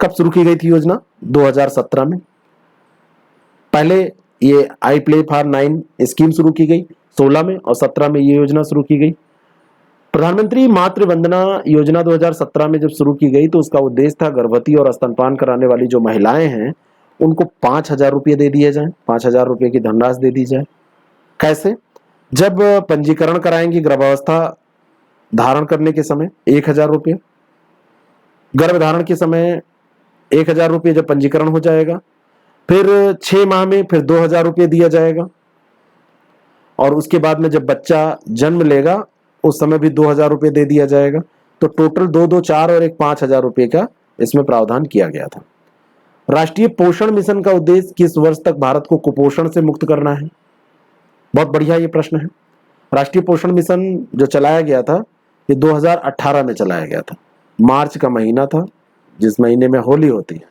कब शुरू की गई थी योजना? 2017 में। पहले ये आई प्ले फॉर 9 स्कीम शुरू की गई 16 में, और 17 में ये योजना शुरू की गई। प्रधानमंत्री मातृ वंदना योजना 2017 में जब शुरू की गई तो उसका उद्देश्य था गर्भवती और स्तनपान कराने वाली जो महिलाएं हैं उनको 5,000 रुपये दे दिए जाएं, 5,000 रुपये की धनराशि दे दी जाए। कैसे? जब पंजीकरण कराएंगी गर्भावस्था धारण करने के समय 1,000 रुपये, गर्भधारण के समय 1,000 रुपये जब पंजीकरण हो जाएगा, फिर 6 माह में फिर 2,000 रुपये दिया जाएगा, और उसके बाद में जब बच्चा जन्म लेगा उस समय भी 2,000 रुपये दे दिया जाएगा। तो टोटल 2, 2, 4 और 1 5,000 रुपये का इसमें प्रावधान किया गया था। राष्ट्रीय पोषण मिशन का उद्देश्य किस वर्ष तक भारत को कुपोषण से मुक्त करना है? बहुत बढ़िया ये प्रश्न है। राष्ट्रीय पोषण मिशन जो चलाया गया था ये 2018 में चलाया गया था। मार्च का महीना था, जिस महीने में होली होती है,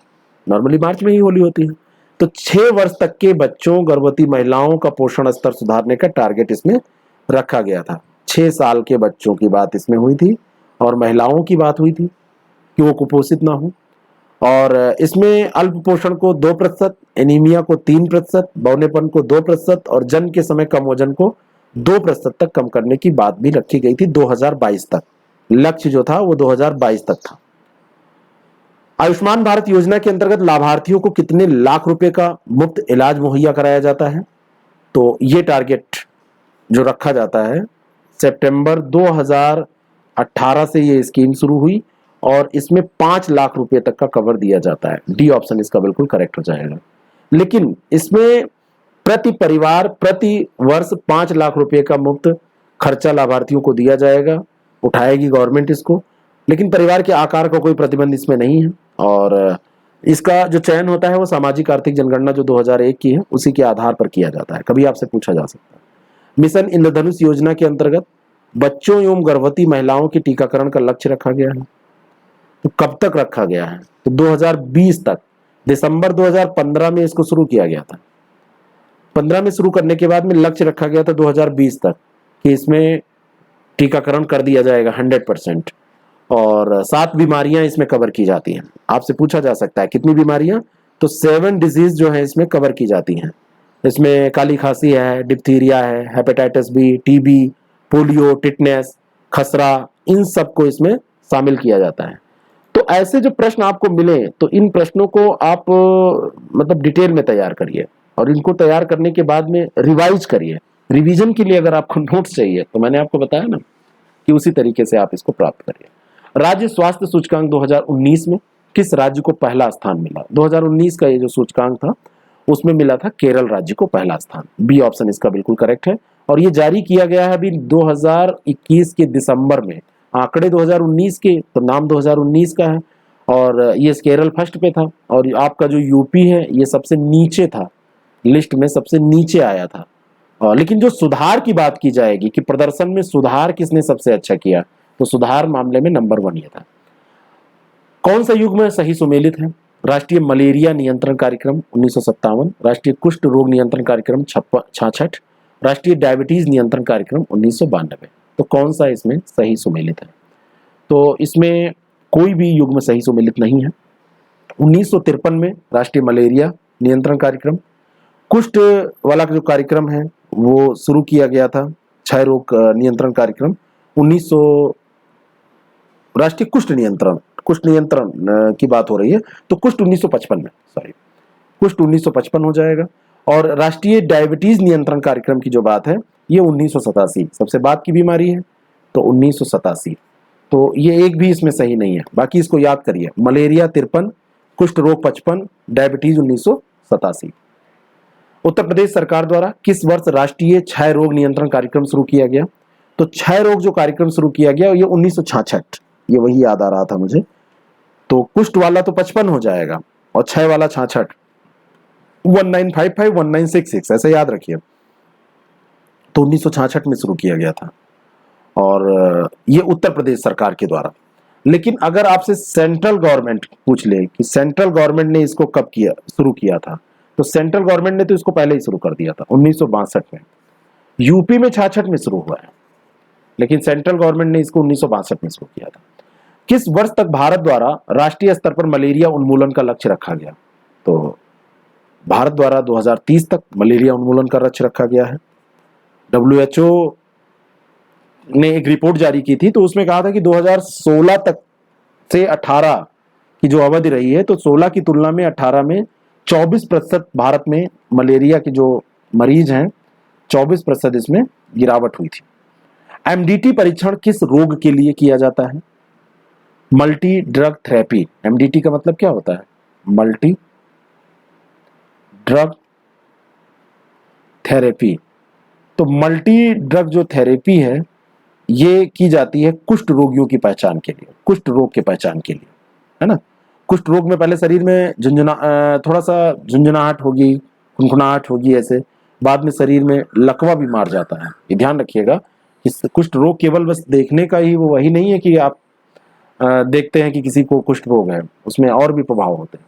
नॉर्मली मार्च में ही होली होती है। तो 6 वर्ष तक के बच्चों, गर्भवती महिलाओं का पोषण स्तर सुधारने का टारगेट इसमें रखा गया था। 6 साल के बच्चों की बात इसमें हुई थी और महिलाओं की बात हुई थी कि वो कुपोषित ना हो। और इसमें अल्प पोषण को 2%, एनीमिया को 3%, बौनेपन को 2% और जन्म के समय कम वजन को 2% तक कम करने की बात भी रखी गई थी 2022 तक। लक्ष्य जो था वो 2022 तक था। आयुष्मान भारत योजना के अंतर्गत लाभार्थियों को कितने लाख रुपए का मुफ्त इलाज मुहैया कराया जाता है? तो ये टारगेट जो रखा जाता है, सितंबर 2018 से ये स्कीम शुरू हुई और इसमें 5 लाख रुपए तक का कवर दिया जाता है। डी ऑप्शन इसका बिल्कुल करेक्ट हो जाएगा। लेकिन इसमें प्रति परिवार प्रति वर्ष 5 लाख रुपए का मुफ्त खर्चा लाभार्थियों को दिया जाएगा, उठाएगी गवर्नमेंट इसको, लेकिन परिवार के आकार का कोई प्रतिबंध इसमें नहीं है। और इसका जो चयन होता है वो सामाजिक आर्थिक जनगणना जो 2001 की है उसी के आधार पर किया जाता है। कभी आपसे पूछा जा सकता है। मिशन इंद्रधनुष योजना के अंतर्गत बच्चों एवं गर्भवती महिलाओं के टीकाकरण का लक्ष्य रखा गया है। तो कब तक रखा गया है? तो 2020 तक। दिसंबर 2015 में इसको शुरू किया गया था। 15 में शुरू करने के बाद में लक्ष्य रखा गया था 2020 तक कि इसमें टीकाकरण कर दिया जाएगा 100%। और 7 बीमारियां इसमें कवर की जाती हैं। आपसे पूछा जा सकता है कितनी बीमारियां? तो 7 डिजीज जो है इसमें कवर की जाती हैं। इसमें काली खांसी है, डिप्थीरिया है, hepatitis B, TB, polio, tetanus, खसरा, इन सबको इसमें शामिल किया जाता है। तो ऐसे जो प्रश्न आपको मिले तो इन प्रश्नों को आप मतलब डिटेल में तैयार करिए और इनको तैयार करने के बाद में रिवाइज करिए। रिवीजन के लिए अगर आपको नोट्स चाहिए तो मैंने आपको बताया ना कि उसी तरीके से आप इसको प्राप्त करिए। राज्य स्वास्थ्य सूचकांक 2019 में किस राज्य को पहला स्थान मिला? 2019 का ये जो सूचकांक था उसमें मिला था केरल राज्य को पहला स्थान। बी ऑप्शन इसका बिल्कुल करेक्ट है। और ये जारी किया गया है अभी 2021 के दिसंबर में। आंकड़े 2019 के, तो नाम 2019 का है और ये केरल फर्स्ट पे था और आपका जो यूपी है ये सबसे नीचे था, लिस्ट में सबसे नीचे आया था। लेकिन जो सुधार की बात की जाएगी कि प्रदर्शन में सुधार किसने सबसे अच्छा किया, तो सुधार मामले में नंबर 1 ये था। कौन सा युग्म सही सुमेलित है? राष्ट्रीय मलेरिया नियंत्रण कार्यक्रम 1957, राष्ट्रीय कुष्ठ रोग नियंत्रण कार्यक्रम 66, राष्ट्रीय डायबिटीज नियंत्रण कार्यक्रम 1992। तो कौन सा इसमें सही सुमेलित है? तो इसमें कोई भी युग्म सही सुमेलित नहीं है। 1953 में राष्ट्रीय मलेरिया नियंत्रण कार्यक्रम, कुष्ठ वाला जो कार्यक्रम है वो शुरू किया गया था, क्षय रोग नियंत्रण कार्यक्रम 1900, राष्ट्रीय कुष्ठ नियंत्रण की बात हो रही है, तो कुष्ठ 1955 में, सॉरी, कुष्ठ 1955 हो जाएगा। और राष्ट्रीय डायबिटीज नियंत्रण कार्यक्रम की जो बात है ये 1987, सबसे बाद की बीमारी है तो 1987, तो ये एक भी इसमें सही नहीं है, बाकी इसको याद करिए। मलेरिया 53, कुष्ठ रोग 55, डायबिटीज 1987। उत्तर प्रदेश सरकार द्वारा किस वर्ष राष्ट्रीय क्षय रोग नियंत्रण कार्यक्रम शुरू किया गया? तो क्षय रोग जो कार्यक्रम शुरू किया गया ये 1966, ये वही याद आ रहा था मुझे, तो कुष्ठ वाला तो 55 हो जाएगा और क्षय वाला 66, 1955 1966 ऐसे याद रखिए, तो 1966 में शुरू किया गया था और ये उत्तर प्रदेश सरकार के द्वारा। लेकिन अगर आपसे सेंट्रल गवर्नमेंट पूछ ले कि सेंट्रल गवर्नमेंट ने इसको कब किया, शुरू किया था, तो सेंट्रल गवर्नमेंट ने तो इसको पहले ही शुरू कर दिया था 1962 में। यूपी में 66 में शुरू हुआ है, लेकिन सेंट्रल गवर्नमेंट ने इसको 1962 में शुरू किया था। किस वर्ष तक भारत द्वारा राष्ट्रीय स्तर पर मलेरिया उन्मूलन का लक्ष्य रखा गया? तो भारत द्वारा 2030 तक मलेरिया उन्मूलन का लक्ष्य रखा गया है। WHO ने एक रिपोर्ट जारी की थी, तो उसमें कहा था कि 2016 तक से 18 की जो अवधि रही है, तो 16 की तुलना में 18 में 24% भारत में मलेरिया के जो मरीज हैं 24% इसमें गिरावट हुई थी। MDT परीक्षण किस रोग के लिए किया जाता है? Multi drug therapy. MDT का मतलब क्या होता है? Multi drug therapy. तो मल्टी ड्रग जो थेरेपी है ये की जाती है कुष्ठ रोगियों की पहचान के लिए, कुष्ठ रोग के पहचान के लिए, है ना। कुष्ठ रोग में पहले शरीर में थोड़ा सा झुंझुनाहट होगी, खुनखुनाहट होगी, ऐसे बाद में शरीर में लकवा भी मार जाता है। ये ध्यान रखिएगा कि कुष्ठ रोग केवल बस देखने का ही वो वही नहीं है कि आप देखते हैं कि किसी को कुष्ठ रोग है, उसमें और भी प्रभाव होते हैं।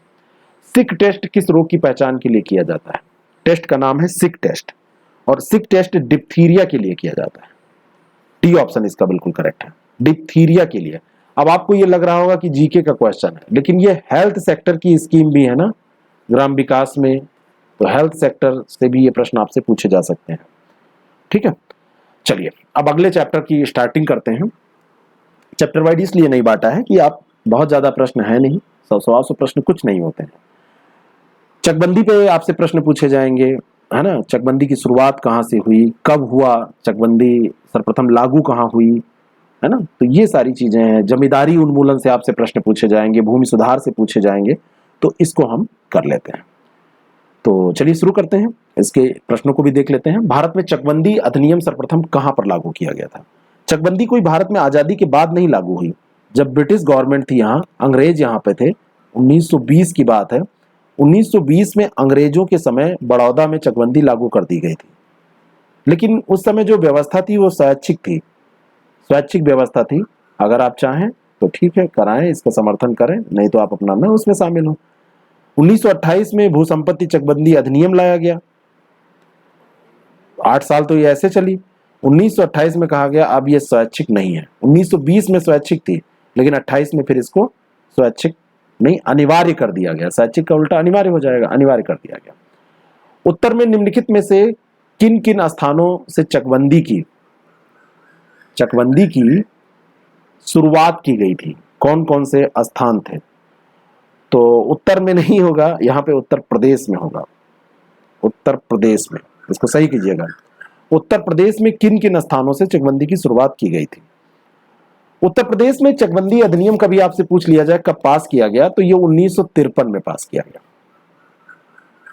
सिक टेस्ट किस रोग की पहचान के लिए किया जाता है? टेस्ट का नाम है सिक टेस्ट, और सिक टेस्ट डिप्थीरिया के लिए किया जाता है। डी ऑप्शन इसका बिल्कुल करेक्ट है, डिप्थीरिया के लिए। अब आपको ये लग रहा होगा कि जीके का क्वेश्चन है, लेकिन ये हेल्थ सेक्टर की स्कीम भी है ना ग्राम विकास में, तो हेल्थ सेक्टर से भी ये प्रश्न आपसे पूछे जा सकते हैं। ठीक है, चलिए अब अगले चैप्टर की स्टार्टिंग करते हैं। चैप्टर वाइज इसलिए नहीं बांटा है कि आप बहुत ज्यादा प्रश्न है नहीं, 100 प्रश्न कुछ नहीं होते हैं। चकबंदी पे आपसे प्रश्न पूछे जाएंगे, है ना। चकबंदी की शुरुआत कहाँ से हुई, कब हुआ चकबंदी, सर्वप्रथम लागू कहाँ हुई, है ना। तो ये सारी चीजें हैं। जमींदारी उन्मूलन से आपसे प्रश्न पूछे जाएंगे, भूमि सुधार से पूछे जाएंगे, तो इसको हम कर लेते हैं। तो चलिए शुरू करते हैं, इसके प्रश्नों को भी देख लेते हैं। भारत में चकबंदी अधिनियम सर्वप्रथम कहां पर लागू किया गया था? चकबंदी कोई भारत में आजादी के बाद नहीं लागू हुई, जब ब्रिटिश गवर्नमेंट थी यहाँ, अंग्रेज यहाँ पे थे, 1920 की बात है। 1920 में अंग्रेजों के समय बड़ौदा में चकबंदी लागू कर दी गई थी, लेकिन उस समय जो व्यवस्था थी वो स्वैच्छिक थी, स्वैच्छिक व्यवस्था थी। अगर आप चाहें तो ठीक है कराएं, इसका समर्थन करें, नहीं तो आप अपना ना उसमें शामिल हो। 1928 में भू संपत्ति चकबंदी अधिनियम लाया गया, 8 साल तो ये ऐसे चली। 1928 में कहा गया अब ये स्वैच्छिक नहीं है। 1920 में स्वैच्छिक थी, लेकिन 28 में फिर इसको स्वैच्छिक नहीं, अनिवार्य कर दिया गया। स्वैच्छिक का उल्टा अनिवार्य हो जाएगा, अनिवार्य कर दिया गया। उत्तर में निम्नलिखित में से किन किन स्थानों से चकबंदी की शुरुआत की गई थी? कौन कौन से स्थान थे? तो उत्तर में नहीं होगा, यहाँ पे उत्तर प्रदेश में होगा, उत्तर प्रदेश में, इसको सही कीजिएगा। उत्तर प्रदेश में किन किन स्थानों से चकबंदी की शुरुआत की गई थी? उत्तर प्रदेश में चकबंदी अधिनियम कभी आपसे पूछ लिया जाए कब पास किया गया, तो ये 1953 में पास किया गया,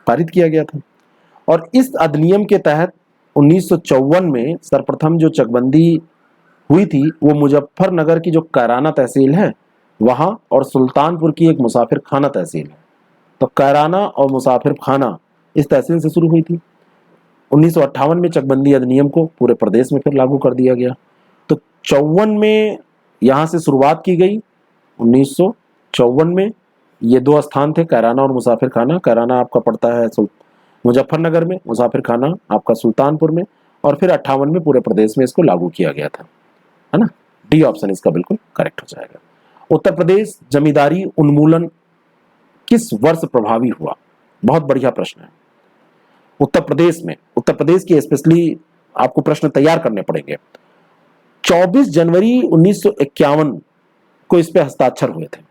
पारित किया गया था। और इस अधिनियम के तहत 1954 में सर्वप्रथम जो चकबंदी हुई थी वो मुजफ्फरनगर की जो कैराना तहसील है वहां, और सुल्तानपुर की एक मुसाफिर खाना तहसील है। तो कैराना और मुसाफिर खाना इस तहसील से शुरू हुई थी। 1958 में चकबंदी अधिनियम को पूरे प्रदेश में फिर लागू कर दिया गया। तो 54 में यहां से शुरुआत की गई। 1954 में ये 2 स्थान थे, कैराना और मुसाफिर खाना। कैराना आपका पड़ता है मुजफ्फरनगर में, मुसाफिर खाना आपका सुल्तानपुर में, और फिर 58 में पूरे प्रदेश में इसको लागू किया गया था, है ना। डी ऑप्शन इसका बिल्कुल करेक्ट हो जाएगा। उत्तर प्रदेश जमींदारी उन्मूलन किस वर्ष प्रभावी हुआ? बहुत बढ़िया प्रश्न है। उत्तर प्रदेश में, उत्तर प्रदेश के स्पेशली आपको प्रश्न तैयार करने पड़ेंगे। 24 जनवरी 1951 को इस पे हस्ताक्षर हुए थे,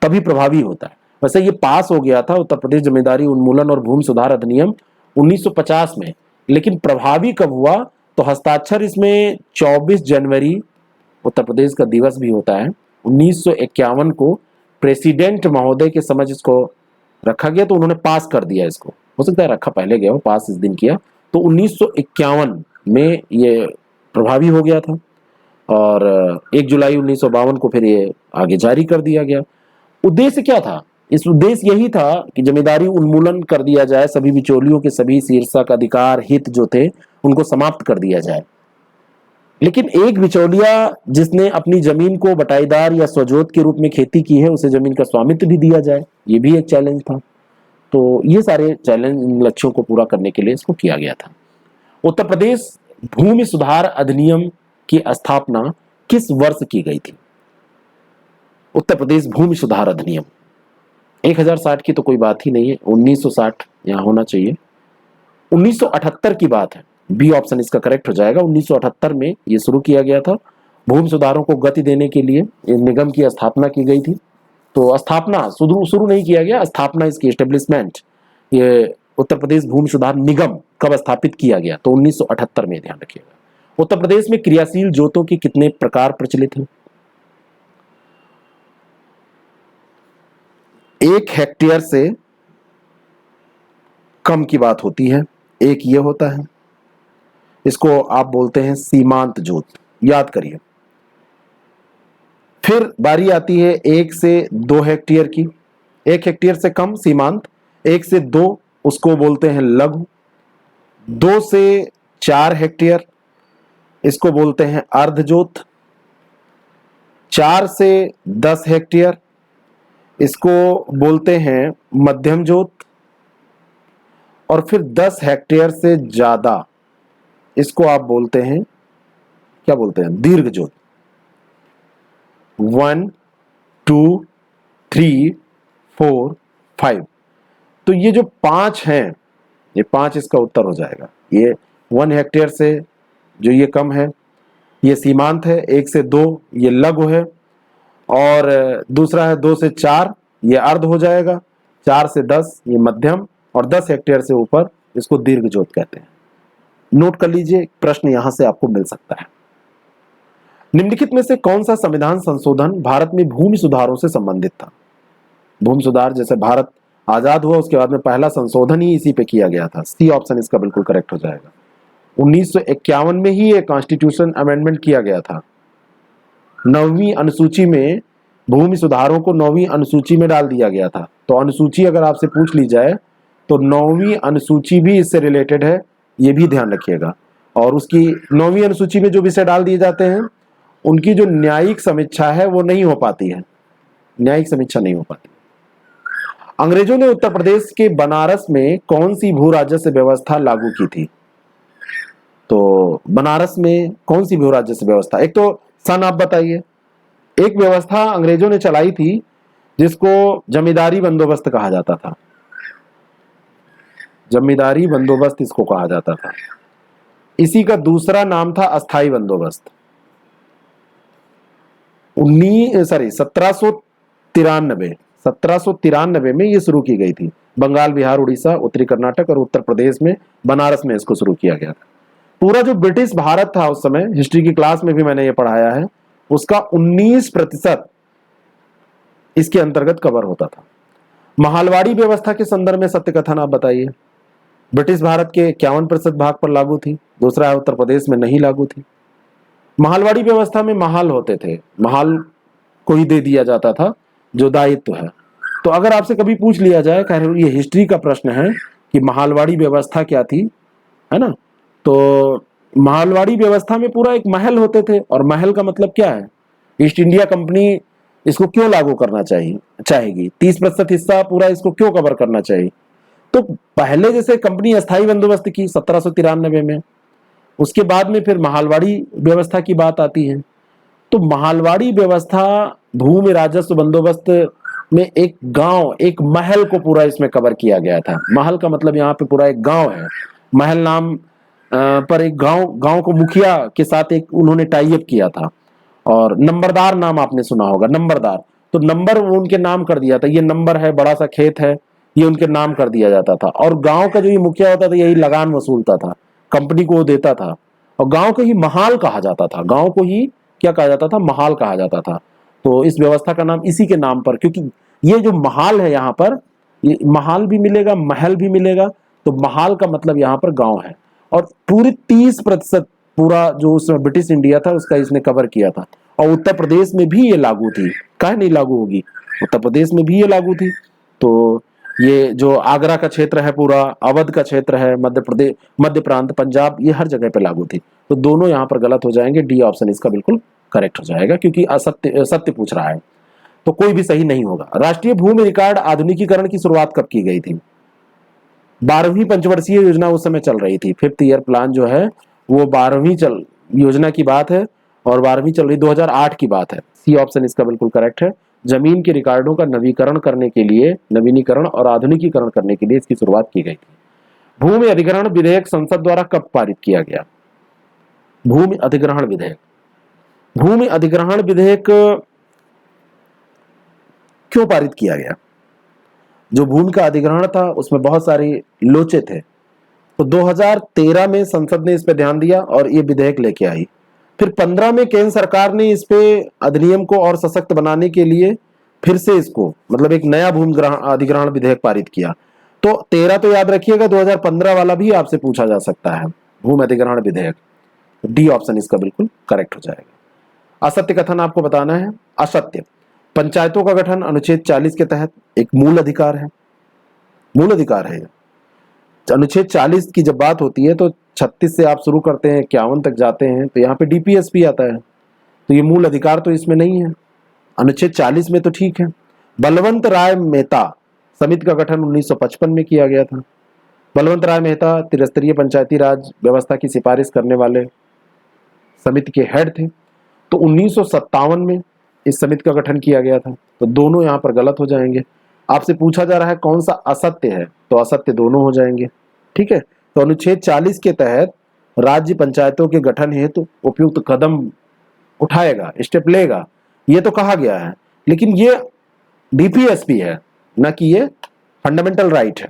तभी प्रभावी होता है। वैसे ये पास हो गया था उत्तर प्रदेश जमींदारी उन्मूलन और भूमि सुधार अधिनियम 1950 में, लेकिन प्रभावी कब हुआ? तो हस्ताक्षर इसमें 24 जनवरी उत्तर प्रदेश का दिवस भी होता है 1951 को प्रेसिडेंट महोदय के समझ इसको रखा गया, तो उन्होंने पास कर दिया इसको। हो सकता है रखा पहले गया हो, पास इस दिन किया, तो 1951 में ये प्रभावी हो गया था और 1 जुलाई 1952 को फिर ये आगे जारी कर दिया गया। उद्देश्य क्या था? इस उद्देश्य यही था कि जमींदारी उन्मूलन कर दिया जाए, सभी बिचौलियों के सभी शीर्षक अधिकार हित जो थे उनको समाप्त कर दिया जाए। लेकिन एक बिचौलिया जिसने अपनी जमीन को बटाईदार या स्वजोत के रूप में खेती की है, उसे जमीन का स्वामित्व भी दिया जाए, ये भी एक चैलेंज था। तो ये सारे चैलेंज, इन लक्ष्यों को पूरा करने के लिए इसको किया गया था। उत्तर प्रदेश भूमि सुधार अधिनियम की स्थापना किस वर्ष की गई थी? उत्तर प्रदेश भूमि सुधार अधिनियम 1060 की तो कोई बात ही नहीं है, 1960 यहां होना चाहिए। 1978 की बात है, बी ऑप्शन इसका करेक्ट हो जाएगा। 1978 में ये शुरू किया गया था। भूमि सुधारों को गति देने के लिए इस निगम की स्थापना की गई थी। तो स्थापना शुरू नहीं किया गया, स्थापना इसकी एस्टेब्लिशमेंट, ये उत्तर प्रदेश भूमि सुधार निगम कब स्थापित किया गया? तो 1978 में, ध्यान रखिएगा। उत्तर प्रदेश में क्रियाशील जोतों के कितने प्रकार प्रचलित हैं? 1 हेक्टेयर से कम की बात होती है, एक ये होता है, इसको आप बोलते हैं सीमांत जोत, याद करिए। फिर बारी आती है 1 से 2 हेक्टेयर की। 1 हेक्टेयर से कम सीमांत, 1 से 2 उसको बोलते हैं लघु, 2 से 4 हेक्टेयर इसको बोलते हैं अर्ध जोत, 4 से 10 हेक्टेयर इसको बोलते हैं मध्यम जोत, और फिर 10 हेक्टेयर से ज्यादा इसको आप बोलते हैं, क्या बोलते हैं? दीर्घ जोत। 1 2 3 4 5, तो ये जो 5 हैं, ये 5 इसका उत्तर हो जाएगा। ये 1 हेक्टेयर से जो ये कम है ये सीमांत है, 1 से 2 ये लघु है, और दूसरा है 2 से 4 ये अर्ध हो जाएगा, 4 से 10 ये मध्यम, और 10 हेक्टेयर से ऊपर इसको दीर्घ जोत कहते हैं। नोट कर लीजिए, प्रश्न यहां से आपको मिल सकता है। निम्नलिखित में से कौन सा संविधान संशोधन भारत में भूमि सुधारों से संबंधित था? भूमि सुधार, जैसे भारत आजाद हुआ उसके बाद में पहला संशोधन ही इसी पे किया गया था। सी ऑप्शन इसका बिल्कुल करेक्ट हो जाएगा। 1951 में ही ये कॉन्स्टिट्यूशन अमेंडमेंट किया गया था। 9वीं अनुसूची में भूमि सुधारों को 9वीं अनुसूची में डाल दिया गया था। तो अनुसूची अगर आपसे पूछ ली जाए तो 9वीं अनुसूची भी इससे रिलेटेड है, ये भी ध्यान रखिएगा। और उसकी 9वीं अनुसूची में जो विषय डाल दिए जाते हैं उनकी जो न्यायिक समीक्षा है वो नहीं हो पाती है, न्यायिक समीक्षा नहीं हो पाती। अंग्रेजों ने उत्तर प्रदेश के बनारस में कौन सी भू राजस्व व्यवस्था लागू की थी? तो बनारस में कौन सी भू राजस्व व्यवस्था? एक तो सन आप बताइए। एक व्यवस्था अंग्रेजों ने चलाई थी जिसको जमींदारी बंदोबस्त कहा जाता था, जमींदारी बंदोबस्त इसको कहा जाता था। इसी का दूसरा नाम था अस्थाई बंदोबस्त। 1793 में ये शुरू की गई थी। बंगाल, बिहार, उड़ीसा, उत्तरी कर्नाटक और उत्तर प्रदेश में बनारस में इसको शुरू किया गया था। पूरा जो ब्रिटिश भारत था उस समय, हिस्ट्री की क्लास में भी मैंने ये पढ़ाया है, उसका 19% इसके अंतर्गत कवर होता था। महालवाड़ी व्यवस्था के संदर्भ में सत्य कथन आप बताइए। ब्रिटिश भारत के 51% भाग पर लागू थी, दूसरा है उत्तर प्रदेश में नहीं लागू थी। महालवाड़ी व्यवस्था में महाल होते थे, महाल को ही दे दिया जाता था जो दायित्व है। तो अगर आपसे कभी पूछ लिया जाए, ये हिस्ट्री का प्रश्न है कि महालवाड़ी व्यवस्था क्या थी, है ना, तो महालवाड़ी व्यवस्था में पूरा एक महल होते थे। और महल का मतलब क्या है? ईस्ट इंडिया कंपनी इसको क्यों लागू करना चाहेगी? 30% हिस्सा पूरा इसको क्यों कवर करना चाहिए? तो पहले जैसे कंपनी अस्थाई बंदोबस्त की 1793 में, उसके बाद में फिर महालवाड़ी व्यवस्था की बात आती है। तो महालवाड़ी व्यवस्था भूमि राजस्व बंदोबस्त में एक गांव, एक महल को पूरा इसमें कवर किया गया था। महल का मतलब यहाँ पे पूरा एक गांव है। महल नाम पर एक गांव को मुखिया के साथ एक उन्होंने टाई अप किया था। और नंबरदार नाम आपने सुना होगा, नंबरदार, तो नंबर वो उनके नाम कर दिया था, ये नंबर है, बड़ा सा खेत है, ये उनके नाम कर दिया जाता था। और गांव का जो ये मुखिया होता था यही लगान वसूलता था, कंपनी को वो देता था। और गांव को ही महाल कहा जाता था, गांव को ही क्या कहा जाता था, महाल कहा जाता था। तो इस व्यवस्था का नाम इसी के नाम पर, क्योंकि ये जो महाल है यहाँ पर, ये महाल भी मिलेगा, महल भी मिलेगा, तो महाल का मतलब यहाँ पर गांव है। और पूरी 30% पूरा जो उसमें ब्रिटिश इंडिया था उसका इसने कवर किया था। और उत्तर प्रदेश में भी ये लागू थी, काहे नहीं लागू होगी, उत्तर प्रदेश में भी ये लागू थी। तो ये जो आगरा का क्षेत्र है, पूरा अवध का क्षेत्र है, मध्य प्रदेश, मध्य प्रांत, पंजाब, ये हर जगह पे लागू थी। तो दोनों यहाँ पर गलत हो जाएंगे, डी ऑप्शन इसका बिल्कुल करेक्ट हो जाएगा, क्योंकि असत्य सत्य पूछ रहा है, तो कोई भी सही नहीं होगा। राष्ट्रीय भूमि रिकॉर्ड आधुनिकीकरण की शुरुआत कब की गई थी? 12वीं पंचवर्षीय योजना उस समय चल रही थी। 5th ईयर प्लान जो है वो 12वीं योजना की बात है, और 12वीं चल रही, 2008 की बात है। सी ऑप्शन इसका बिल्कुल करेक्ट है। जमीन के रिकॉर्डों का नवीकरण करने के लिए, नवीनीकरण और आधुनिकीकरण करने के लिए इसकी शुरुआत की गई थी। भूमि अधिग्रहण विधेयक संसद द्वारा कब पारित किया गया? भूमि अधिग्रहण विधेयक, भूमि अधिग्रहण विधेयक क्यों पारित किया गया? जो भूमि का अधिग्रहण था उसमें बहुत सारी लोचे थे, तो 2013 में संसद ने इस पे ध्यान दिया और ये विधेयक लेके आई। फिर 15 में केंद्र सरकार ने इस पे अधिनियम को और सशक्त बनाने के लिए फिर से इसको, मतलब एक नया भूमि अधिग्रहण विधेयक पारित किया। तो 13 तो याद रखिएगा, 2015 वाला भी आपसे पूछा जा सकता है, भूमि अधिग्रहण विधेयक। डी ऑप्शन इसका बिल्कुल करेक्ट हो जाएगा। असत्य कथन आपको बताना है। असत्य, पंचायतों का गठन अनुच्छेद 40 के तहत एक मूल अधिकार है, मूल अधिकार है। अनुच्छेद 40 की जब बात होती है तो 36 से आप शुरू करते हैं, 51 तक जाते हैं, तो यहाँ पे डीपीएसपी आता है, तो ये मूल अधिकार तो इसमें नहीं है। अनुच्छेद 40 में तो ठीक है। बलवंत राय मेहता समिति का गठन 1955 में किया गया था। बलवंत राय मेहता त्रिस्तरीय पंचायती राज व्यवस्था की सिफारिश करने वाले समिति के हेड थे। तो 1957 में इस समिति का गठन किया गया था। तो दोनों यहाँ पर गलत हो जाएंगे। आपसे पूछा जा रहा है कौन सा असत्य है, तो असत्य दोनों हो जाएंगे। ठीक है, तो अनुच्छेद 40 के तहत राज्य पंचायतों के गठन हेतु उपयुक्त कदम उठाएगा, स्टेप लेगा, ये तो कहा गया है, लेकिन ये डीपीएसपी है, ना कि ये फंडामेंटल राइट है।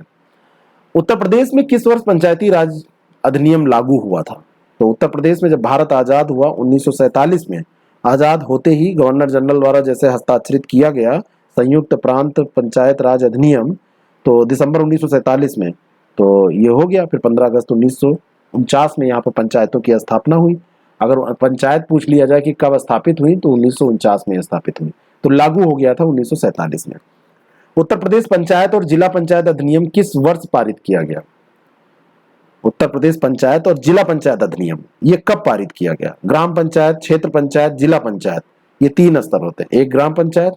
उत्तर प्रदेश में किस वर्ष पंचायती राज अधिनियम लागू हुआ था? तो उत्तर प्रदेश में जब भारत आजाद हुआ 1947 में, आजाद होते ही गवर्नर जनरल द्वारा जैसे हस्ताक्षरित किया गया संयुक्त प्रांत पंचायत राज अधिनियम, तो दिसंबर 1947 में तो ये हो गया। फिर 15 अगस्त 1949 में यहाँ पर पंचायतों की स्थापना हुई। अगर पंचायत पूछ लिया जाए कि कब स्थापित हुई, तो 1949 में स्थापित हुई, तो लागू हो गया था 1947 में। उत्तर प्रदेश पंचायत और जिला पंचायत अधिनियम किस वर्ष पारित किया गया? उत्तर प्रदेश पंचायत और जिला पंचायत अधिनियम ये कब पारित किया गया? ग्राम पंचायत, क्षेत्र पंचायत, जिला पंचायत, ये 3 स्तर होते हैं। एक ग्राम पंचायत,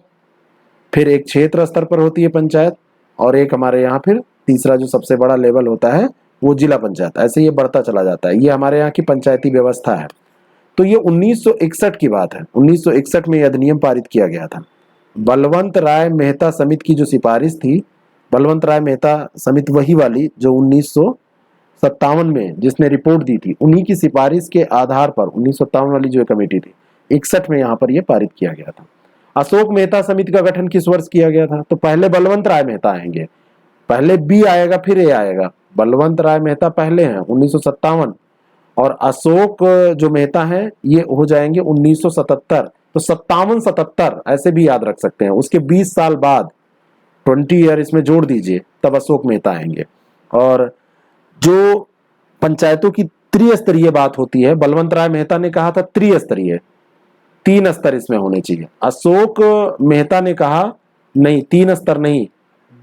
फिर एक क्षेत्र स्तर पर होती है पंचायत, और एक हमारे यहाँ फिर तीसरा जो सबसे बड़ा लेवल होता है वो जिला पंचायत। ऐसे ये बढ़ता चला जाता है। ये हमारे यहाँ की पंचायती व्यवस्था है। तो ये 1961 की बात है। 1961 में यह अधिनियम पारित किया गया था। बलवंत राय मेहता समिति की जो सिफारिश थी, बलवंत राय मेहता समिति वही वाली जो 1957 में जिसने रिपोर्ट दी थी, उन्हीं की सिफारिश के आधार पर 1957 वाली जो कमेटी थी, 61 में यहाँ पर यह पारित किया गया था। अशोक मेहता समिति का गठन किस वर्ष किया गया था? तो पहले बलवंत राय मेहता आएंगे, पहले बी आएगा फिर ए आएगा। बलवंत राय मेहता पहले हैं 1957, और अशोक जो मेहता हैं ये हो जाएंगे 1977। तो 57-77 ऐसे भी याद रख सकते हैं। उसके 20 साल बाद 20 ईयर इसमें जोड़ दीजिए, तब अशोक मेहता आएंगे। और जो पंचायतों की त्रिस्तरीय बात होती है, बलवंत राय मेहता ने कहा था त्रिस्तरीय, 3 स्तर इसमें होने चाहिए। अशोक मेहता ने कहा नहीं, 3 स्तर नहीं,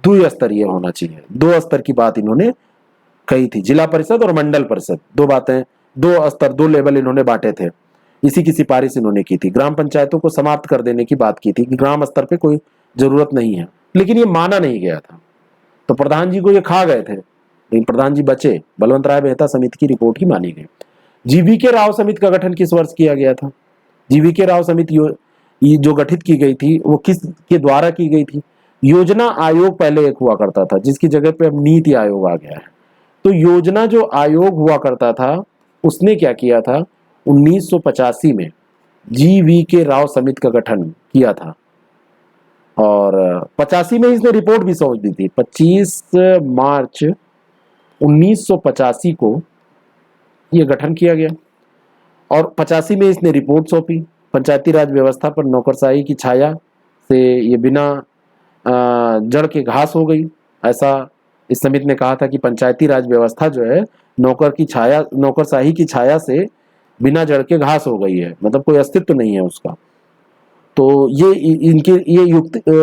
2 स्तरीय होना चाहिए। 2 स्तर की बात इन्होंने कही थी। जिला परिषद और मंडल परिषद, 2 बातें, 2 स्तर, 2 लेवल इन्होंने बांटे थे। इसी की सिफारिश इन्होंने की थी। ग्राम पंचायतों को समाप्त कर देने की बात की थी कि ग्राम स्तर पे कोई जरूरत नहीं है, लेकिन ये माना नहीं गया था। तो प्रधान जी को ये खा गए थे, लेकिन प्रधान जी बचे। बलवंत राय मेहता समिति की रिपोर्ट ही मानी गई। जीवीके राव समिति का गठन किस वर्ष किया गया था? जीवीके राव समिति जो गठित की गई थी वो किस के द्वारा की गई थी? योजना आयोग पहले एक हुआ करता था, जिसकी जगह पे अब नीति आयोग आ गया है। तो योजना जो आयोग हुआ करता था उसने क्या किया था, 1985 में GV के राव समिति का गठन किया था और 85 में इसने रिपोर्ट भी सौंप दी थी। 25 मार्च 1985 को यह गठन किया गया और 85 में इसने रिपोर्ट सौंपी। पंचायती राज व्यवस्था पर नौकरशाही की छाया से ये बिना जड़ के घास हो गई, ऐसा इस समिति ने कहा था कि पंचायती राज व्यवस्था जो है नौकरशाही की छाया से बिना जड़ के घास हो गई है, मतलब कोई अस्तित्व नहीं है उसका। तो ये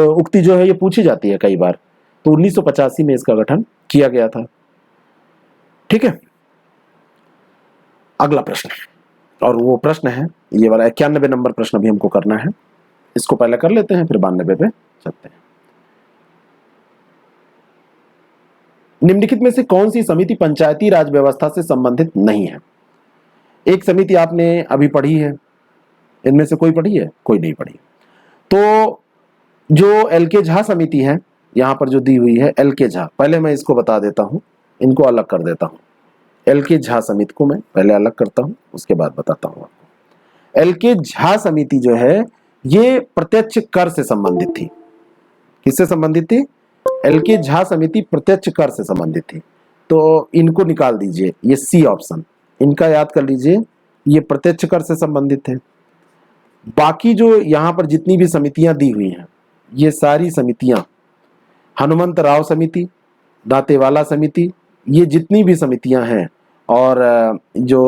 उक्ति जो है ये पूछी जाती है कई बार। तो 1985 में इसका गठन किया गया था। ठीक है, अगला प्रश्न, और वो प्रश्न है ये वाला 91 नंबर प्रश्न भी हमको करना है। इसको पहले कर लेते हैं, फिर 92 पे चलते हैं। निम्नलिखित में से कौन सी समिति पंचायती राज व्यवस्था से संबंधित नहीं है? एक समिति आपने अभी पढ़ी है, इनमें से कोई पढ़ी है? कोई नहीं पढ़ी। तो जो LK झा समिति है, यहां पर जो दी हुई है LK झा, पहले मैं इसको बता देता हूं, इनको अलग कर देता हूं। LK झा समिति को मैं पहले अलग करता हूं, उसके बाद बताता हूं आपको। LK झा समिति जो है ये प्रत्यक्ष कर से संबंधित थी। किससे संबंधित थी? LK झा समिति प्रत्यक्ष कर से संबंधित थी। तो इनको निकाल दीजिए, ये C ऑप्शन इनका याद कर लीजिए, ये प्रत्यक्ष कर से संबंधित है। बाकी जो यहां पर जितनी भी समितियां दी हुई हैं, ये सारी समितियां हनुमंत राव समिति, दांतेवाला समिति, ये जितनी भी समितियां हैं, और जो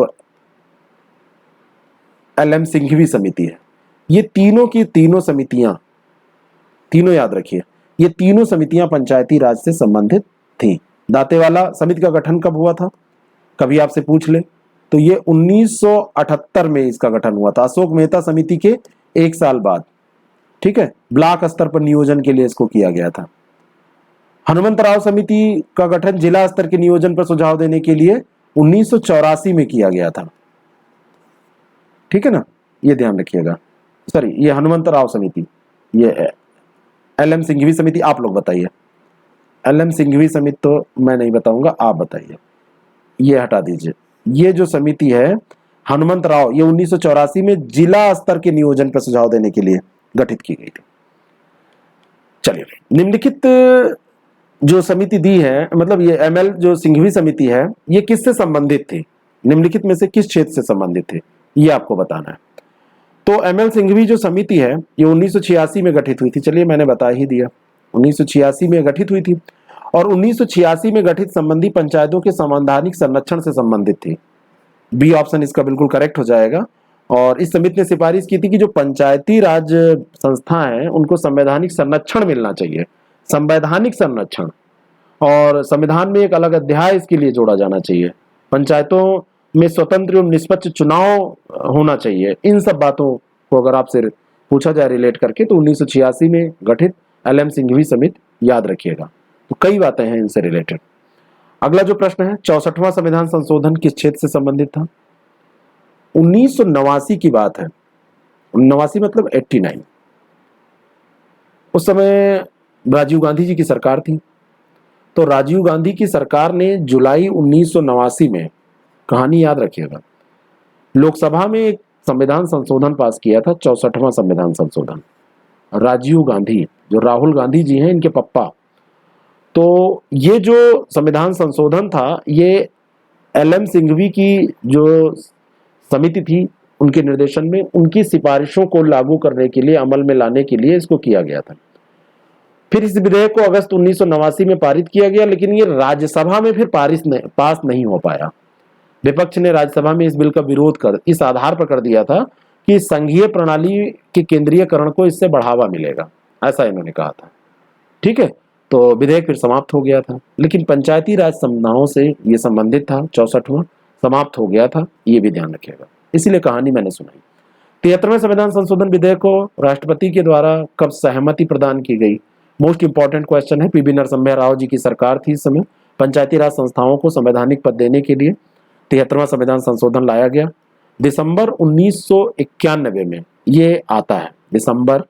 LM सिंघवी समिति है, ये तीनों की तीनों समितियां, तीनों याद रखिए, ये तीनों समितियां पंचायती राज से संबंधित थी। दांतेवाला समिति का गठन कब हुआ था, कभी आपसे पूछ ले, तो ये 1978 में इसका गठन हुआ था, अशोक मेहता समिति के 1 साल बाद। ठीक है, ब्लॉक स्तर पर नियोजन के लिए इसको किया गया था। हनुमंत राव समिति का गठन जिला स्तर के नियोजन पर सुझाव देने के लिए 1984 में किया गया था। ठीक है ना, ये ध्यान रखिएगा। सॉरी, ये हनुमंत राव समिति, ये LM सिंघवी समिति आप लोग बताइए। LM सिंघवी समिति तो मैं नहीं बताऊंगा, आप बताइए। ये हटा दीजिए। ये जो समिति है हनुमंत राव, ये 1984 में जिला स्तर के नियोजन पर सुझाव देने के लिए गठित की गई थी। चलिए, निम्नलिखित जो समिति दी है, मतलब ये ML जो सिंघवी समिति है, ये किससे संबंधित थी? निम्नलिखित में से किस क्षेत्र से संबंधित थे, ये आपको बताना है। तो ML सिंघवी जो समिति है ये 1986 में गठित हुई थी। चलिए, मैंने बता ही दिया, 1986 में गठित हुई थी और 1986 में गठित संबंधी पंचायतों के संवैधानिक संरक्षण से संबंधित थी। B ऑप्शन इसका बिल्कुल करेक्ट हो जाएगा। और इस समिति ने सिफारिश की थी कि जो पंचायती राज संस्थाएं हैं उनको संवैधानिक संरक्षण मिलना चाहिए, संवैधानिक संरक्षण, और संविधान में एक अलग अध्याय इसके लिए जोड़ा जाना चाहिए। पंचायतों में स्वतंत्र एवं निष्पक्ष चुनाव होना चाहिए। इन सब बातों को अगर आपसे पूछा जाए रिलेट करके, तो 1986 में गठित LM सिंघवी समिति याद रखिएगा। तो कई बातें हैं इनसे रिलेटेड। अगला जो प्रश्न है, 64वां संविधान संशोधन किस क्षेत्र से संबंधित था? 1989 की बात है। 89 मतलब 89। उस समय राजीव गांधी जी की सरकार थी। तो राजीव गांधी की सरकार ने जुलाई 1989 में, कहानी याद रखिएगा, लोकसभा में एक संविधान संशोधन पास किया था, 64वां संविधान संशोधन। राजीव गांधी, जो राहुल गांधी जी हैं, इनके पप्पा। तो ये जो संविधान संशोधन था, ये LM सिंघवी की जो समिति थी, उनके निर्देशन में, उनकी सिफारिशों को लागू करने के लिए, अमल में लाने के लिए इसको किया गया था। फिर इस विधेयक को अगस्त 1989 में पारित किया गया, लेकिन ये राज्यसभा में फिर पास नहीं हो पाया। विपक्ष ने राज्यसभा में इस बिल का विरोध कर इस आधार पर कर दिया था कि संघीय प्रणाली के केंद्रीयकरण को इससे बढ़ावा मिलेगा, ऐसा इन्होंने कहा था। ठीक है, तो विधेयक फिर समाप्त हो गया था, लेकिन पंचायती राज संस्थाओं से ये संबंधित था। 64वां समाप्त हो गया था, ये भी ध्यान रखिएगा, इसीलिए कहानी मैंने सुनाई। 73वें संविधान संशोधन विधेयक को राष्ट्रपति के द्वारा कब सहमति प्रदान की गई? मोस्ट इंपॉर्टेंट क्वेश्चन है। PB नरसिम्हा राव जी की सरकार थी इस समय। पंचायती राज संस्थाओं को संवैधानिक पद देने के लिए 73वां संविधान संशोधन लाया गया। दिसंबर 1991 में ये आता है, दिसंबर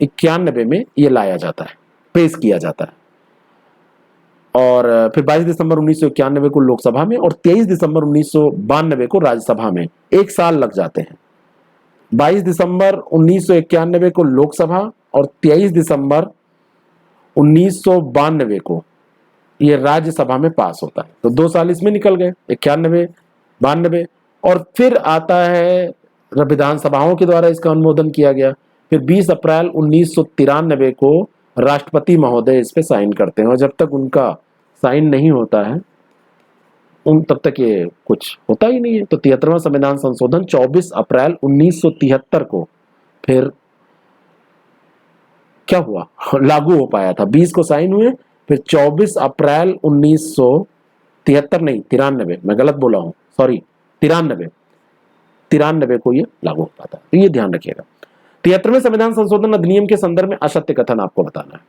1991 में ये लाया जाता है, पेश किया जाता है। और फिर 22 दिसंबर 1991 को लोकसभा में और 23 दिसंबर 1992 को राज्यसभा में, एक साल लग जाते हैं। 22 दिसंबर 1991 को लोकसभा और 23 दिसंबर 1992 को ये राज्यसभा में पास होता है। तो 2 साल इसमें निकल गए, 91, 92, और फिर आता है विधानसभाओं के द्वारा इसका अनुमोदन किया गया। फिर 20 अप्रैल 1993 को राष्ट्रपति महोदय इस पे साइन करते हैं, और जब तक उनका साइन नहीं होता है तब तक ये कुछ होता ही नहीं है। तो 73वां संविधान संशोधन 24 अप्रैल 1973 को फिर क्या हुआ, लागू हो पाया था। 20 को साइन हुए, फिर 24 अप्रैल 1973 नहीं 93, मैं गलत बोला हूं, सॉरी 93 को ये लागू हो पाता है। तो ये ध्यान रखिएगा। 73वें संविधान संशोधन अधिनियम के संदर्भ में असत्य कथन आपको बताना है।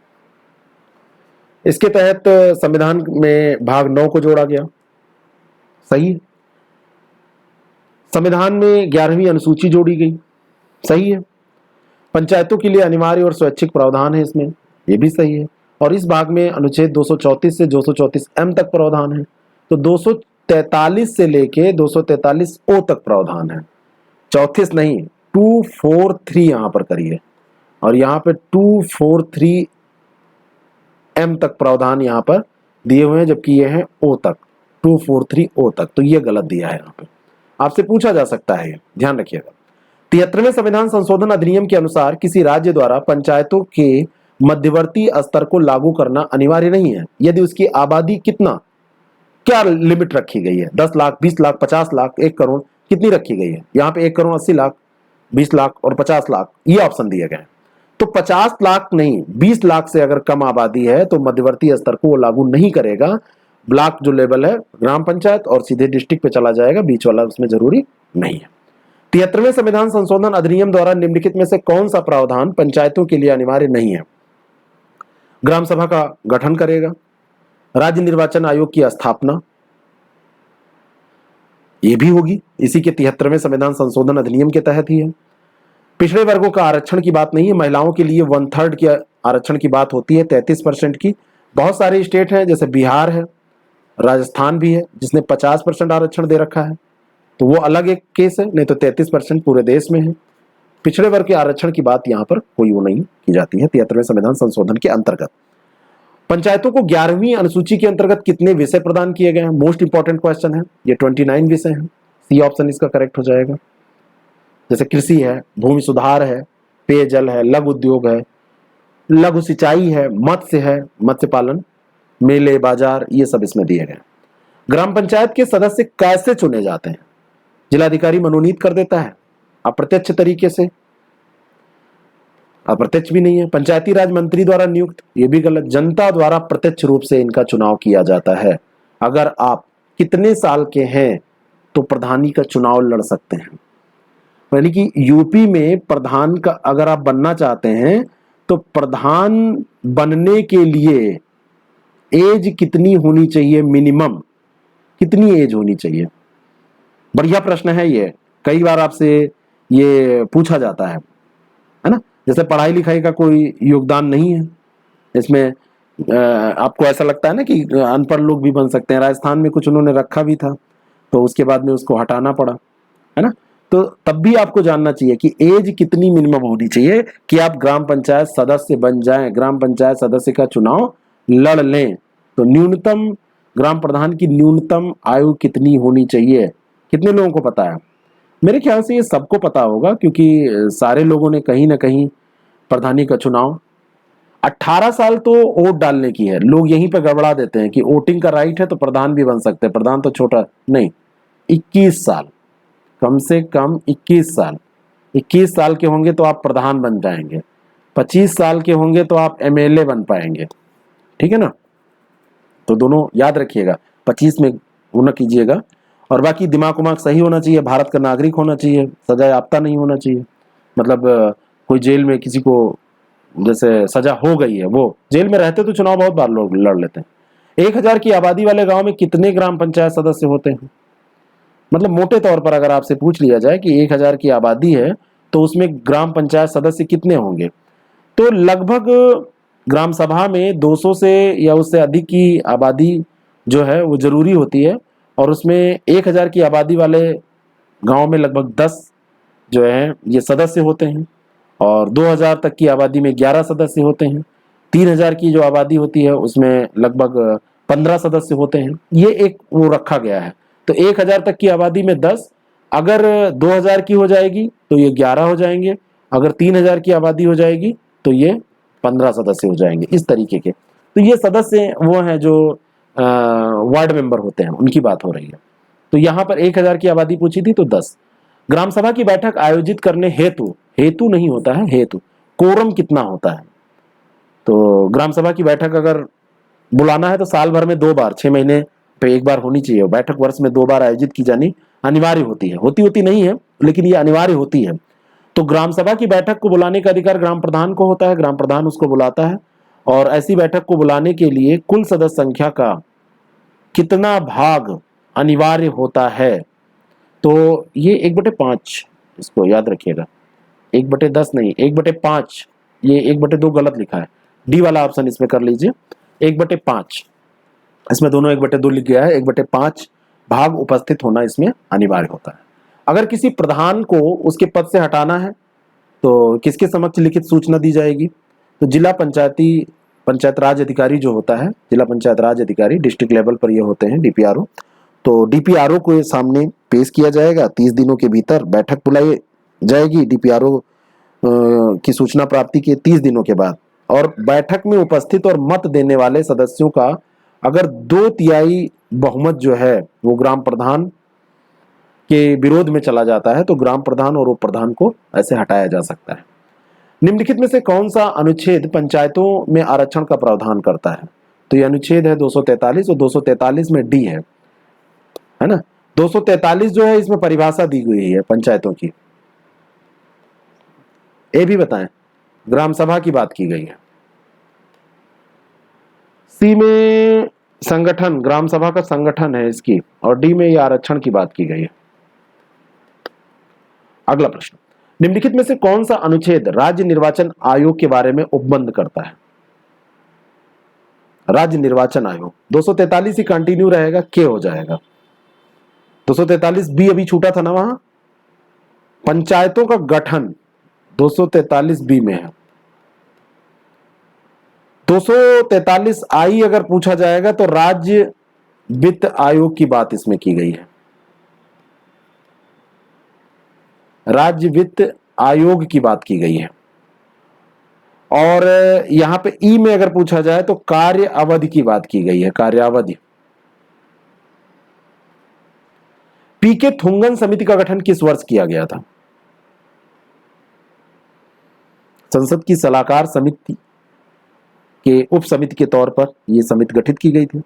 इसके तहत संविधान में भाग 9 को जोड़ा गया, सही है। संविधान में 11वीं अनुसूची जोड़ी गई, सही है। पंचायतों के लिए अनिवार्य और स्वैच्छिक प्रावधान है इसमें, ये भी सही है। और इस भाग में अनुच्छेद 234 से 234M तक प्रावधान है। तो 243 से लेके 243 ओ तक प्रावधान है, 34 नहीं 243 यहां पर करिए, और यहां पे 243M तक प्रावधान यहां पर दिए हुए हैं, जबकि ये है ओ तक, 243 ओ तक। तो ये गलत दिया है यहां पे, आपसे पूछा जा सकता है, ध्यान रखिएगा। 73वें संविधान संशोधन अधिनियम के अनुसार किसी राज्य द्वारा पंचायतों के मध्यवर्ती स्तर को लागू करना अनिवार्य नहीं है यदि उसकी आबादी कितना, क्या लिमिट रखी गई है, 10 लाख, 20 लाख, 50 लाख, 1 करोड़, कितनी रखी गई है? यहाँ पे 1 करोड़ 80 लाख, 20 लाख और 50 लाख, ये ऑप्शन दिए गए। तो 50 लाख नहीं, 20 लाख से अगर कम आबादी है तो मध्यवर्ती स्तर को वो लागू नहीं करेगा। ब्लॉक जो लेवल है ग्राम पंचायत और सीधे डिस्ट्रिक्ट पे चला जाएगा, बीच वाला उसमें जरूरी नहीं है। 73वें संविधान संशोधन अधिनियम द्वारा निम्नलिखित में से कौन सा प्रावधान पंचायतों के लिए अनिवार्य नहीं है? ग्राम सभा का गठन करेगा, राज्य निर्वाचन आयोग की स्थापना ये भी होगी, इसी के 73वें संविधान संशोधन अधिनियम के तहत ही है। पिछड़े वर्गों का आरक्षण की बात नहीं है, महिलाओं के लिए 1/3 के आरक्षण की बात होती है, 33% की। बहुत सारे स्टेट हैं, जैसे बिहार है, राजस्थान भी है जिसने 50% आरक्षण दे रखा है, तो वो अलग एक केस है, नहीं तो 33% पूरे देश में है। पिछड़े वर्ग के आरक्षण की बात यहाँ पर कोई वो नहीं की जाती है 73वें संविधान संशोधन के अंतर्गत। पंचायतों को 11वीं अनुसूची के अंतर्गत कितने विषय प्रदान किए गए हैं? मोस्ट इंपॉर्टेंट क्वेश्चन है, ये 29 विषय हैं, सी ऑप्शन इसका करेक्ट हो जाएगा। जैसे कृषि है, भूमि सुधार है, पेयजल है, लघु उद्योग है, लघु सिंचाई है, मत्स्य है, मत्स्य पालन, मेले बाजार, ये सब इसमें दिए गए। ग्राम पंचायत के सदस्य कैसे चुने जाते हैं? जिलाधिकारी मनोनीत कर देता है, अप्रत्यक्ष तरीके से, अप्रत्यक्ष भी नहीं है। पंचायती राज मंत्री द्वारा नियुक्त, ये भी गलत, जनता द्वारा प्रत्यक्ष रूप से इनका चुनाव किया जाता है। अगर आप कितने साल के हैं तो प्रधानी का चुनाव लड़ सकते हैं, यानी कि यूपी में प्रधान का अगर आप बनना चाहते हैं तो प्रधान बनने के लिए एज कितनी होनी चाहिए, मिनिमम कितनी एज होनी चाहिए? बढ़िया प्रश्न है ये, कई बार आपसे ये पूछा जाता है ना। जैसे पढ़ाई लिखाई का कोई योगदान नहीं है इसमें, आपको ऐसा लगता है ना कि अनपढ़ लोग भी बन सकते हैं। राजस्थान में कुछ उन्होंने रखा भी था, तो उसके बाद में उसको हटाना पड़ा, है ना। तो तब भी आपको जानना चाहिए कि एज कितनी मिनिमम होनी चाहिए कि आप ग्राम पंचायत सदस्य बन जाएं, ग्राम पंचायत सदस्य का चुनाव लड़ लें। तो न्यूनतम ग्राम प्रधान की न्यूनतम आयु कितनी होनी चाहिए, कितने लोगों को पता है? मेरे ख्याल से ये सबको पता होगा, क्योंकि सारे लोगों ने कहीं ना कहीं प्रधानी का चुनाव 18 साल तो वोट डालने की है। लोग यहीं पे गड़बड़ा देते हैं कि वोटिंग का राइट है तो प्रधान भी बन सकते हैं, प्रधान तो छोटा नहीं, 21 साल, कम से कम 21 साल। 21 साल के होंगे तो आप प्रधान बन जाएंगे, 25 साल के होंगे तो आप एमएलए बन पाएंगे, ठीक है ना। तो दोनों याद रखिएगा, 25 में वो न कीजिएगा। और बाकी दिमाग उमाग सही होना चाहिए, भारत का नागरिक होना चाहिए, सजा याफ्ता नहीं होना चाहिए। मतलब कोई जेल में किसी को जैसे सजा हो गई है, वो जेल में रहते तो चुनाव बहुत बार लोग लड़ लेते हैं। 1000 की आबादी वाले गांव में कितने ग्राम पंचायत सदस्य होते हैं? मतलब मोटे तौर पर अगर आपसे पूछ लिया जाए कि 1000 की आबादी है तो उसमें ग्राम पंचायत सदस्य कितने होंगे, तो तो लगभग ग्राम सभा में 200 से या उससे अधिक की आबादी जो है वो जरूरी होती है, और उसमें 1000 की आबादी वाले गांव में लगभग 10 जो है ये सदस्य होते हैं, और 2000 तक की आबादी में 11 सदस्य होते हैं। 3000 की जो आबादी होती है उसमें लगभग 15 सदस्य होते हैं। ये एक वो रखा गया है। तो 1000 तक की आबादी में 10, अगर 2000 की हो जाएगी तो ये 11 हो जाएंगे, अगर 3000 की आबादी हो जाएगी तो ये 15 सदस्य हो जाएंगे, इस तरीके के। तो ये सदस्य वो हैं जो वार्ड मेंबर होते हैं, उनकी बात हो रही है। तो यहाँ पर 1000 की आबादी पूछी थी तो 10। ग्राम सभा की बैठक आयोजित करने हेतु, हेतु नहीं होता है, हेतु, कोरम कितना होता है? तो ग्राम सभा की बैठक अगर बुलाना है तो साल भर में 2 बार, 6 महीने पे 1 बार होनी चाहिए। बैठक वर्ष में 2 बार आयोजित की जानी अनिवार्य होती है। होती नहीं है, लेकिन ये अनिवार्य होती है। तो ग्राम सभा की बैठक को बुलाने का अधिकार ग्राम प्रधान को होता है, ग्राम प्रधान उसको बुलाता है। और ऐसी बैठक को बुलाने के लिए कुल सदस्य संख्या का कितना भाग अनिवार्य होता है? तो ये 1/5, इसको याद रखिएगा। 1/10 नहीं, 1/5। ये 1/2 गलत लिखा है, डी वाला ऑप्शन इसमें कर लीजिए। 1/5, इसमें दोनों 1/2 लिख गया है। 1/5 भाग उपस्थित होना इसमें अनिवार्य होता है। अगर किसी प्रधान को उसके पद से हटाना है तो किसके समक्ष लिखित सूचना दी जाएगी? तो जिला पंचायत राज अधिकारी जो होता है, जिला पंचायत राज अधिकारी डिस्ट्रिक्ट लेवल पर ये होते हैं, डीपीआरओ। तो डीपीआरओ को सामने पेश किया जाएगा। 30 दिनों के भीतर बैठक बुलाई जाएगी डीपीआरओ की सूचना प्राप्ति के 30 दिनों के बाद। और बैठक में उपस्थित और मत देने वाले सदस्यों का अगर 2/3 बहुमत जो है वो ग्राम प्रधान के विरोध में चला जाता है तो ग्राम प्रधान और उप प्रधान को ऐसे हटाया जा सकता है। निम्नलिखित में से कौन सा अनुच्छेद पंचायतों में आरक्षण का प्रावधान करता है? तो ये अनुच्छेद है 243, और 243 में डी है ना। 243 जो है इसमें परिभाषा दी गई है पंचायतों की। ए भी बताएं, ग्राम सभा की बात की गई है। सी में संगठन, ग्राम सभा का संगठन है इसकी, और डी में ये आरक्षण की बात की गई है। अगला प्रश्न, निम्नलिखित में से कौन सा अनुच्छेद राज्य निर्वाचन आयोग के बारे में उपबंध करता है? राज्य निर्वाचन आयोग 243 ही कंटिन्यू रहेगा, के हो जाएगा। 243 बी अभी छूटा था ना, वहां पंचायतों का गठन 243 बी में है। 243 आई अगर पूछा जाएगा तो राज्य वित्त आयोग की बात इसमें की गई है। राज्य वित्त आयोग की बात की गई है। और यहां पे ई में अगर पूछा जाए तो कार्य अवधि की बात की गई है, कार्यावधि। पीके थुंगन समिति का गठन किस वर्ष किया गया था? संसद की सलाहकार समिति के उप समिति के तौर पर यह समिति गठित की गई थी।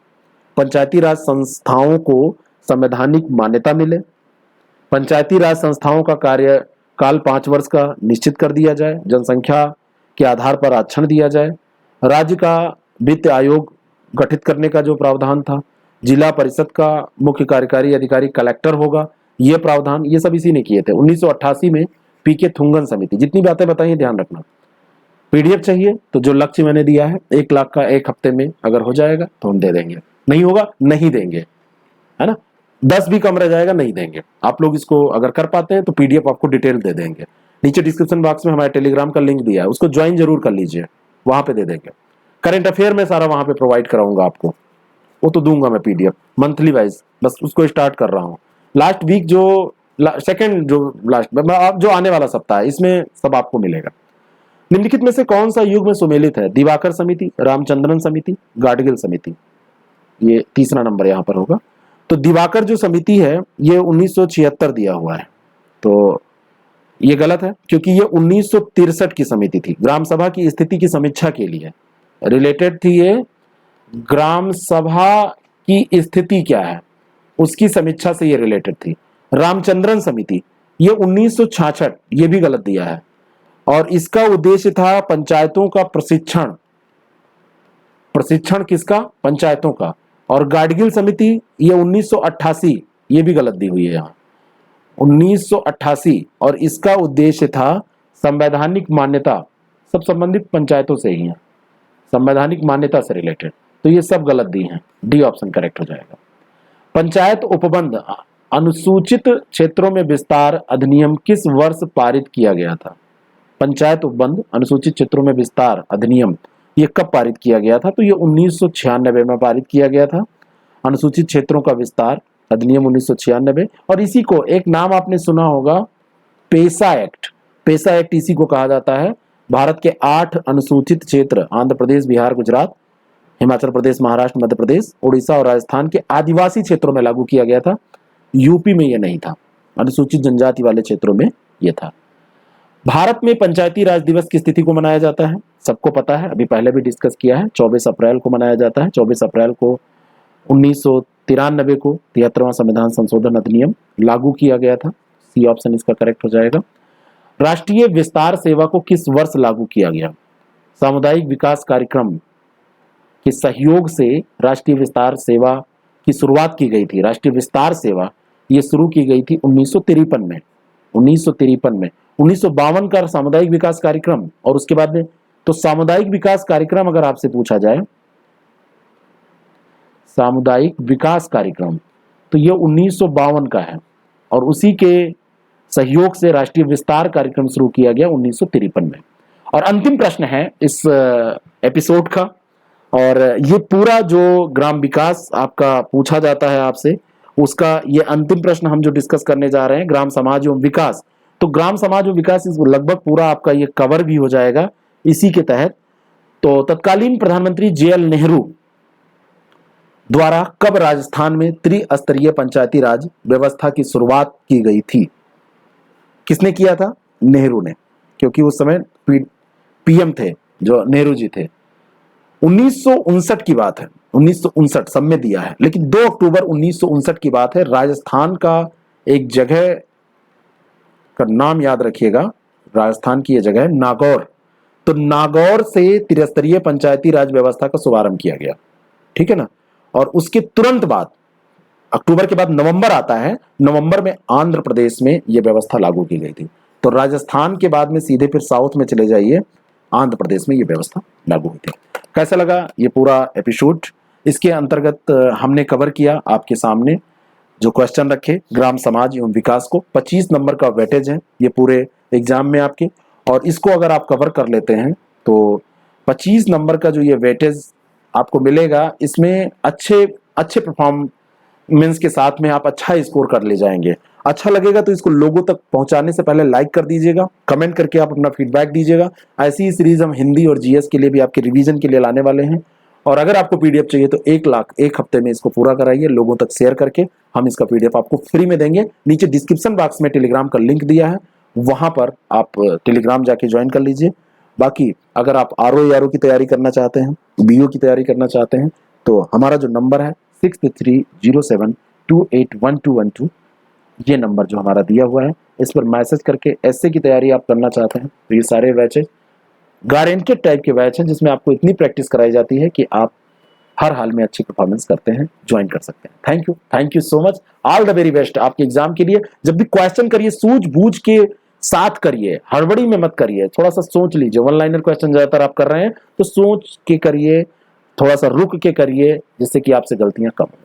पंचायती राज संस्थाओं को संवैधानिक मान्यता मिले, पंचायती राज संस्थाओं का कार्यकाल 5 वर्ष का निश्चित कर दिया जाए, जनसंख्या के आधार पर आरक्षण दिया जाए, राज्य का वित्त आयोग गठित करने का जो प्रावधान था, जिला परिषद का मुख्य कार्यकारी अधिकारी कलेक्टर होगा, ये प्रावधान ये सब इसी ने किए थे 1988 में। पीके थुंगन समिति, जितनी बातें बताई हैं ध्यान रखना। पीडीएफ चाहिए तो जो लक्ष्य मैंने दिया है 1 लाख का 1 हफ्ते में अगर हो जाएगा तो हम दे देंगे, नहीं होगा नहीं देंगे, है ना। 10 भी कम रह जाएगा नहीं देंगे। आप लोग इसको अगर कर पाते हैं तो पीडीएफ आपको डिटेल दे देंगे। नीचे डिस्क्रिप्शन बॉक्स में हमारे टेलीग्राम का लिंक दिया है, उसको ज्वाइन जरूर कर लीजिए, वहां पे दे देंगे। करंट अफेयर में सारा वहां पे प्रोवाइड कराऊंगा आपको, वो तो दूंगा मैं पीडीएफ मंथली वाइज, बस उसको स्टार्ट कर रहा हूँ। लास्ट वीक जो सेकंड जो लास्ट जो आने वाला सप्ताह है इसमें सब आपको मिलेगा। निम्नलिखित में से कौन सा युग में सुमेलित है? दिवाकर समिति, रामचंद्रन समिति, गाडगिल समिति। ये तीसरा नंबर यहां पर होगा। तो दिवाकर जो समिति है ये 1976 दिया हुआ है, तो ये गलत है क्योंकि ये 1963 की समिति थी। ग्राम सभा की स्थिति की समीक्षा के लिए रिलेटेड थी ये। ग्राम सभा की स्थिति क्या है उसकी समीक्षा से ये रिलेटेड थी। रामचंद्रन समिति ये 1966, ये भी गलत दिया है, और इसका उद्देश्य था पंचायतों का प्रशिक्षण। प्रशिक्षण किसका? पंचायतों का। और गाडगिल समिति ये 1988, ये भी गलत दी हुई है यहां 1988, और इसका उद्देश्य था संवैधानिक मान्यता सब संबंधित पंचायतों से ही हैं, संवैधानिक मान्यता से रिलेटेड, तो ये सब गलत दी हैं, डी ऑप्शन करेक्ट हो जाएगा। पंचायत उपबंध अनुसूचित क्षेत्रों में विस्तार अधिनियम किस वर्ष पारित किया गया था? पंचायत उपबंध अनुसूचित क्षेत्रों में विस्तार अधिनियम ये कब पारित किया गया था? तो ये 1996 में पारित किया गया था, अनुसूचित क्षेत्रों का विस्तार अधिनियम 1996। और इसी को एक नाम आपने सुना होगा, पेसा एक्ट। पेसा एक्ट इसी को कहा जाता है। भारत के 8 अनुसूचित क्षेत्र आंध्र प्रदेश, बिहार, गुजरात, हिमाचल प्रदेश, महाराष्ट्र, मध्य प्रदेश, उड़ीसा और राजस्थान के आदिवासी क्षेत्रों में लागू किया गया था। यूपी में यह नहीं था, अनुसूचित जनजाति वाले क्षेत्रों में यह था। भारत में पंचायती राज दिवस की तिथि को मनाया जाता है, सबको पता है, अभी पहले भी डिस्कस किया है, 24 अप्रैल को मनाया जाता है। 24 अप्रैल को 1993 को 73वां संविधान संशोधन अधिनियम लागू किया गया था। सी ऑप्शन इसका करेक्ट हो जाएगा। राष्ट्रीय विस्तार सेवा को किस वर्ष लागू किया गया? सामुदायिक विकास कार्यक्रम के सहयोग से राष्ट्रीय विस्तार सेवा की शुरुआत की गई थी। राष्ट्रीय विस्तार सेवा ये शुरू की गई थी 1953 में। 1952 का सामुदायिक विकास कार्यक्रम, और उसके बाद में तो सामुदायिक विकास कार्यक्रम अगर आपसे पूछा जाए, सामुदायिक विकास कार्यक्रम, तो ये 1952 का है, और उसी के सहयोग से राष्ट्रीय विस्तार कार्यक्रम शुरू किया गया 1953 में। और अंतिम प्रश्न है इस एपिसोड का, और ये पूरा जो ग्राम विकास आपका पूछा जाता है आपसे, उसका ये अंतिम प्रश्न हम जो डिस्कस करने जा रहे हैं, ग्राम समाज एवं विकास। तो ग्राम समाज एवं विकास लगभग पूरा आपका ये कवर भी हो जाएगा इसी के तहत। तो तत्कालीन प्रधानमंत्री JL नेहरू द्वारा कब राजस्थान में त्रिस्तरीय पंचायती राज व्यवस्था की शुरुआत की गई थी? किसने किया था? नेहरू ने, क्योंकि उस समय PM थे जो नेहरू जी थे। 1959 की बात है, 1959 सब में दिया है, लेकिन 2 अक्टूबर 1959 की बात है। राजस्थान का एक जगह का नाम याद रखिएगा, राजस्थान की यह जगह है नागौर। तो नागौर से त्रिस्तरीय पंचायती राज व्यवस्था का शुभारंभ किया गया, ठीक है ना। और उसके तुरंत बाद अक्टूबर के बाद नवंबर आता है, नवंबर में आंध्र प्रदेश में यह व्यवस्था लागू की गई थी। तो राजस्थान के बाद में सीधे फिर साउथ में चले जाइए, आंध्र प्रदेश में यह व्यवस्था लागू हुई थी। कैसा लगा ये पूरा एपिसोड? इसके अंतर्गत हमने कवर किया आपके सामने जो क्वेश्चन रखे ग्राम समाज एवं विकास को। 25 नंबर का वेटेज है ये पूरे एग्जाम में आपके, और इसको अगर आप कवर कर लेते हैं तो 25 नंबर का जो ये वेटेज आपको मिलेगा, इसमें अच्छे परफॉर्मेंस के साथ में आप अच्छा स्कोर कर ले जाएंगे। अच्छा लगेगा तो इसको लोगों तक पहुंचाने से पहले लाइक कर दीजिएगा, कमेंट करके आप अपना फीडबैक दीजिएगा। ऐसी ही सीरीज हम हिंदी और GS के लिए भी आपके रिवीजन के लिए लाने वाले हैं। और अगर आपको PDF चाहिए तो 1 लाख 1 हफ्ते में इसको पूरा कराइए, लोगों तक शेयर करके हम इसका PDF आपको फ्री में देंगे। नीचे डिस्क्रिप्शन बॉक्स में टेलीग्राम का लिंक दिया है, वहां पर आप टेलीग्राम जाके ज्वाइन कर लीजिए। बाकी अगर आप RO ARO की तैयारी करना चाहते हैं, BO की तैयारी करना चाहते हैं, तो हमारा जो नंबर है 6307281212, ये नंबर जो हमारा दिया हुआ है, इस पर मैसेज करके ऐसे की तैयारी आप करना चाहते हैं तो ये सारे बैच गारंटेड टाइप के बैच हैं, जिसमें आपको इतनी प्रैक्टिस कराई जाती है कि आप हर हाल में अच्छी परफॉर्मेंस करते हैं, ज्वाइन कर सकते हैं। Thank you so much, all the very best आपके एग्जाम के लिए। जब भी क्वेश्चन करिए सूझबूझ के साथ करिए, हड़बड़ी में मत करिए, थोड़ा सा सोच लीजिए। 1 लाइनर क्वेश्चन ज्यादातर आप कर रहे हैं तो सोच के करिए, थोड़ा सा रुक के करिए, जिससे कि आपसे गलतियां कम हो।